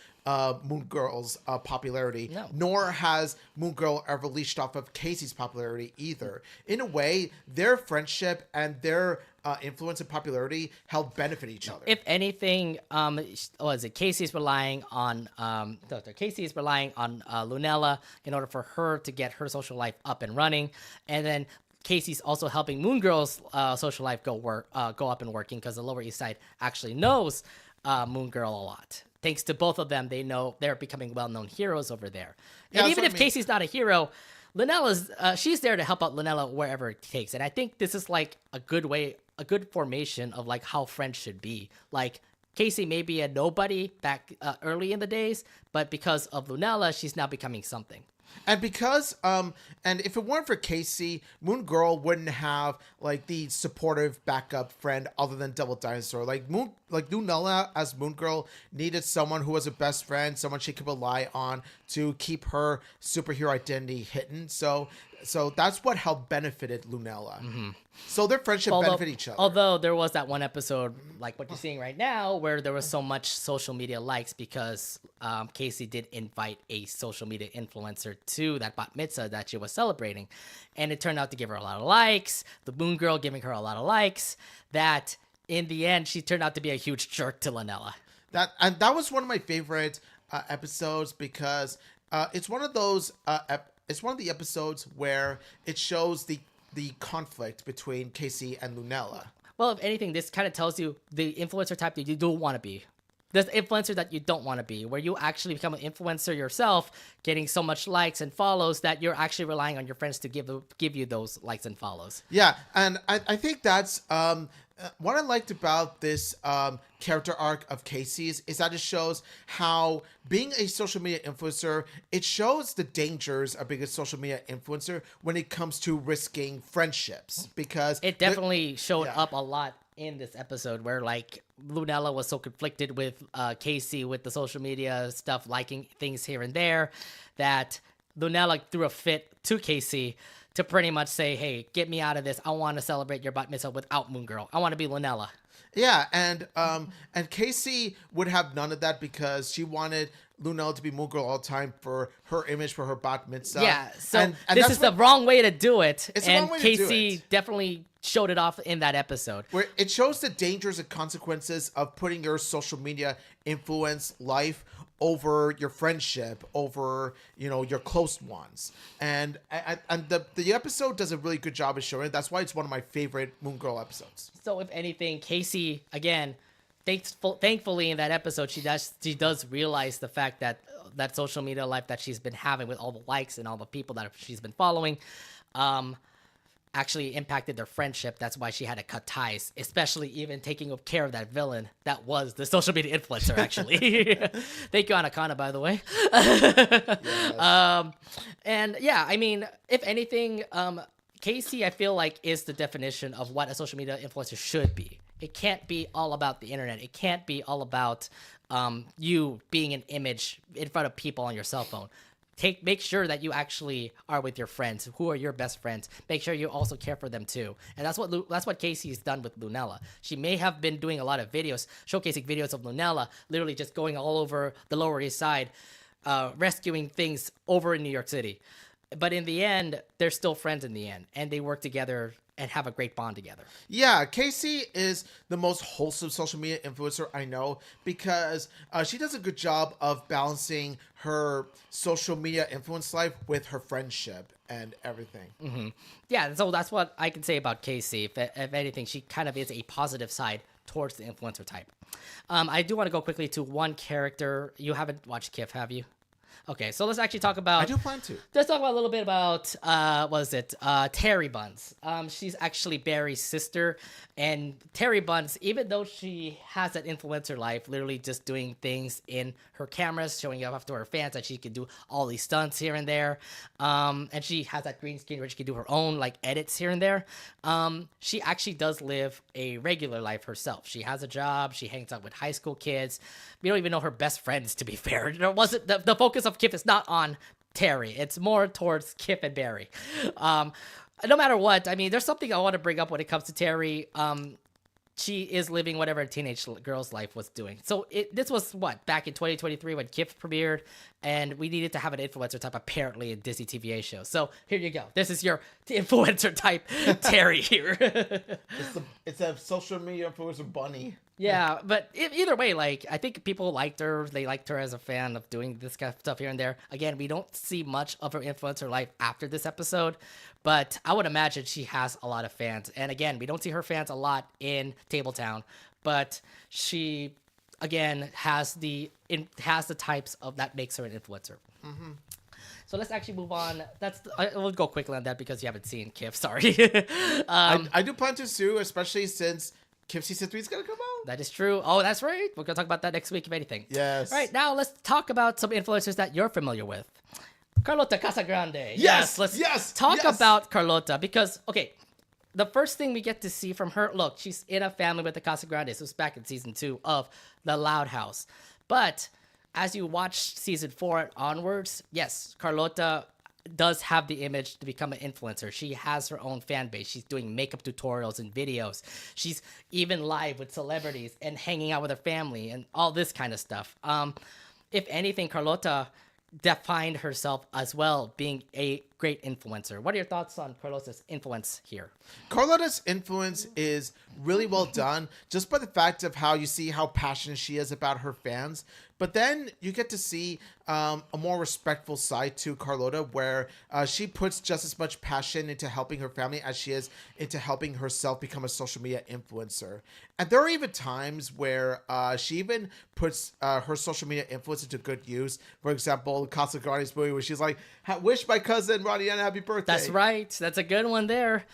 Moon Girl's popularity,
no.
Nor has Moon Girl ever leached off of Casey's popularity either. In a way, their friendship and their influence and popularity help benefit each other.
If anything, Casey's relying on Lunella in order for her to get her social life up and running, and then Casey's also helping Moon Girl's social life go up and working because the Lower East Side actually knows Moon Girl a lot. Thanks to both of them, they know they're becoming well-known heroes over there. And
Yeah,
even if Casey's not a hero, Lunella's she's there to help out Lunella wherever it takes. And I think this is like a good formation of like how friends should be. Like Casey may be a nobody back early in the days, but because of Lunella, she's now becoming something.
And because, and if it weren't for Casey, Moon Girl wouldn't have like the supportive backup friend other than Devil Dinosaur. Like Lunella as Moon Girl needed someone who was a best friend, someone she could rely on to keep her superhero identity hidden. So that's what helped benefited Lunella. Mm-hmm. So their friendship benefited each other.
Although there was that one episode, like what you're seeing right now, where there was so much social media likes because Casey did invite a social media influencer to that bat mitzvah that she was celebrating. And it turned out to give her a lot of likes, the Moon Girl giving her a lot of likes, that in the end, she turned out to be a huge jerk to Lunella.
That was one of my favorite episodes because it's one of those it's one of the episodes where it shows the conflict between Casey and Lunella.
Well, if anything, this kind of tells you the influencer type that you do want to be. There's influencer that you don't want to be, where you actually become an influencer yourself, getting so much likes and follows that you're actually relying on your friends to give you those likes and follows.
Yeah, and I think that's what I liked about this character arc of Casey's is that it shows how being a social media influencer, it shows the dangers of being a social media influencer when it comes to risking friendships, because
it definitely showed up a lot in this episode where like Lunella was so conflicted with Casey with the social media stuff, liking things here and there, that Lunella threw a fit to Casey to pretty much say, hey, get me out of this. I want to celebrate your bat mitzvah without Moon Girl. I want to be Lunella.
Yeah, and Casey would have none of that because she wanted Lunella to be Moon Girl all the time for her image, for her bat mitzvah.
Yeah, so and this is the wrong way to do it.
It's
and
the wrong way
Casey
to do it.
definitely showed it off in that episode.
Where it shows the dangers and consequences of putting your social media influence life over your friendship, over your close ones, and the episode does a really good job of showing it. That's why it's one of my favorite Moon Girl episodes.
So if anything, Casey again, thankfully in that episode she does realize the fact that that social media life that she's been having with all the likes and all the people that she's been following, actually impacted their friendship. That's why she had to cut ties, especially even taking care of that villain that was the social media influencer, actually. Thank you, Anakana, by the way.
Yes.
And yeah, I mean, if anything, Casey, I feel like, is the definition of what a social media influencer should be. It can't be all about the internet. It can't be all about you being an image in front of people on your cell phone. Make sure that you actually are with your friends. Who are your best friends? Make sure you also care for them too. And that's what Casey's done with Lunella. She may have been doing a lot of videos, showcasing videos of Lunella, literally just going all over the Lower East Side, rescuing things over in New York City. But in the end, they're still friends in the end, and they work together and have a great bond together.
Yeah, Casey is the most wholesome social media influencer I know, because she does a good job of balancing her social media influence life with her friendship and everything.
Mm-hmm. Yeah, so that's what I can say about Casey. If anything, she kind of is a positive side towards the influencer type. I do want to go quickly to one character. You haven't watched Kif, have you? Okay, so let's actually talk about...
I do plan to.
Let's talk about a little bit about, Terry Buns. She's actually Barry's sister, and Terry Buns, even though she has that influencer life, literally just doing things in her cameras, showing off to her fans that she can do all these stunts here and there, and she has that green screen where she can do her own, edits here and there, she actually does live a regular life herself. She has a job, she hangs out with high school kids. We don't even know her best friends, to be fair. There wasn't the focus of Kif is not on Terry. It's more towards Kif and Barry. No matter what, I mean, there's something I want to bring up when it comes to Terry. She is living whatever a teenage girl's life was doing. So this was back in 2023 when Kif premiered, and we needed to have an influencer type apparently in Disney TVA shows. So here you go. This is your influencer type Terry here.
It's a social media influencer bunny.
Yeah, but either way, I think people liked her. They liked her as a fan of doing this kind of stuff here and there. Again, we don't see much of her influencer life after this episode, but I would imagine she has a lot of fans. And again, we don't see her fans a lot in Tabletown, but she, again, has the types of that makes her an influencer. Mm-hmm. So let's actually move on. We'll go quickly on that because you haven't seen Kif. Sorry.
I do plan to sue, especially since Kif Season 3 is going to come out.
That is true. Oh, that's right. We're going to talk about that next week, if anything.
Yes.
All right, now let's talk about some influencers that you're familiar with. Carlota Casagrande.
Yes.
Let's talk about Carlota because, okay, the first thing we get to see from her, look, she's in a family with the Casagrandes. This was back in season 2 of The Loud House. But as you watch season 4 onwards, yes, Carlota does have the image to become an influencer. She has her own fan base. She's doing makeup tutorials and videos. She's even live with celebrities and hanging out with her family and all this kind of stuff. If anything, Carlota defined herself as well being a great influencer. What are your thoughts on Carlota's influence here?
Carlota's influence is really well done just by the fact of how you see how passionate she is about her fans. But then you get to see a more respectful side to Carlota where she puts just as much passion into helping her family as she is into helping herself become a social media influencer. And there are even times where she even puts her social media influence into good use. For example, Casa Grande's movie where she's like, wish my cousin Rodiana happy birthday.
That's right. That's a good one there.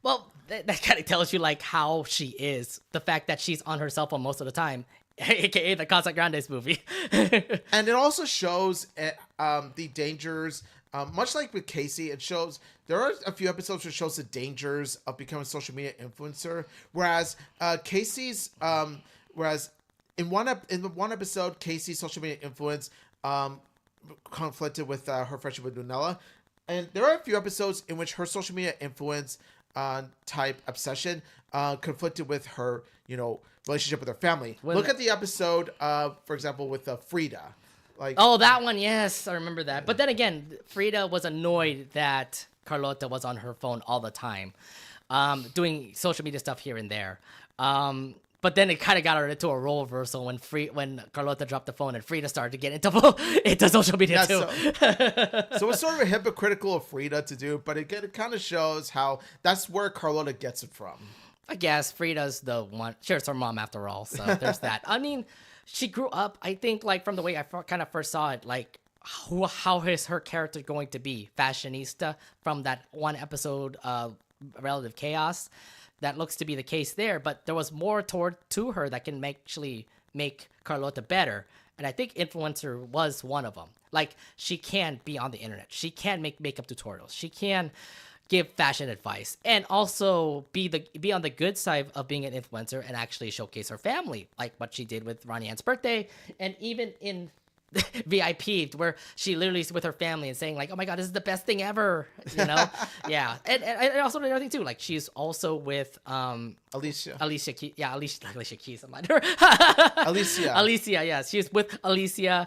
Well, that kind of tells you how she is. The fact that she's on her cell phone most of the time. AKA the Casa Grande's movie.
And it also shows the dangers, much like with Casey, it shows there are a few episodes which shows the dangers of becoming a social media influencer. Whereas Casey's, in one episode, Casey's social media influence conflicted with her friendship with Lunella. And there are a few episodes in which her social media influence type obsession conflicted with her, relationship with her family. Look at the episode, for example, with Frida.
Oh, that one, yes, I remember that. But then again, Frida was annoyed that Carlota was on her phone all the time. doing social media stuff here and there. But then it kind of got her into a role reversal when Carlota dropped the phone and Frida started to get into social media too.
So it's sort of hypocritical of Frida to do, but it kind of shows how that's where Carlota gets it from.
I guess Frida's the one. Sure, it's her mom after all, so there's that. I mean, she grew up, I think, like from the way I kind of first saw it, like how is her character going to be? Fashionista from that one episode, Relative Chaos. That looks to be the case there, but there was more to her that can actually make Carlota better. And I think influencer was one of them. Like, she can be on the internet. She can make makeup tutorials. She can give fashion advice and also be on the good side of being an influencer and actually showcase her family, like what she did with Ronnie Ann's birthday. And even in VIP, where she literally is with her family and saying like, "Oh my God, this is the best thing ever," you know? Yeah, and also another thing too, like she's also with
Alicia
Keys. I'm not her. Alicia, yeah, she was with Alicia.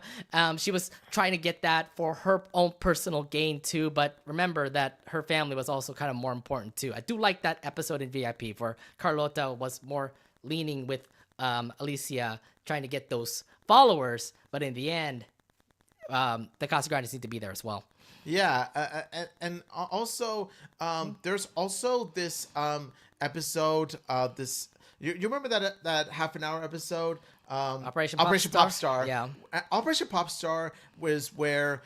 She was trying to get that for her own personal gain too, but remember that her family was also kind of more important too. I do like that episode in VIP where Carlota was more leaning with Alicia, trying to get those followers, but in the end, the Casagrandes need to be there as well.
Yeah, and also there's also this episode. This you remember that half an hour episode?
Operation
Popstar.
Yeah.
Operation Popstar was where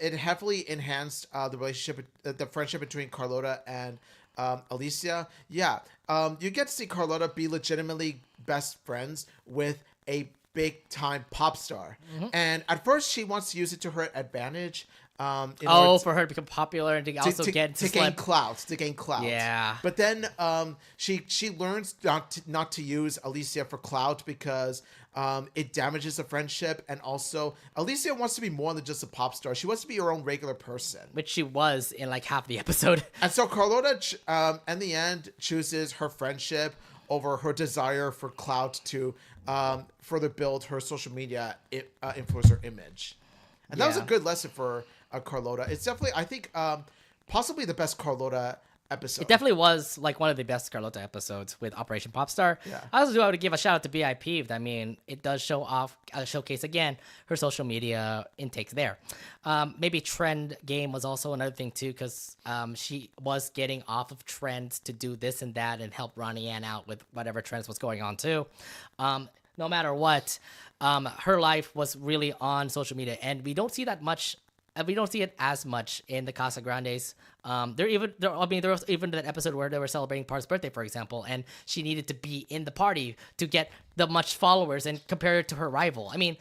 it heavily enhanced the relationship, the friendship between Carlota and Alicia. Yeah, you get to see Carlota be legitimately best friends with a big time pop star. Mm-hmm. And at first she wants to use it to her advantage.
For her to become popular and to also gain
clout.
Yeah.
But then she learns not to use Alicia for clout because it damages the friendship, and also Alicia wants to be more than just a pop star. She wants to be her own regular person,
which she was in like half the episode.
And so Carlota, in the end, chooses her friendship over her desire for clout to further build her social media influencer image. And that was a good lesson for Carlota. It's definitely, I think, possibly the best Carlota episode.
It definitely was like one of the best Carlota episodes with Operation Popstar.
Yeah.
I also do want to give a shout out to BIP. I mean, it does showcase again her social media intakes there. Maybe Trend Game was also another thing too, because she was getting off of trends to do this and that and help Ronnie Ann out with whatever trends was going on too. No matter what, her life was really on social media, and we don't see that much. We don't see it as much in the Casagrandes. There was even that episode where they were celebrating Par's birthday, for example, and she needed to be in the party to get the much followers and compare it to her rival. I mean,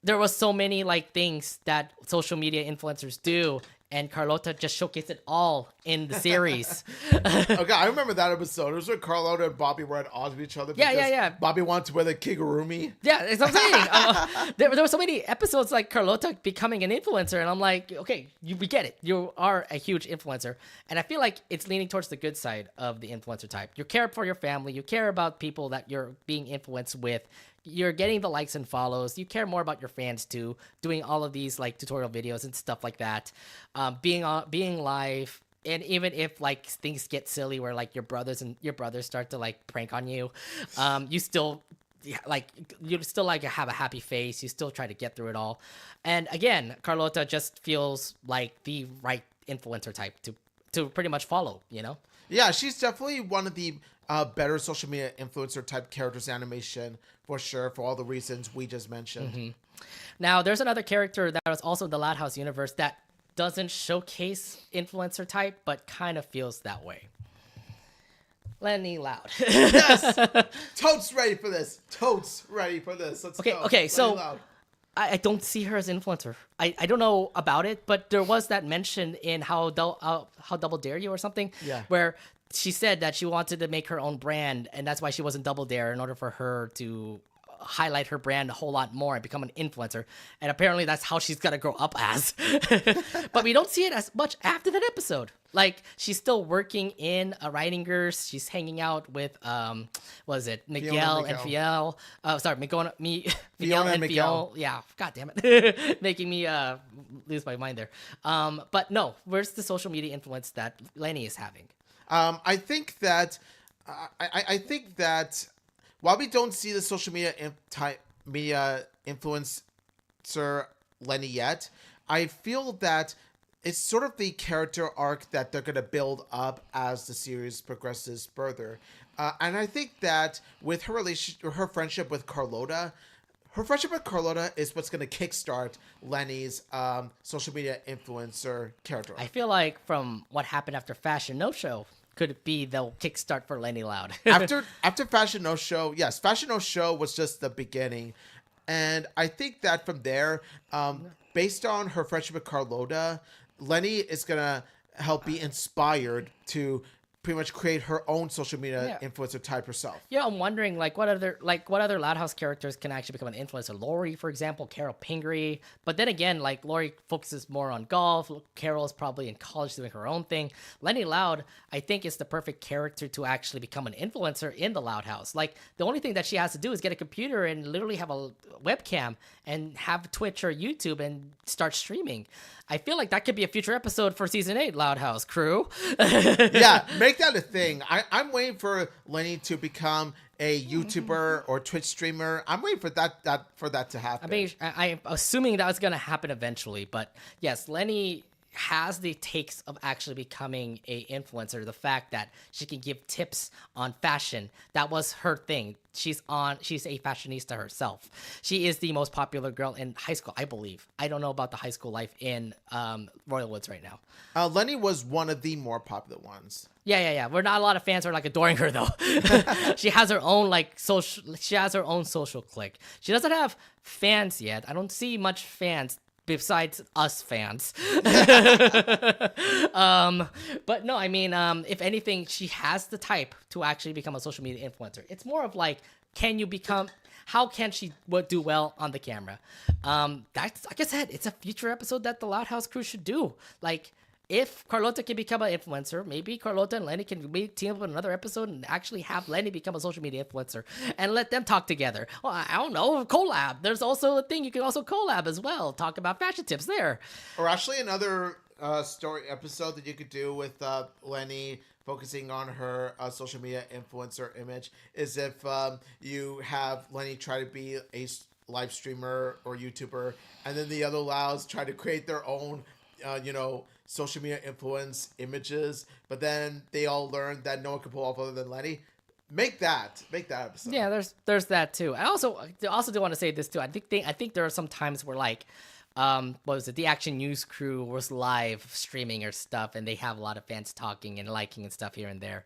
there was so many like things that social media influencers do, and Carlota just showcased it all in the series.
Okay, I remember that episode. It was when Carlota and Bobby were at odds with each other.
Yeah.
Bobby wanted to wear the kigurumi.
Yeah, that's what I'm saying. There were so many episodes like Carlota becoming an influencer, and I'm like, okay, we get it. You are a huge influencer. And I feel like it's leaning towards the good side of the influencer type. You care for your family. You care about people that you're being influenced with. You're getting the likes and follows. You care more about your fans too, doing all of these like tutorial videos and stuff like that, being live. And even if like things get silly where like your brothers start to like prank on you, you still have a happy face. You still try to get through it all. And again, Carlota just feels like the right influencer type to pretty much follow, you know?
Yeah, she's definitely one of the better social media influencer type characters in animation for sure, for all the reasons we just mentioned.
Mm-hmm. Now, there's another character that was also in the Loud House universe that doesn't showcase influencer type, but kind of feels that way. Lenny Loud.
Yes! Totes ready for this. Let's go.
Okay, so I don't see her as influencer. I don't know about it, but there was that mention in How Double Dare You or something, where she said that she wanted to make her own brand, and that's why she wasn't Double Dare, in order for her to highlight her brand a whole lot more and become an influencer. And apparently that's how she's got to grow up as. But we don't see it as much after that episode. Like, she's still working in a writing groups. She's hanging out with, Miguel and Fiel. Miguel and Fiel. Yeah, god damn it. Making me lose my mind there. But no, where's the social media influence that Lenny is having?
I think that I think that while we don't see the social media influencer Lenny yet, I feel that it's sort of the character arc that they're going to build up as the series progresses further. And I think that with her friendship with Carlota, is what's going to kickstart Lenny's social media influencer character arc.
I feel like from what happened after Fashion No Show, could it be the kickstart for Lenny Loud?
after Fashion No Show, yes, Fashion No Show was just the beginning. And I think that from there, based on her friendship with Carlota, Lenny is going to help be inspired to pretty much create her own social media influencer type herself.
Yeah, I'm wondering what other Loud House characters can actually become an influencer. Lori, for example, Carol Pingree. But then again, like Lori focuses more on golf. Carol is probably in college doing her own thing. Lenny Loud, I think, is the perfect character to actually become an influencer in the Loud House. Like the only thing that she has to do is get a computer and literally have a webcam and have Twitch or YouTube and start streaming. I feel like that could be a future episode for season 8, Loud House crew.
Yeah, make that a thing. I'm waiting for Lenny to become a YouTuber or Twitch streamer. I'm waiting for that to happen.
I mean, I'm assuming that's going to happen eventually, but yes, Lenny has the takes of actually becoming a influencer. The fact that she can give tips on fashion, that was her thing. She's a fashionista herself. She is the most popular girl in high school, I believe. I don't know about the high school life in Royal Woods right now.
Lenny was one of the more popular ones.
Yeah. We're not a lot of fans are like adoring her though. She has her own social clique. She doesn't have fans yet. I don't see much fans besides us fans. But no, I mean, if anything, she has the type to actually become a social media influencer. It's more of like, how can she do well on the camera? That's, like I said, it's a future episode that the Loud House crew should do. Like, if Carlota can become an influencer, maybe Carlota and Lenny can team up in another episode and actually have Lenny become a social media influencer and let them talk together. Well, I don't know, collab. There's also a thing you can also collab as well. Talk about fashion tips there.
Or actually another story episode that you could do with Lenny focusing on her social media influencer image is if you have Lenny try to be a live streamer or YouTuber, and then the other Louds try to create their own, social media influence images, but then they all learn that no one can pull off other than Lenny. Make that episode.
Yeah, there's that too. I also do want to say this too. I think there are some times where like, what was it? The Action News crew was live streaming or stuff, and they have a lot of fans talking and liking and stuff here and there.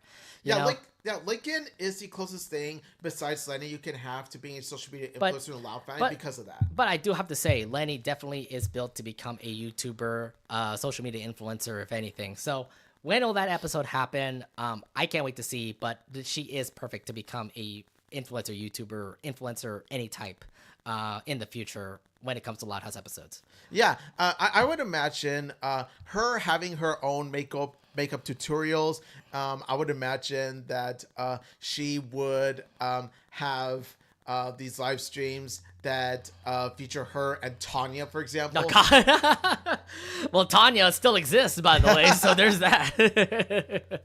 Lincoln is the closest thing besides Lenny you can have to being a social media influencer and a Loud fan because of that.
But I do have to say, Lenny definitely is built to become a YouTuber, social media influencer, if anything. So when will that episode happen? I can't wait to see. But she is perfect to become a influencer, any type, in the future when it comes to Loud House episodes.
Yeah, I would imagine her having her own makeup tutorials. I would imagine that she would have these live streams that feature her and Tanya, for example.
Well, Tanya still exists, by the way, so there's that.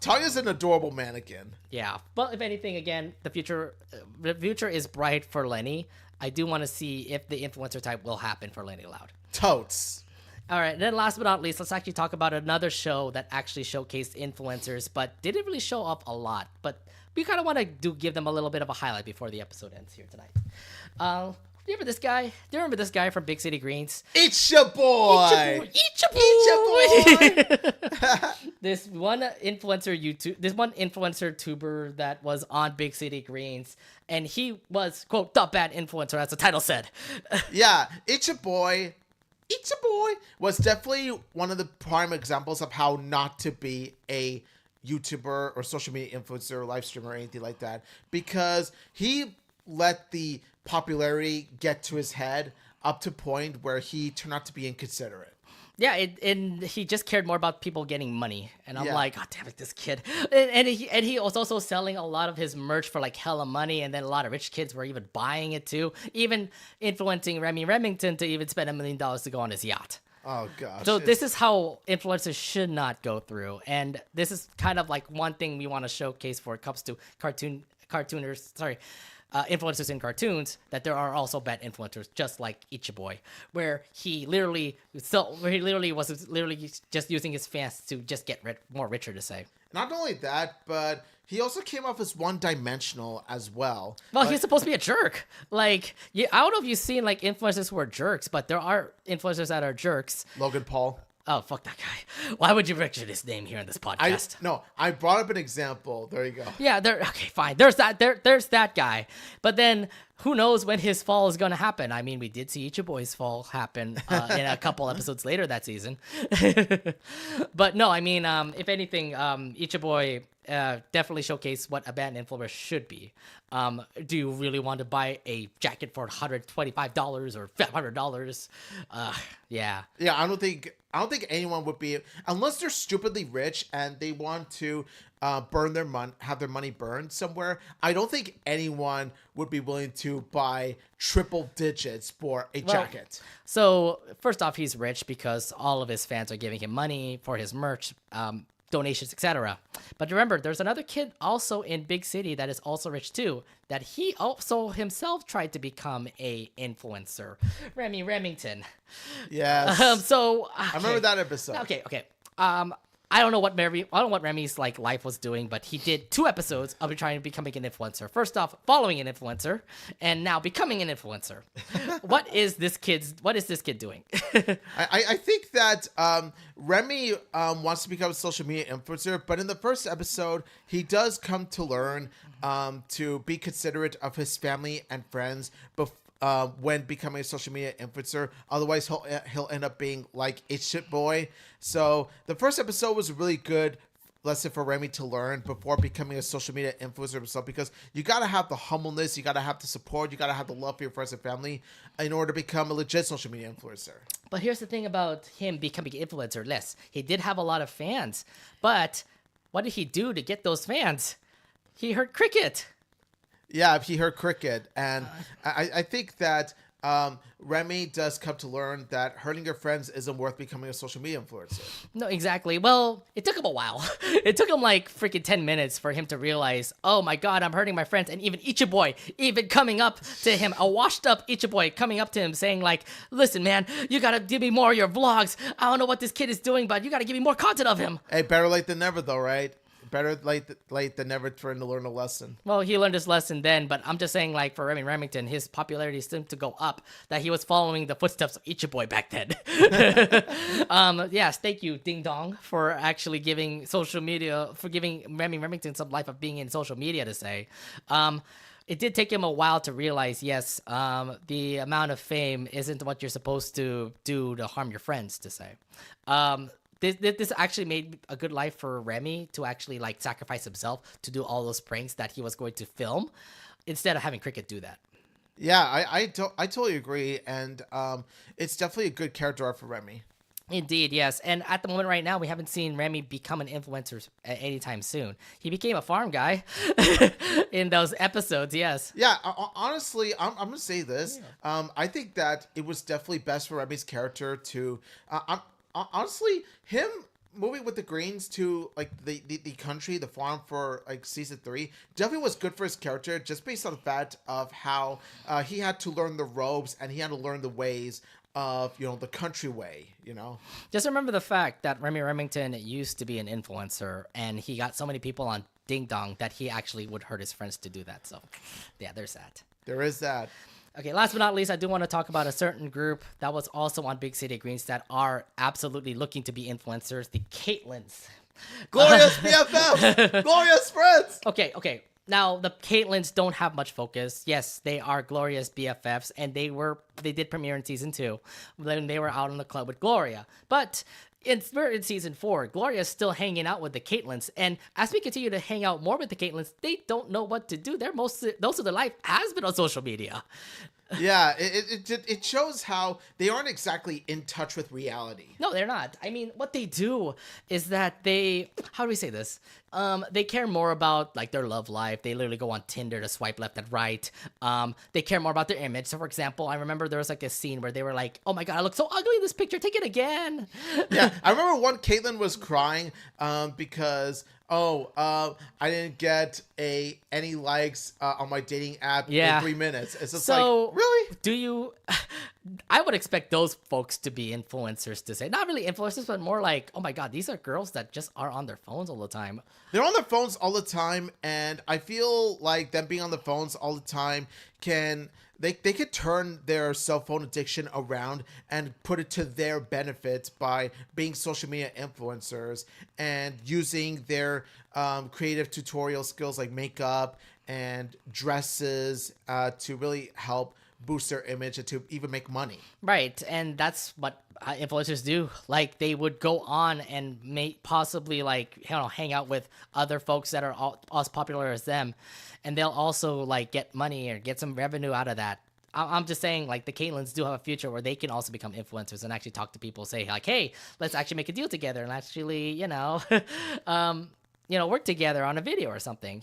Tanya's an adorable mannequin.
Yeah, but if anything, again, the future is bright for Lenny. I do want to see if the influencer type will happen for Lenny Loud.
Totes.
All right, and then last but not least, let's actually talk about another show that actually showcased influencers, but didn't really show off a lot. But we kind of want to give them a little bit of a highlight before the episode ends here tonight. Do you remember this guy? Do you remember this guy from Big City Greens?
It's your boy!
It's your boy! This one influencer tuber that was on Big City Greens, and he was, quote, the bad influencer, as the title said.
Yeah, It's Your Boy was definitely one of the prime examples of how not to be a YouTuber or social media influencer or live streamer or anything like that, because he let the popularity get to his head up to a point where he turned out to be inconsiderate.
Yeah, and he just cared more about people getting money, and I'm like, God damn it, this kid. And he was also selling a lot of his merch for like hella money, and then a lot of rich kids were even buying it too, even influencing Remy Remington to even spend $1 million to go on his yacht.
Oh gosh.
So this is how influencers should not go through, and this is kind of like one thing we want to showcase for it comes to influencers in cartoons, that there are also bad influencers, just like Ichiboy, where he literally was just using his fans to just get more richer, to say.
Not only that, but he also came off as one-dimensional as well.
Well, he's supposed to be a jerk. Like, I don't know if you've seen like influencers who are jerks, but there are influencers that are jerks.
Logan Paul.
Oh, fuck that guy. Why would you mention his name here in this podcast?
I brought up an example. There you go.
Yeah, okay, fine. There's that guy. But then who knows when his fall is going to happen? I mean, we did see Ichiboy's fall happen in a couple episodes later that season. But no, I mean, if anything, Ichiboy definitely showcased what a bad influencer should be. Do you really want to buy a jacket for $125 or $500? Yeah.
Yeah, I don't think anyone would be, unless they're stupidly rich and they want to burn their money, have their money burned somewhere. I don't think anyone would be willing to buy triple digits for a jacket.
So first off, he's rich because all of his fans are giving him money for his merch, donations, etc. But remember, there's another kid also in Big City that is also rich too, that he also himself tried to become a influencer. Remy Remington.
Yes.
Okay.
I remember that episode.
Okay. I don't know what Remy's like life was doing, but he did 2 episodes of trying to becoming an influencer. First off, following an influencer, and now becoming an influencer. What is this kid doing?
I think that Remy wants to become a social media influencer, but in the first episode, he does come to learn to be considerate of his family and friends when becoming a social media influencer. Otherwise, he'll end up being like a shit boy. So the first episode was a really good lesson for Remy to learn before becoming a social media influencer himself, because you got to have the humbleness, you got to have the support, you got to have the love for your friends and family in order to become a legit social media influencer.
But here's the thing about him becoming an influencer. He did have a lot of fans, but what did he do to get those fans? He heard cricket.
Yeah, he heard cricket, and I think that Remy does come to learn that hurting your friends isn't worth becoming a social media influencer.
No, exactly. Well, it took him a while. It took him like freaking 10 minutes for him to realize, oh my god, I'm hurting my friends. And even Ichiboy, even coming up to him, a washed up Ichiboy coming up to him saying like, listen man, you gotta give me more of your vlogs. I don't know what this kid is doing, but you gotta give me more content of him.
Hey, better late than never though, right? Better late than never trying to learn a lesson.
Well, he learned his lesson then, but I'm just saying, like, for Remy Remington, his popularity seemed to go up, that he was following the footsteps of Ichiboy back then. Yes, thank you, Ding Dong, for actually giving Remy Remington some life of being in social media, to say. It did take him a while to realize, yes, the amount of fame isn't what you're supposed to do to harm your friends, to say. This actually made a good life for Remy to actually like sacrifice himself to do all those pranks that he was going to film instead of having Cricket do that.
Yeah, I totally agree, and it's definitely a good character arc for Remy.
Indeed, yes. And at the moment right now, we haven't seen Remy become an influencer anytime soon. He became a farm guy in those episodes, yes.
Yeah, honestly, I'm going to say this. Yeah. I think that it was definitely best for Remy's character to... honestly, him moving with the Greens to like the country, the farm for like season 3 definitely was good for his character, just based on the fact of how he had to learn the ropes and he had to learn the ways of, you know, the country way, you know.
Just remember the fact that Remy Remington used to be an influencer, and he got so many people on Ding Dong that he actually would hurt his friends to do that. So, yeah, there's that.
There is that.
Okay, last but not least, I do want to talk about a certain group that was also on Big City Greens that are absolutely looking to be influencers, the Caitlins.
Glorious BFF! Glorious friends!
Okay. Now, the Caitlins don't have much focus. Yes, they are glorious BFFs, and they did premiere in season 2 when they were out in the club with Gloria. But we're in season 4. Gloria is still hanging out with the Caitlins, and as we continue to hang out more with the Caitlins, they don't know what to do. Most of their life has been on social media.
Yeah, it shows how they aren't exactly in touch with reality.
No, they're not. I mean, what they do is that they, how do we say this? They care more about like their love life. They literally go on Tinder to swipe left and right. They care more about their image. So, for example, I remember there was like a scene where they were like, "Oh my god, I look so ugly in this picture. Take it again."
Yeah, I remember one Caitlyn was crying because I didn't get any likes on my dating app in 3 minutes. It's just
so,
like, really?
Do you? I would expect those folks to be influencers to say, not really influencers, but more like, oh my god, these are girls that just are on their phones all the time.
They're on their phones all the time, and I feel like them being on the phones all the time they could turn their cell phone addiction around and put it to their benefit by being social media influencers and using their creative tutorial skills like makeup and dresses to really help boost their image and to even make money.
Right, and that's what influencers do. Like, they would go on and possibly like, hang out with other folks that are as popular as them, and they'll also like get money or get some revenue out of that. I'm just saying, like, the Caitlyns do have a future where they can also become influencers and actually talk to people, say like, hey, let's actually make a deal together and actually, work together on a video or something,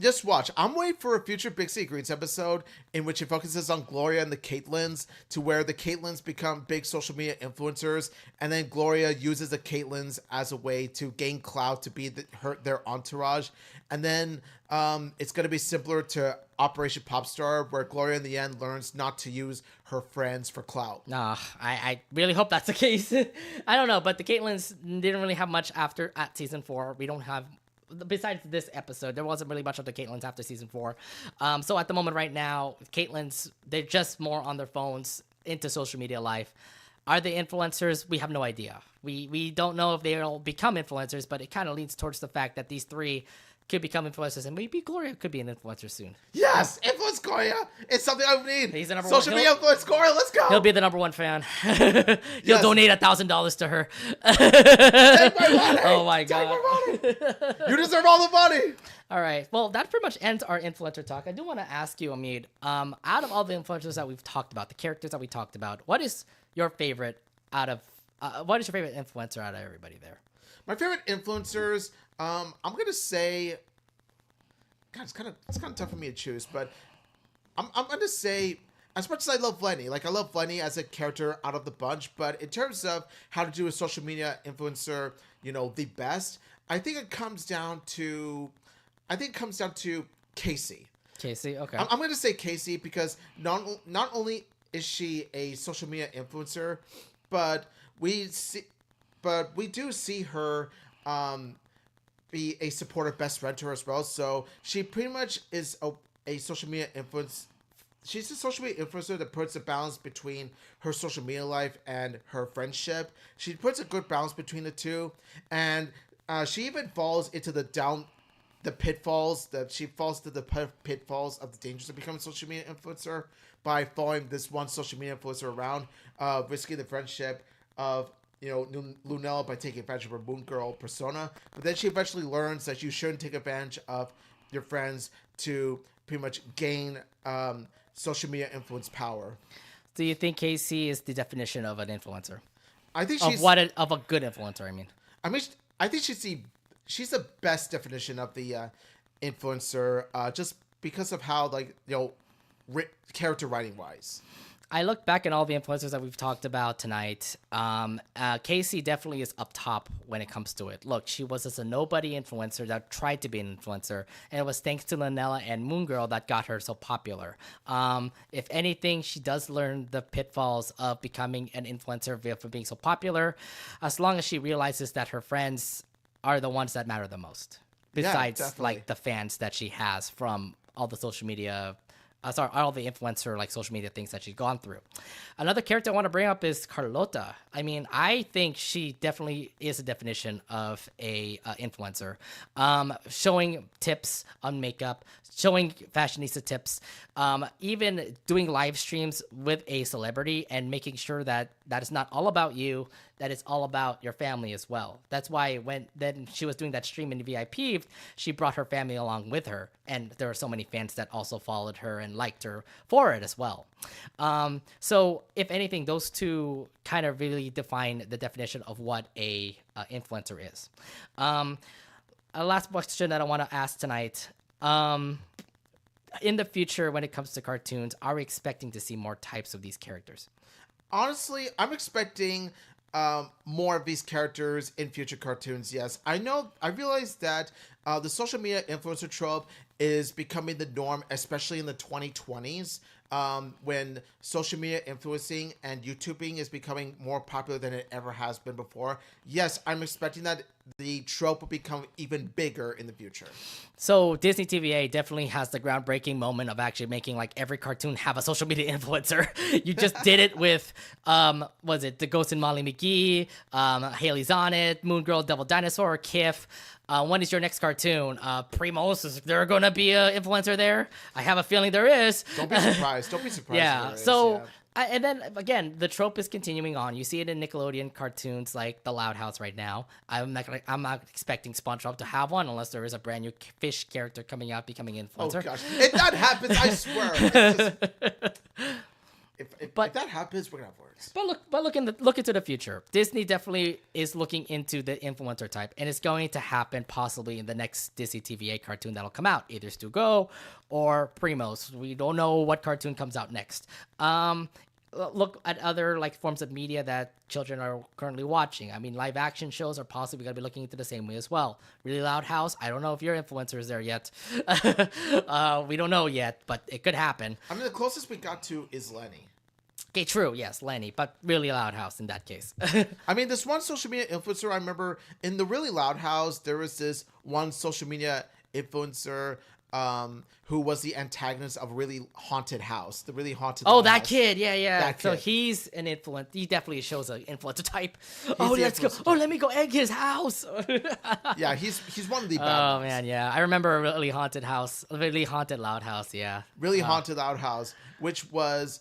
Just watch. I'm waiting for a future Big City Greens episode in which it focuses on Gloria and the Caitlyns, to where the Caitlyns become big social media influencers, and then Gloria uses the Caitlyns as a way to gain clout to be their entourage. And then it's going to be similar to Operation Popstar, where Gloria in the end learns not to use her friends for clout.
Nah, I really hope that's the case. I don't know, but the Caitlyns didn't really have much at season 4. We don't have... Besides this episode, there wasn't really much of the Caitlyns after season 4. So at the moment right now, Caitlyns, they're just more on their phones, into social media life. Are they influencers? We have no idea. We don't know if they'll become influencers, but it kind of leans towards the fact that these 3 could become influencers, and maybe Gloria could be an influencer soon.
Yes, influence Gloria. It's something I need.
He's the number
social media influence Gloria. Let's go.
He'll be the number 1 fan. He'll donate $1,000 to her.
Take my money.
Oh my god.
Take my money. You deserve all the money.
All right. Well, that pretty much ends our influencer talk. I do want to ask you, Amid, out of all the influencers that we've talked about, the characters that we talked about, what is your favorite influencer out of everybody there?
My favorite influencers, I'm gonna say, God, it's kind of tough for me to choose, but I'm gonna say, as much as I love Lenny, like I love Lenny as a character out of the bunch, but in terms of how to do a social media influencer, the best, I think it comes down to Casey.
Casey, okay.
I'm gonna say Casey because not only is she a social media influencer, but we do see her be a supportive best renter as well. So she pretty much is a social media influence. She's a social media influencer that puts a balance between her social media life and her friendship. She puts a good balance between the two, and she even falls into the pitfalls of the dangers of becoming a social media influencer by following this one social media influencer around, risking the friendship of Lunella by taking advantage of her Moon Girl persona. But then she eventually learns that you shouldn't take advantage of your friends to pretty much gain social media influence power.
Do you think Casey is the definition of an influencer?
I think
of a good influencer.
I think she's the best definition of the influencer, just because of how character writing wise.
I look back at all the influencers that we've talked about tonight. Casey definitely is up top when it comes to it. Look, she was just a nobody influencer that tried to be an influencer, and it was thanks to Lunella and Moon Girl that got her so popular. If anything, she does learn the pitfalls of becoming an influencer for being so popular, as long as she realizes that her friends are the ones that matter the most, besides the fans that she has from all the social media. All the influencer social media things that she's gone through. Another character I want to bring up is Carlota. I think she definitely is a definition of a influencer, showing tips on makeup, showing fashionista tips, even doing live streams with a celebrity and making sure that is not all about you. that it's all about your family as well. That's why when then she was doing that stream in VIP, she brought her family along with her, and there were so many fans that also followed her and liked her for it as well. So if anything, those two kind of really define the definition of what a influencer is. A last question that I want to ask tonight. In the future, when it comes to cartoons, are we expecting to see more types of these characters?
Honestly, I'm expecting more of these characters in future cartoons. Yes, I realize that the social media influencer trope is becoming the norm, especially in the 2020s, when social media influencing and YouTubing is becoming more popular than it ever has been before. Yes, I'm expecting that the trope will become even bigger in the future.
So Disney TVA definitely has the groundbreaking moment of actually making like every cartoon have a social media influencer. You just did it with, was it The Ghost and Molly McGee, Haley's on it, Moon Girl, Devil Dinosaur, Kif. When is your next cartoon? Primos, is there going to be an influencer there? I have a feeling there is.
Don't be surprised. Don't be surprised.
Yeah. So, and then again, the trope is continuing on. You see it in Nickelodeon cartoons like The Loud House right now. I'm not expecting SpongeBob to have one unless there is a brand new fish character coming out becoming influencer.
Oh gosh, if that happens, I swear. It's just, if that happens, we're gonna have words.
But look into the future. Disney definitely is looking into the influencer type, and it's going to happen possibly in the next Disney TVA cartoon that'll come out, either Stu Go or Primos. We don't know what cartoon comes out next. Look at other like forms of media that children are currently watching. I mean, live action shows are possibly going to be looking into the same way as well. Really Loud House. I don't know if your influencer is there yet. We don't know yet, but it could happen.
I mean, the closest we got to is Lenny.
Okay, true. Yes, Lenny, but Really Loud House in that case.
I mean, this one social media influencer, I remember in the Really Loud House, there was this one social media influencer who was the antagonist of Really Haunted House, the Really Haunted
that
house.
kid, yeah.
That
so
kid.
he's an influence. He definitely shows an influencer type. Let's go. Oh, let me go egg his house.
Yeah, he's one of the bad
Oh
ones.
man, yeah. I remember a Really Haunted House, Really Haunted Loud House. Yeah.
Really Haunted Loud House, which was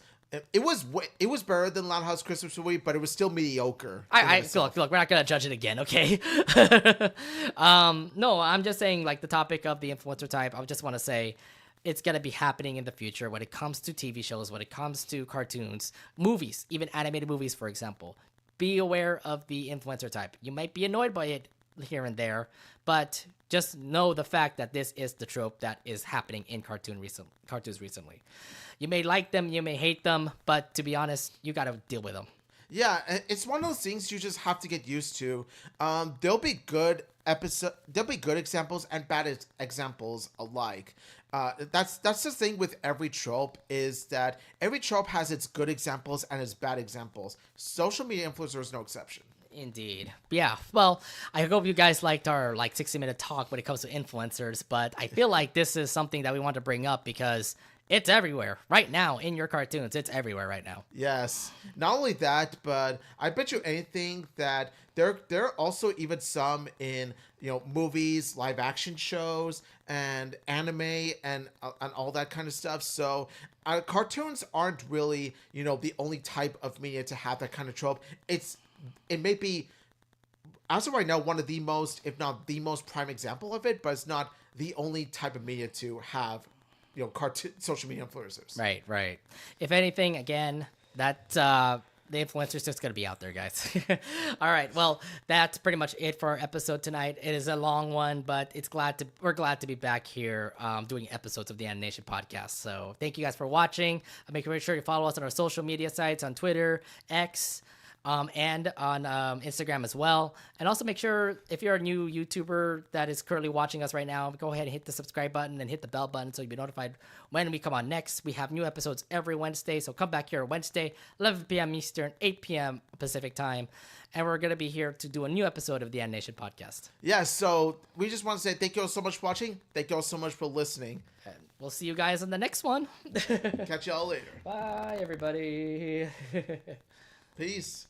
it was better than Loud House Christmas Movie, but it was still mediocre.
Look, we're not gonna judge it again, okay? No, I'm just saying like the topic of the influencer type. I just want to say it's gonna be happening in the future when it comes to TV shows, when it comes to cartoons, movies, even animated movies, for example. Be aware of the influencer type. You might be annoyed by it here and there, but just know the fact that this is the trope that is happening in cartoons recently. You may like them, you may hate them, but to be honest, you gotta deal with them.
Yeah, it's one of those things you just have to get used to. There'll be good examples and bad examples alike. That's the thing with every trope, is that every trope has its good examples and its bad examples. Social media influencer is no exception.
Indeed. Yeah. Well, I hope you guys liked our 60-minute talk when it comes to influencers, but I feel like this is something that we want to bring up because it's everywhere right now in your cartoons. It's everywhere right now.
Yes. Not only that, but I bet you anything that there are also even some in movies, live action shows, and anime and all that kind of stuff. So cartoons aren't really the only type of media to have that kind of trope. It may be, as of right now, one of the most, if not the most prime example of it, but it's not the only type of media to have cartoon social media influencers.
Right. If anything, again, that the influencer's just gonna be out there, guys. All right. Well, that's pretty much it for our episode tonight. It is a long one, but we're glad to be back here doing episodes of the Anination podcast. So thank you guys for watching. Make sure you follow us on our social media sites on Twitter, X, and on Instagram as well. And also make sure, if you're a new YouTuber that is currently watching us right now, go ahead and hit the subscribe button and hit the bell button so you'll be notified when we come on next. We have new episodes every Wednesday, so come back here Wednesday, 11 p.m. Eastern, 8 p.m. Pacific time. And we're going to be here to do a new episode of the Anination podcast.
Yeah, so we just want to say thank you all so much for watching. Thank you all so much for listening.
And we'll see you guys in the next one.
Catch y'all later.
Bye, everybody.
Peace.